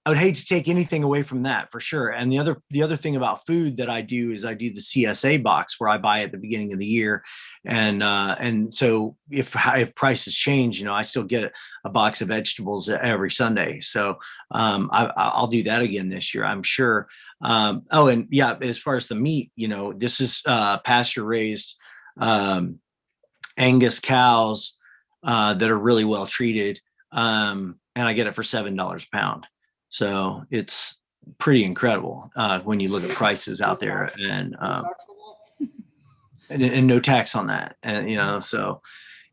hate to take anything away from that for sure. And the other thing about food that I do is I do the CSA box where I buy at the beginning of the year. And so if prices change, I still get a box of vegetables every Sunday. So I'll do that again this year, I'm sure. And yeah, as far as the meat, this is pasture raised Angus cows that are really well treated. And I get it for $7 a pound. So it's pretty incredible when you look at prices out there, and no tax on that. And, so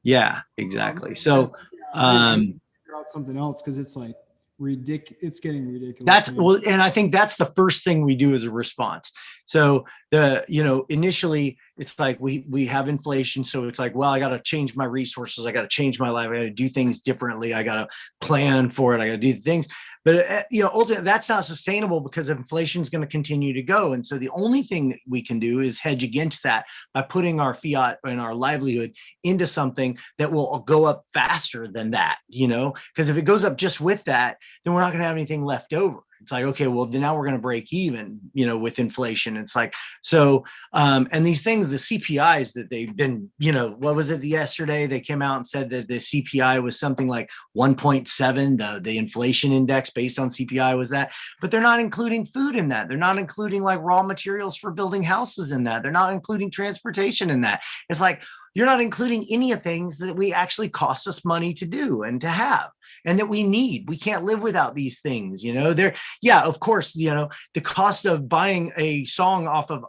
yeah, exactly. So, figure out something else, because it's like ridiculous. It's getting ridiculous. That's well, and I think that's the first thing we do as a response. So initially it's like we have inflation. So it's like, well, I got to change my resources. I got to change my life. I got to do things differently. I got to plan for it. I got to do things. But, ultimately that's not sustainable because inflation is going to continue to go. And so the only thing that we can do is hedge against that by putting our fiat and our livelihood into something that will go up faster than that, because if it goes up just with that, then we're not going to have anything left over. It's like, okay, well, then now we're going to break even, you know, with inflation. It's like, so, and these things, the CPIs that they've been, you know, what was it yesterday? They came out and said that the CPI was something like 1.7, the inflation index based on CPI was that, but they're not including food in that. They're not including like raw materials for building houses in that. They're not including transportation in that. It's like, you're not including any of things that we actually cost us money to do and to have and that we need. We can't live without these things, you know. They're, yeah, of course, you know, the cost of buying a song off of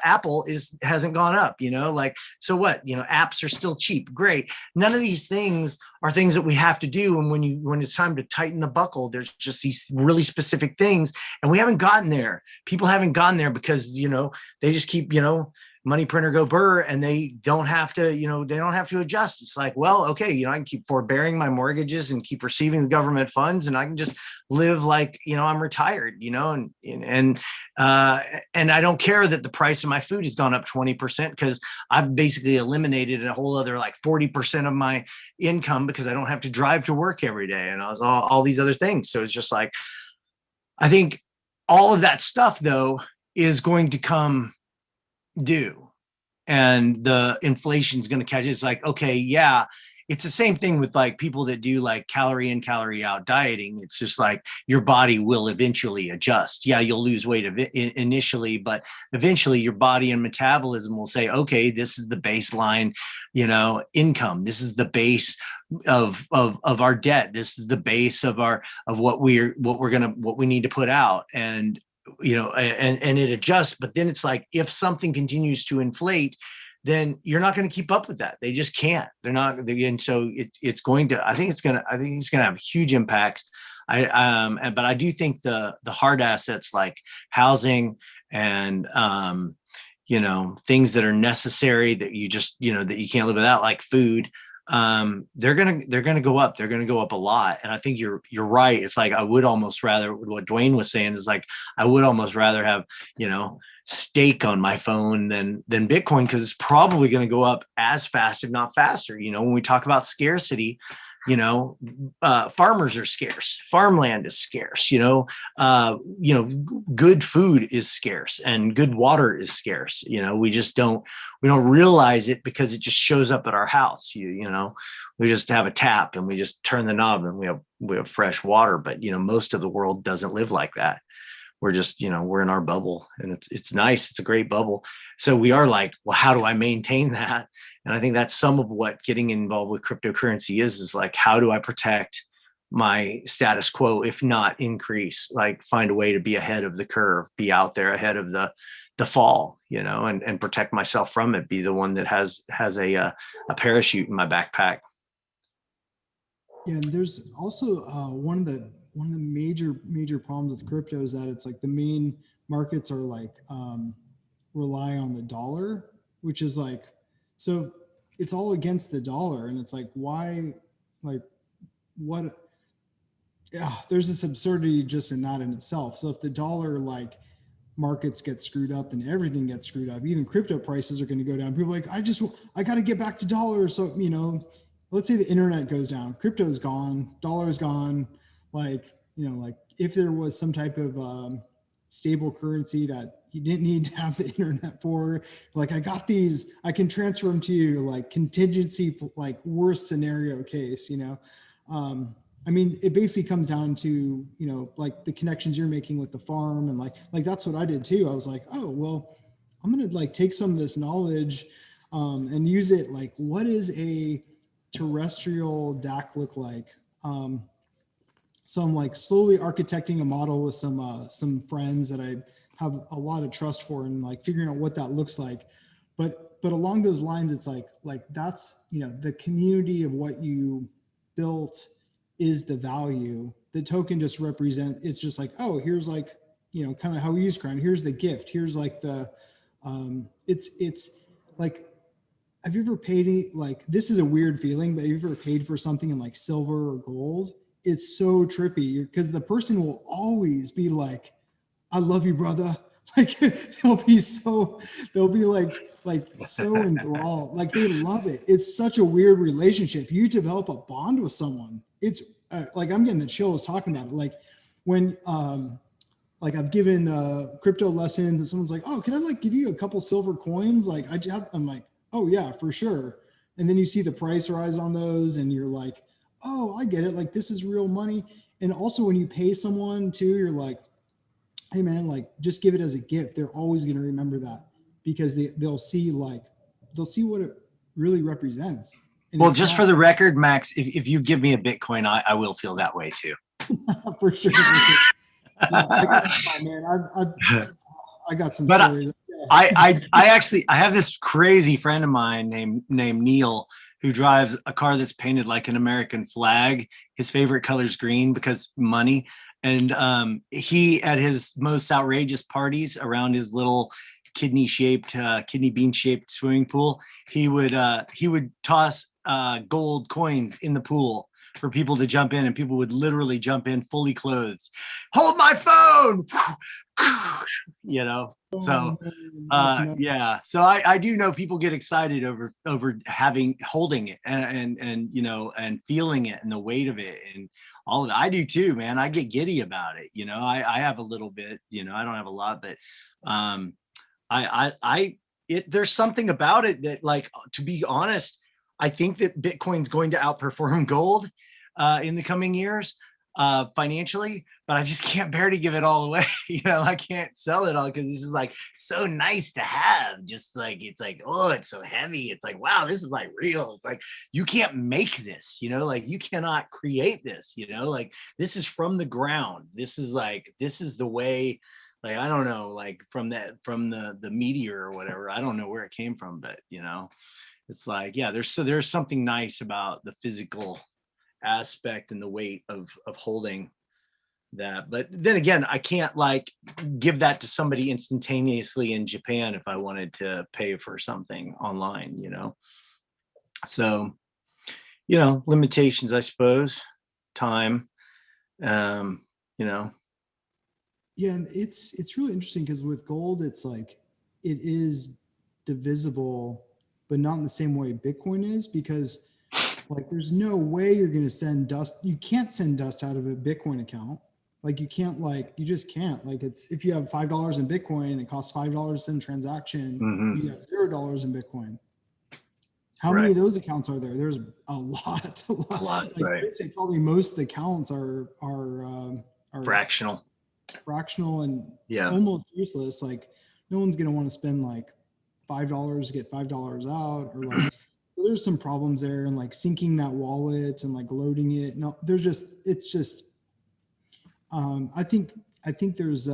Apple hasn't gone up, you know, like, so what, you know, apps are still cheap. Great. None of these things are things that we have to do. And when it's time to tighten the buckle, there's just these really specific things, and we haven't gotten there. People haven't gotten there because, you know, they just keep, you know, money printer go burr, and they don't have to, you know, they don't have to adjust. It's like, well, okay, you know, I can keep forbearing my mortgages and keep receiving the government funds, and I can just live like, you know, I'm retired, you know, and I don't care that the price of my food has gone up 20% because I've basically eliminated a whole other like 40% of my income because I don't have to drive to work every day, and all these other things. So it's just like, I think all of that stuff though is going to come due, and the inflation is going to catch it. It's like, okay, yeah, it's the same thing with like people that do like calorie in, calorie out dieting. It's just like your body will eventually adjust. Yeah, you'll lose weight initially, but eventually your body and metabolism will say, okay, this is the baseline, you know, income. This is the base of our debt. This is the base of what we need to put out. And you know, and it adjusts. But then it's like, if something continues to inflate, then you're not going to keep up with that. They just can't. They're not. And so it's going to. I think it's going to have huge impacts. But I do think the hard assets like housing and you know, things that are necessary that you just, you know, that you can't live without, like food. They're gonna go up. They're gonna go up a lot. And I think you're right. It's like, I would almost rather, what Dwayne was saying is like, I would almost rather have, you know, stake on my phone than Bitcoin, because it's probably going to go up as fast, if not faster. You know, when we talk about scarcity, you know, farmers are scarce, farmland is scarce, you know, good food is scarce and good water is scarce. You know, we don't realize it because it just shows up at our house. You know, we just have a tap and we just turn the knob and we have fresh water. But, you know, most of the world doesn't live like that. We're just, you know, we're in our bubble, and it's nice. It's a great bubble. So we are like, well, how do I maintain that? And I think that's some of what getting involved with cryptocurrency is like, how do I protect my status quo, if not increase, like find a way to be ahead of the curve, be out there ahead of the fall, you know, and protect myself from it, be the one that has a parachute in my backpack. Yeah, and there's also one of the major problems with crypto is that it's like the main markets are like rely on the dollar, which is like, so it's all against the dollar, and it's like, why, like, what? Yeah, there's this absurdity just in that in itself. So if the dollar like markets get screwed up, then everything gets screwed up. Even crypto prices are going to go down. People are like, I got to get back to dollars. So, you know, let's say the internet goes down, crypto is gone, dollar's gone. Like, you know, like if there was some type of stable currency that you didn't need to have the internet for, like, I got these, I can transfer them to you, like contingency, like worst scenario case, you know. I mean, it basically comes down to, you know, like the connections you're making with the farm, and like that's what I did too. I was like, oh, well, I'm going to like take some of this knowledge and use it. Like, what is a terrestrial DAC look like? So I'm like slowly architecting a model with some friends that I have a lot of trust for, and like figuring out what that looks like. But along those lines, it's like that's, you know, the community of what you built is the value. The token just it's just like, oh, here's like, you know, kind of how we use KROWN. Here's the gift. Here's like the, it's like, have you ever paid, like, this is a weird feeling, but have you ever paid for something in like silver or gold? It's so trippy because the person will always be like, I love you, brother. Like they'll be like so enthralled. Like they love it. It's such a weird relationship. You develop a bond with someone. It's like I'm getting the chills talking about it. Like when, like I've given crypto lessons and someone's like, oh, can I like give you a couple silver coins? Like I'm like, oh yeah, for sure. And then you see the price rise on those and you're like, oh, I get it. Like this is real money. And also when you pay someone too, you're like, hey man, like just give it as a gift. They're always going to remember that because they'll see what it really represents. And Well, just for the record, Max, if you give me a Bitcoin, I will feel that way too. for sure. Yeah, I got some But stories. I actually I have this crazy friend of mine named Neil who drives a car that's painted like an American flag. His favorite color is green because money. And he at his most outrageous parties around his little kidney bean shaped swimming pool, he would toss gold coins in the pool for people to jump in, and people would literally jump in fully clothed. Hold my phone, you know. So yeah, so I do know people get excited over holding it and you know, and feeling it and the weight of it and all of that. I do too, man. I get giddy about it. You know, I have a little bit, you know, I don't have a lot, but there's something about it that, like, to be honest, I think that Bitcoin's going to outperform gold in the coming years financially, but I just can't bear to give it all away. You know, I can't sell it all because this is like so nice to have. Just like, it's like, oh, it's so heavy. It's like, wow, this is like real. It's like, you can't make this, you know, like you cannot create this, you know, like this is from the ground. This is the way, like, I don't know, like from the meteor or whatever. I don't know where it came from, but you know, it's like, yeah, there's something nice about the physical aspect and the weight of holding that. But then again, I can't like give that to somebody instantaneously in Japan if I wanted to pay for something online, you know. So, you know, limitations, I suppose, time, you know. Yeah, and it's really interesting because with gold, it's like it is divisible, but not in the same way Bitcoin is, because like there's no way you're going to send dust. You can't send dust out of a Bitcoin account. Like you can't, like you just can't. Like it's, if you have $5 in Bitcoin and it costs $5 to send a transaction, you have $0 in Bitcoin. How many of those accounts are there? There's a lot. Like, right. I'd say probably most of the accounts are fractional and almost useless. Like no one's going to want to spend like $5 to get $5 out, or like so there's some problems there, and like syncing that wallet and like loading it. No, it's just I think there's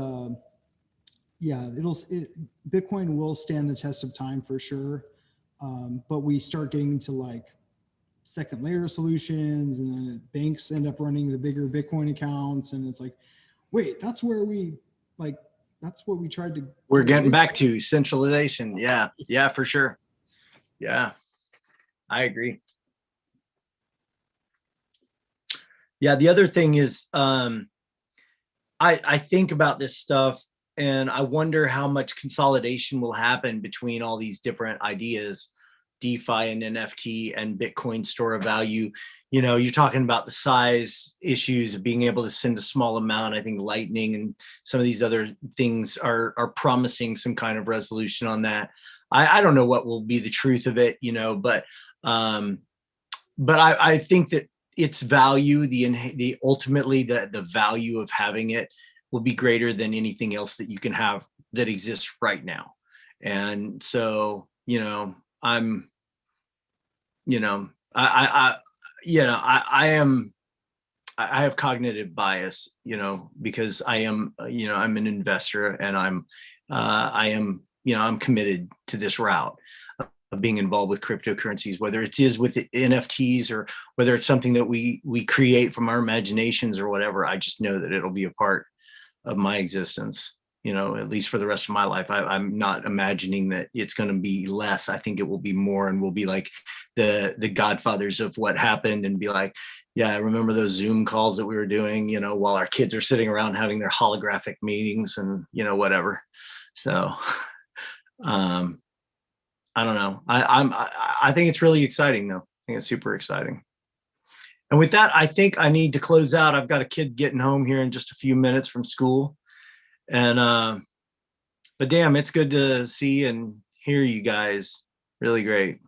Bitcoin will stand the test of time for sure. But we start getting into like second layer solutions, and then banks end up running the bigger Bitcoin accounts, and it's like, wait, that's what we tried to. We're getting back to centralization. Yeah, for sure. Yeah, I agree. Yeah, the other thing is, I think about this stuff and I wonder how much consolidation will happen between all these different ideas, DeFi and NFT and Bitcoin store of value. You know, you're talking about the size issues of being able to send a small amount. I think Lightning and some of these other things are promising some kind of resolution on that. I don't know what will be the truth of it, you know, but I think that its value, the ultimately the value of having it will be greater than anything else that you can have that exists right now. And so, you know, I have cognitive bias, you know, because I am, you know, I'm an investor, and I'm committed to this route of being involved with cryptocurrencies, whether it is with the NFTs or whether it's something that we create from our imaginations or whatever. I just know that it'll be a part of my existence, you know, at least for the rest of my life. I'm not imagining that it's going to be less. I think it will be more, and we'll be like the godfathers of what happened, and be like, yeah, I remember those Zoom calls that we were doing, you know, while our kids are sitting around having their holographic meetings and, you know, whatever. So, I don't know. I think it's really exciting though. I think it's super exciting. And with that, I think I need to close out. I've got a kid getting home here in just a few minutes from school. And but damn, it's good to see and hear you guys. Really great.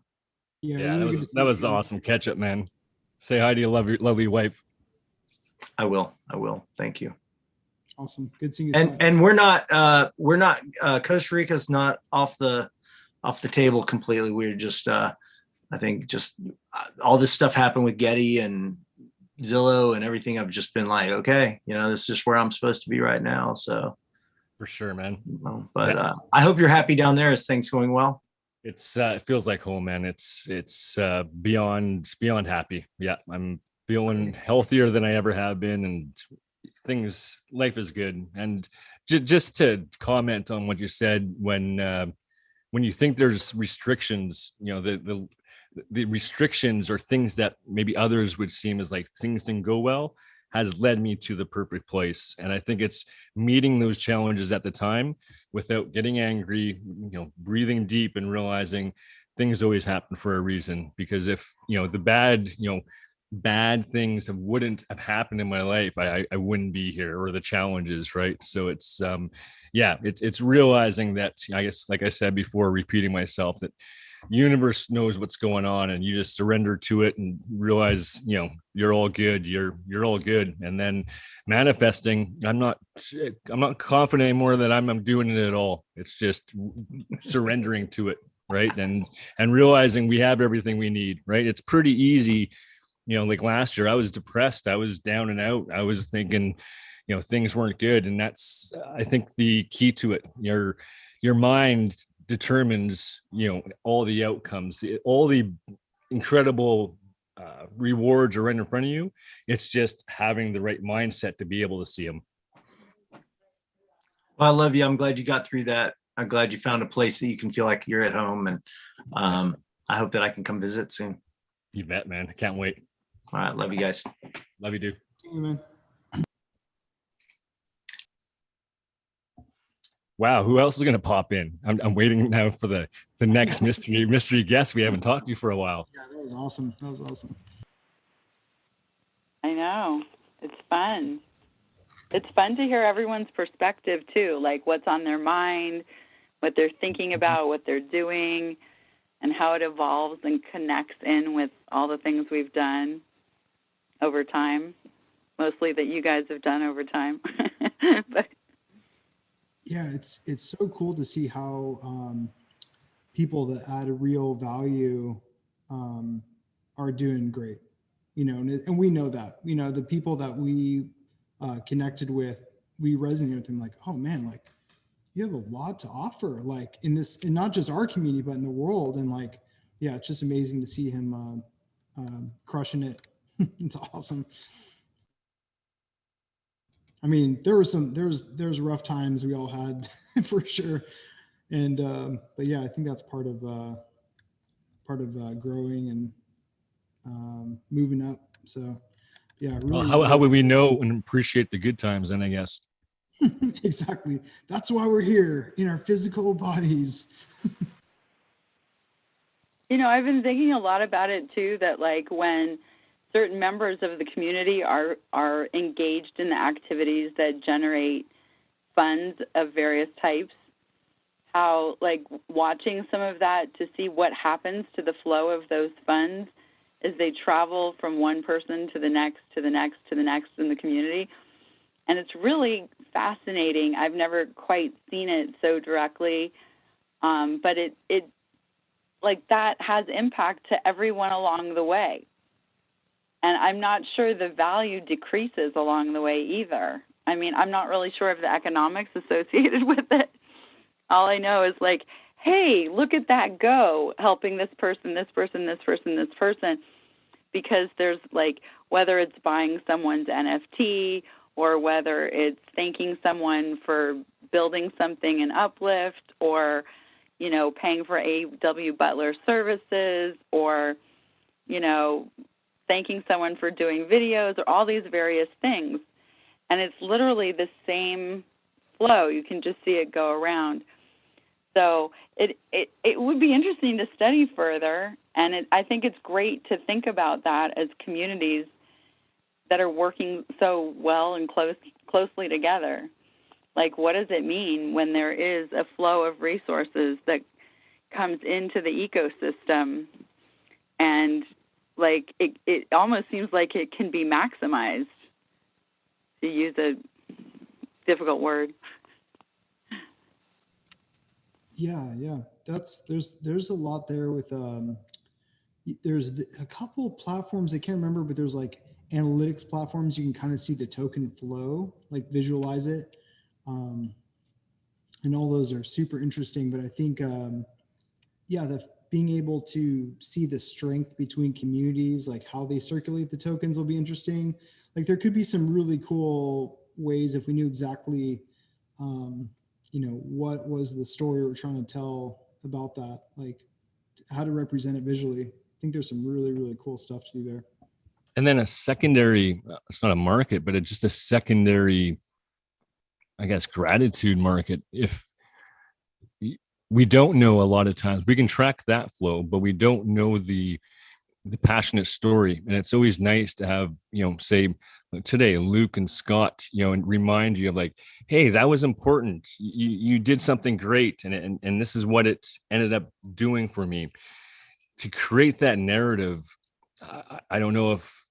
Yeah, Yeah, really that good to was see that was you. awesome catch up, man. Say hi to your lovely wife. I will. Thank you. Awesome. Good seeing you, And Scott. and we're not Costa Rica's not off the table completely. We're just I think just all this stuff happened with Getty and Zillow and everything. I've just been like, okay, this is just where I'm supposed to be right now. So, For sure, man. but Yeah. I hope you're happy down there. Is things going well? It's it feels like home, man. It's beyond happy. Yeah, I'm feeling healthier than I ever have been, and life is good. And just to comment on what you said, when you think there's restrictions, the restrictions or things that maybe others would seem as like things didn't go well has led me to the perfect place. And I think it's meeting those challenges at the time without getting angry, breathing deep and realizing things always happen for a reason. Because if, bad things wouldn't have happened in my life, I wouldn't be here, or the challenges, right? So it's it's realizing that, I guess, like I said before, repeating myself, that universe knows what's going on, and you just surrender to it and realize, you're all good. You're all good. And then manifesting, I'm not confident anymore that I'm doing it at all. It's just surrendering to it, right? And realizing we have everything we need, right? It's pretty easy. Like last year, I was depressed. I was down and out. I was thinking, things weren't good. And that's, I think, the key to it. Your mind determines, all the outcomes, all the incredible rewards are right in front of you. It's just having the right mindset to be able to see them. Well, I love you. I'm glad you got through that. I'm glad you found a place that you can feel like you're at home. And I hope that I can come visit soon. You bet, man. I can't wait. All right. Love you guys. Love you, dude. See you, man. Wow, who else is going to pop in? I'm waiting now for the next mystery guest we haven't talked to for a while. Yeah, that was awesome. That was awesome. I know. It's fun. It's fun to hear everyone's perspective too, like what's on their mind, what they're thinking about, what they're doing, and how it evolves and connects in with all the things we've done over time, mostly that you guys have done over time. But Yeah, it's so cool to see how people that add a real value are doing great. And we know that. The people that we connected with, we resonate with them like, oh man, like you have a lot to offer, like in not just our community, but in the world. And like, yeah, it's just amazing to see him crushing it. It's awesome. I mean, there's rough times we all had for sure. And, but yeah, I think that's part of growing and moving up. So yeah. Really, Well, how would we know and appreciate the good times then, I guess? Exactly. That's why we're here in our physical bodies. I've been thinking a lot about it too, that like when certain members of the community are engaged in the activities that generate funds of various types, how like watching some of that to see what happens to the flow of those funds as they travel from one person to the next, to the next, to the next in the community. And it's really fascinating. I've never quite seen it so directly, but it like that has impact to everyone along the way. And I'm not sure the value decreases along the way either. I mean, I'm not really sure of the economics associated with it. All I know is like, hey, look at that go, helping this person, this person, this person, this person, because there's like, whether it's buying someone's NFT or whether it's thanking someone for building something in Uplift, or, paying for A.W. Butler services, or, thanking someone for doing videos, or all these various things. And it's literally the same flow. You can just see it go around. So it would be interesting to study further. And I think it's great to think about that as communities that are working so well and closely together. Like, what does it mean when there is a flow of resources that comes into the ecosystem, and like it almost seems like it can be maximized, to use a difficult word. Yeah, there's a lot there with there's a couple platforms I can't remember, but there's like analytics platforms you can kind of see the token flow, like visualize it, and all those are super interesting. But I think the being able to see the strength between communities, like how they circulate the tokens, will be interesting. Like there could be some really cool ways if we knew exactly what was the story we're trying to tell about that, like how to represent it visually. I think there's some really, really cool stuff to do there. And then a secondary, it's not a market, but it's just a secondary, I guess, gratitude market. If we don't know, a lot of times we can track that flow, but we don't know the passionate story. And it's always nice to have, say today, Luke and Scott, and remind you of like, hey, that was important. You did something great. And this is what it ended up doing for me. To create that narrative, I don't know if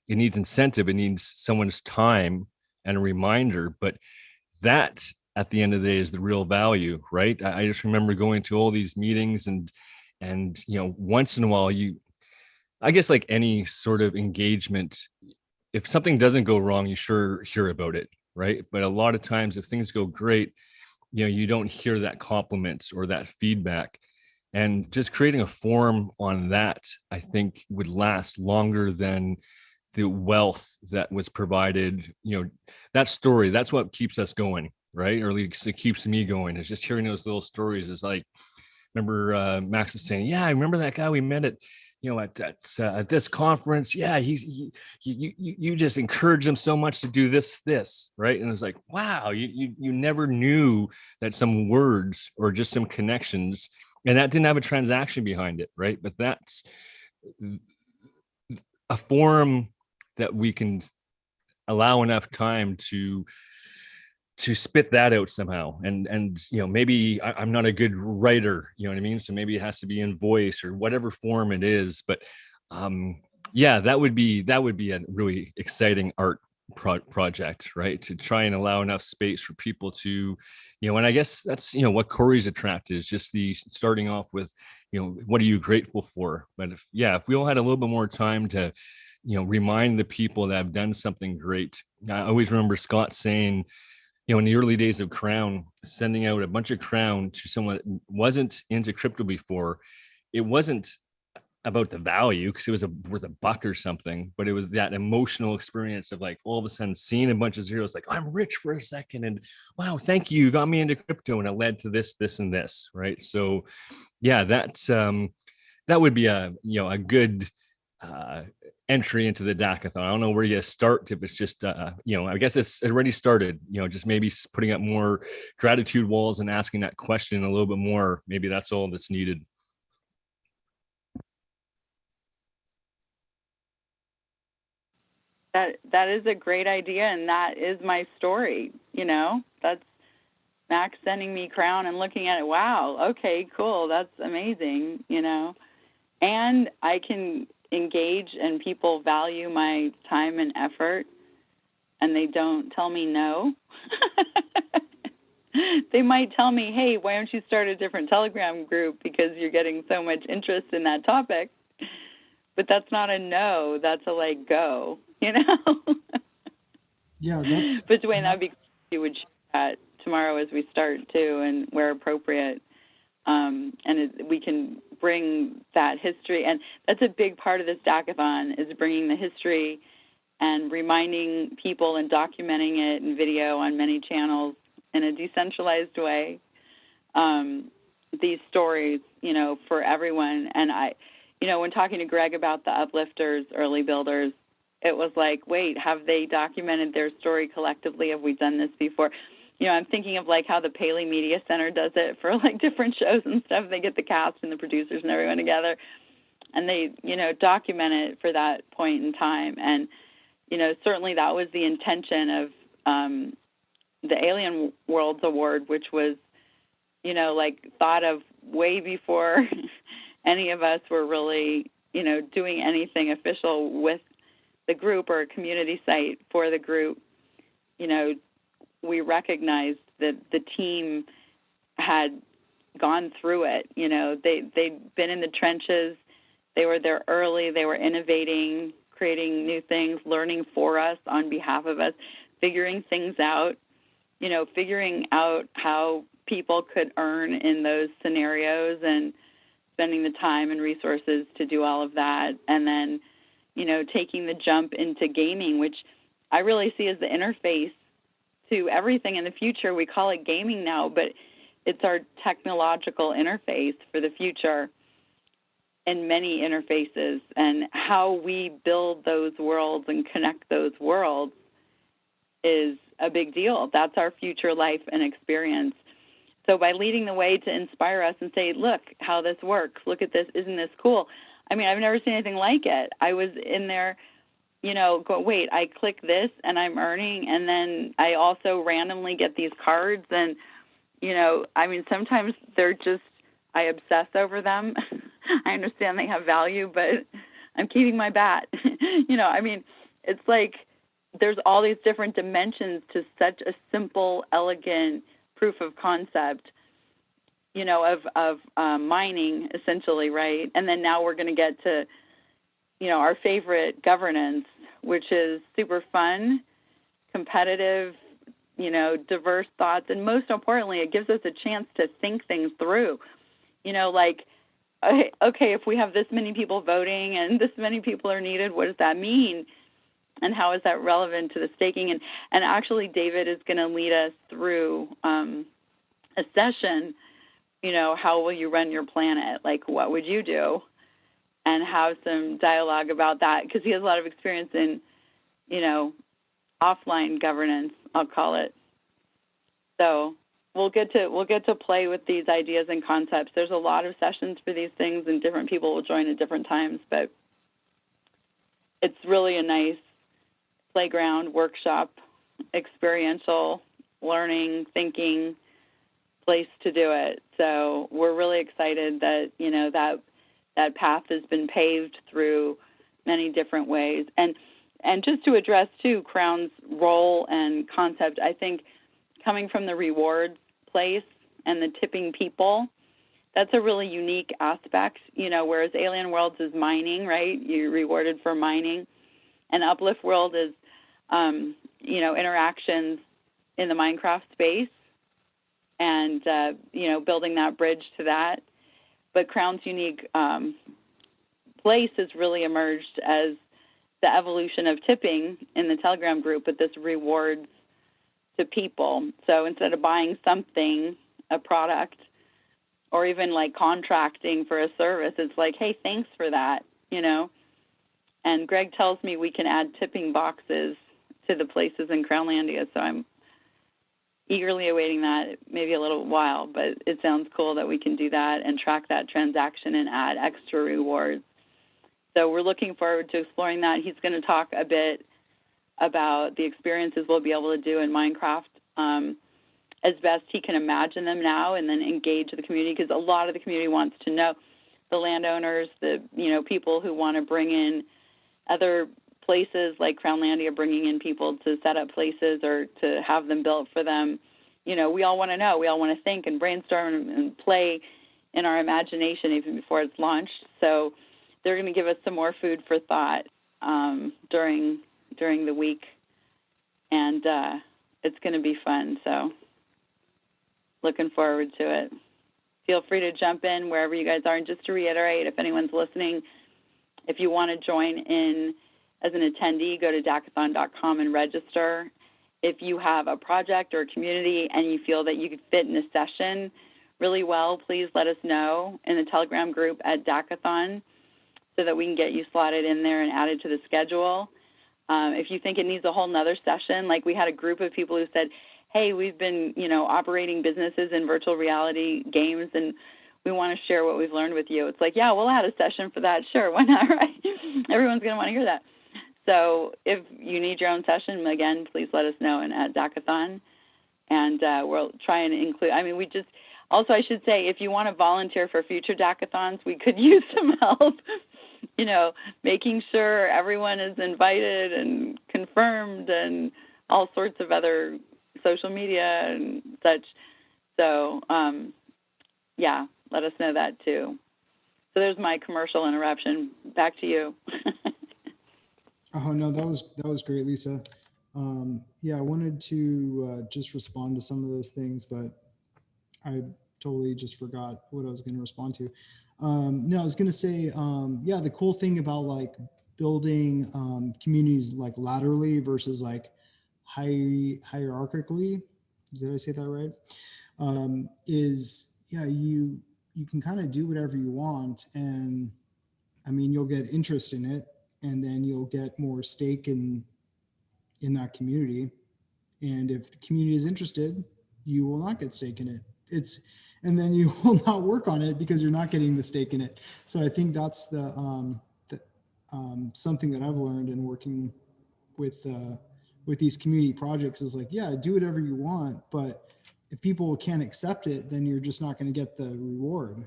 it needs incentive, it needs someone's time and a reminder, but that at the end of the day is the real value, right? I just remember going to all these meetings and once in a while I guess like any sort of engagement, if something doesn't go wrong, you sure hear about it, right? But a lot of times if things go great, you don't hear that compliments or that feedback. And just creating a forum on that, I think, would last longer than the wealth that was provided. That story, that's what keeps us going, right? Or at least it keeps me going. It's just hearing those little stories. It's like, remember Max was saying, yeah, I remember that guy we met at this conference. Yeah, you just encouraged him so much to do this, right? And it's like, wow, you never knew that some words or just some connections, and that didn't have a transaction behind it, right? But that's a forum that we can allow enough time to spit that out somehow. And maybe I'm not a good writer, you know what I mean? So maybe it has to be in voice or whatever form it is. But that would be a really exciting art project, right? To try and allow enough space for people to, and I guess that's, what Corey's attracted is just the starting off with, what are you grateful for? But if we all had a little bit more time to, remind the people that have done something great. I always remember Scott saying, in the early days of KROWN, sending out a bunch of KROWN to someone that wasn't into crypto before, it wasn't about the value because it was worth $1 or something, but it was that emotional experience of like all of a sudden seeing a bunch of zeros, like I'm rich for a second, and wow, thank you, got me into crypto, and it led to this, and this, right? So, that's that would be a good entry into the Dackathon. I don't know where you start, if it's just I guess it's already started, just maybe putting up more gratitude walls and asking that question a little bit more. Maybe that's all that's needed. That is a great idea, and that is my story. That's Max sending me KROWN and looking at it. Wow, okay, cool, that's amazing. And I can engage, and people value my time and effort, and they don't tell me no. They might tell me, hey, why don't you start a different Telegram group because you're getting so much interest in that topic. But that's not a no, that's a like go, Yeah, that's. But Dwayne, that'd be cool if you would share that tomorrow as we start too, and where appropriate. We can bring that history, and that's a big part of this Dackathon, is bringing the history and reminding people and documenting it in video on many channels in a decentralized way. These stories, for everyone. And when talking to Greg about the uplifters, early builders, it was like, wait, have they documented their story collectively? Have we done this before? I'm thinking of like how the Paley Media Center does it for like different shows and stuff. They get the cast and the producers and everyone together, and they, document it for that point in time. And certainly that was the intention of the Alien Worlds Award, which was, thought of way before any of us were really, doing anything official with the group or a community site for the group. We recognized that the team had gone through it. They'd been in the trenches. They were there early. They were innovating, creating new things, learning for us, on behalf of us, figuring things out, figuring out how people could earn in those scenarios and spending the time and resources to do all of that. And then, taking the jump into gaming, which I really see as the interface to everything in the future. We call it gaming now, but it's our technological interface for the future in many interfaces, and how we build those worlds and connect those worlds is a big deal. That's our future life and experience. So by leading the way to inspire us and say, look how this works, look at this, isn't this cool? I mean, I've never seen anything like it. I was in there, go, wait, I click this and I'm earning, and then I also randomly get these cards, and, sometimes they're just, I obsess over them. I understand they have value, but I'm keeping my bat. It's like there's all these different dimensions to such a simple, elegant proof of concept, of mining, essentially, right? And then now we're going to get to, our favorite, governance, which is super fun, competitive, diverse thoughts, and most importantly, it gives us a chance to think things through. Okay, if we have this many people voting and this many people are needed, what does that mean? And how is that relevant to the staking? And actually, David is going to lead us through a session, how will you run your planet? Like, what would you do? And have some dialogue about that, because he has a lot of experience in, offline governance, I'll call it. So we'll get to play with these ideas and concepts. There's a lot of sessions for these things, and different people will join at different times, but it's really a nice playground, workshop, experiential learning, thinking place to do it. So we're really excited that, that path has been paved through many different ways. And just to address, too, KROWN's role and concept, I think coming from the rewards place and the tipping people, that's a really unique aspect, whereas Alien Worlds is mining, right? You're rewarded for mining. And Uplift World is, interactions in the Minecraft space and, building that bridge to that. But KROWN's unique place has really emerged as the evolution of tipping in the Telegram group, but this rewards to people. So instead of buying something, a product, or even like contracting for a service, it's like, hey, thanks for that, And Greg tells me we can add tipping boxes to the places in Crownlandia, so I'm eagerly awaiting that, maybe a little while, but it sounds cool that we can do that and track that transaction and add extra rewards. So we're looking forward to exploring that. He's going to talk a bit about the experiences we'll be able to do in Minecraft as best he can imagine them now, and then engage the community, because a lot of the community wants to know, the landowners, the people who want to bring in other places like Crownlandia, bringing in people to set up places or to have them built for them. We all want to know. We all want to think and brainstorm and play in our imagination even before it's launched. So they're going to give us some more food for thought during the week, and it's going to be fun. So looking forward to it. Feel free to jump in wherever you guys are. And just to reiterate, if anyone's listening, if you want to join in as an attendee, go to dacathon.com and register. If you have a project or a community and you feel that you could fit in a session really well, please let us know in the Telegram group at Dacathon so that we can get you slotted in there and added to the schedule. If you think it needs a whole nother session, like we had a group of people who said, hey, we've been, operating businesses in virtual reality games, and we want to share what we've learned with you. It's like, yeah, we'll add a session for that. Sure, why not, right? Everyone's going to want to hear that. So if you need your own session, again, please let us know at DACathon, and we'll try and include. I mean, also, I should say, if you want to volunteer for future DACathons, we could use some help, making sure everyone is invited and confirmed and all sorts of other social media and such. So, yeah, let us know that too. So there's my commercial interruption. Back to you. Oh no, that was great, Lisa. Yeah, I wanted to just respond to some of those things, but I totally just forgot what I was going to respond to. No, I was going to say, yeah, the cool thing about like building communities like laterally versus like hierarchically, did I say that right? Is yeah, you can kind of do whatever you want, and I mean, you'll get interest in it, and then you'll get more stake in that community. And if the community is interested, you will not get stake in it. And then you will not work on it because you're not getting the stake in it. So I think that's the something that I've learned in working with these community projects is like, yeah, do whatever you want, but if people can't accept it, then you're just not going to get the reward.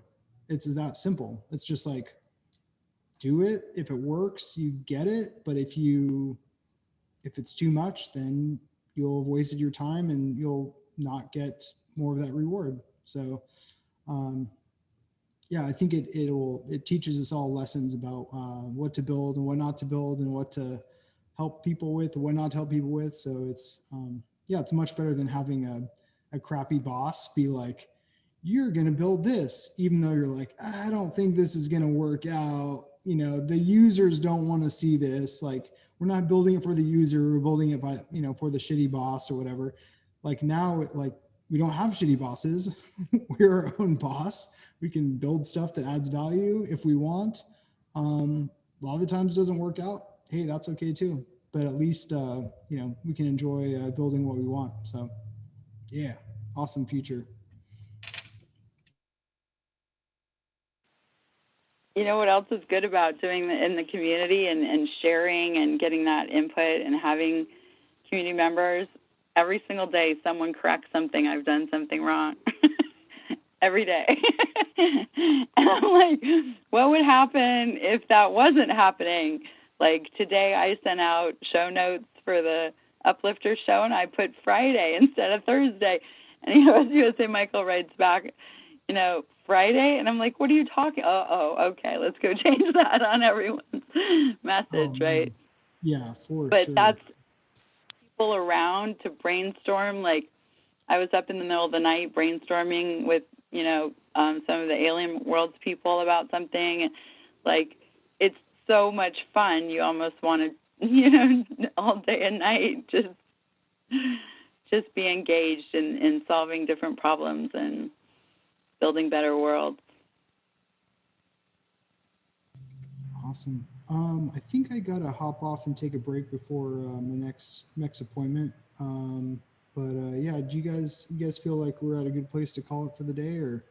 It's that simple. It's just like, do it. If it works, you get it. But if it's too much, then you'll have wasted your time and you'll not get more of that reward. So, yeah, I think it teaches us all lessons about what to build and what not to build and what to help people with and what not to help people with. So it's, yeah, it's much better than having a crappy boss be like, you're going to build this, even though you're like, I don't think this is going to work out. The users don't want to see this. Like, we're not building it for the user. We're building it by, for the shitty boss or whatever. Like now, like we don't have shitty bosses. We're our own boss. We can build stuff that adds value if we want. A lot of the times it doesn't work out. Hey, that's okay too. But at least, we can enjoy building what we want. So yeah, awesome future. You know what else is good about doing in the community and sharing and getting that input and having community members? Every single day, someone corrects something. I've done something wrong. Every day. And I'm like, what would happen if that wasn't happening? Like today, I sent out show notes for the Uplifter show, and I put Friday instead of Thursday. And USA Michael writes back, Friday, and I'm like, what are you talking? Oh, okay, let's go change that on everyone's message, right? Yeah, for but sure. But that's people around to brainstorm. Like, I was up in the middle of the night brainstorming with, some of the Alien Worlds people about something. Like, it's so much fun. You almost want to, all day and night, just be engaged in solving different problems and building better worlds. Awesome. I think I gotta hop off and take a break before my next appointment. Yeah, do you guys feel like we're at a good place to call it for the day, or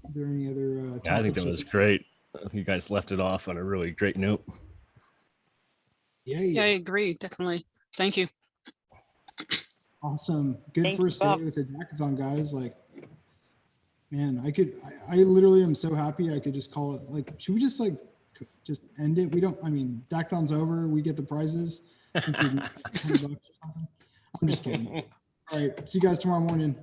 are there any other I think that was great. I think you guys left it off on a really great note. Yeah, I agree, definitely. Thank you. Awesome. Good Thank first you, day with the DACathon, guys. Like, man, I literally am so happy I could just call it. Like, should we just end it? DACathon's over. We get the prizes. I think $10 or something. I'm just kidding. All right. See you guys tomorrow morning.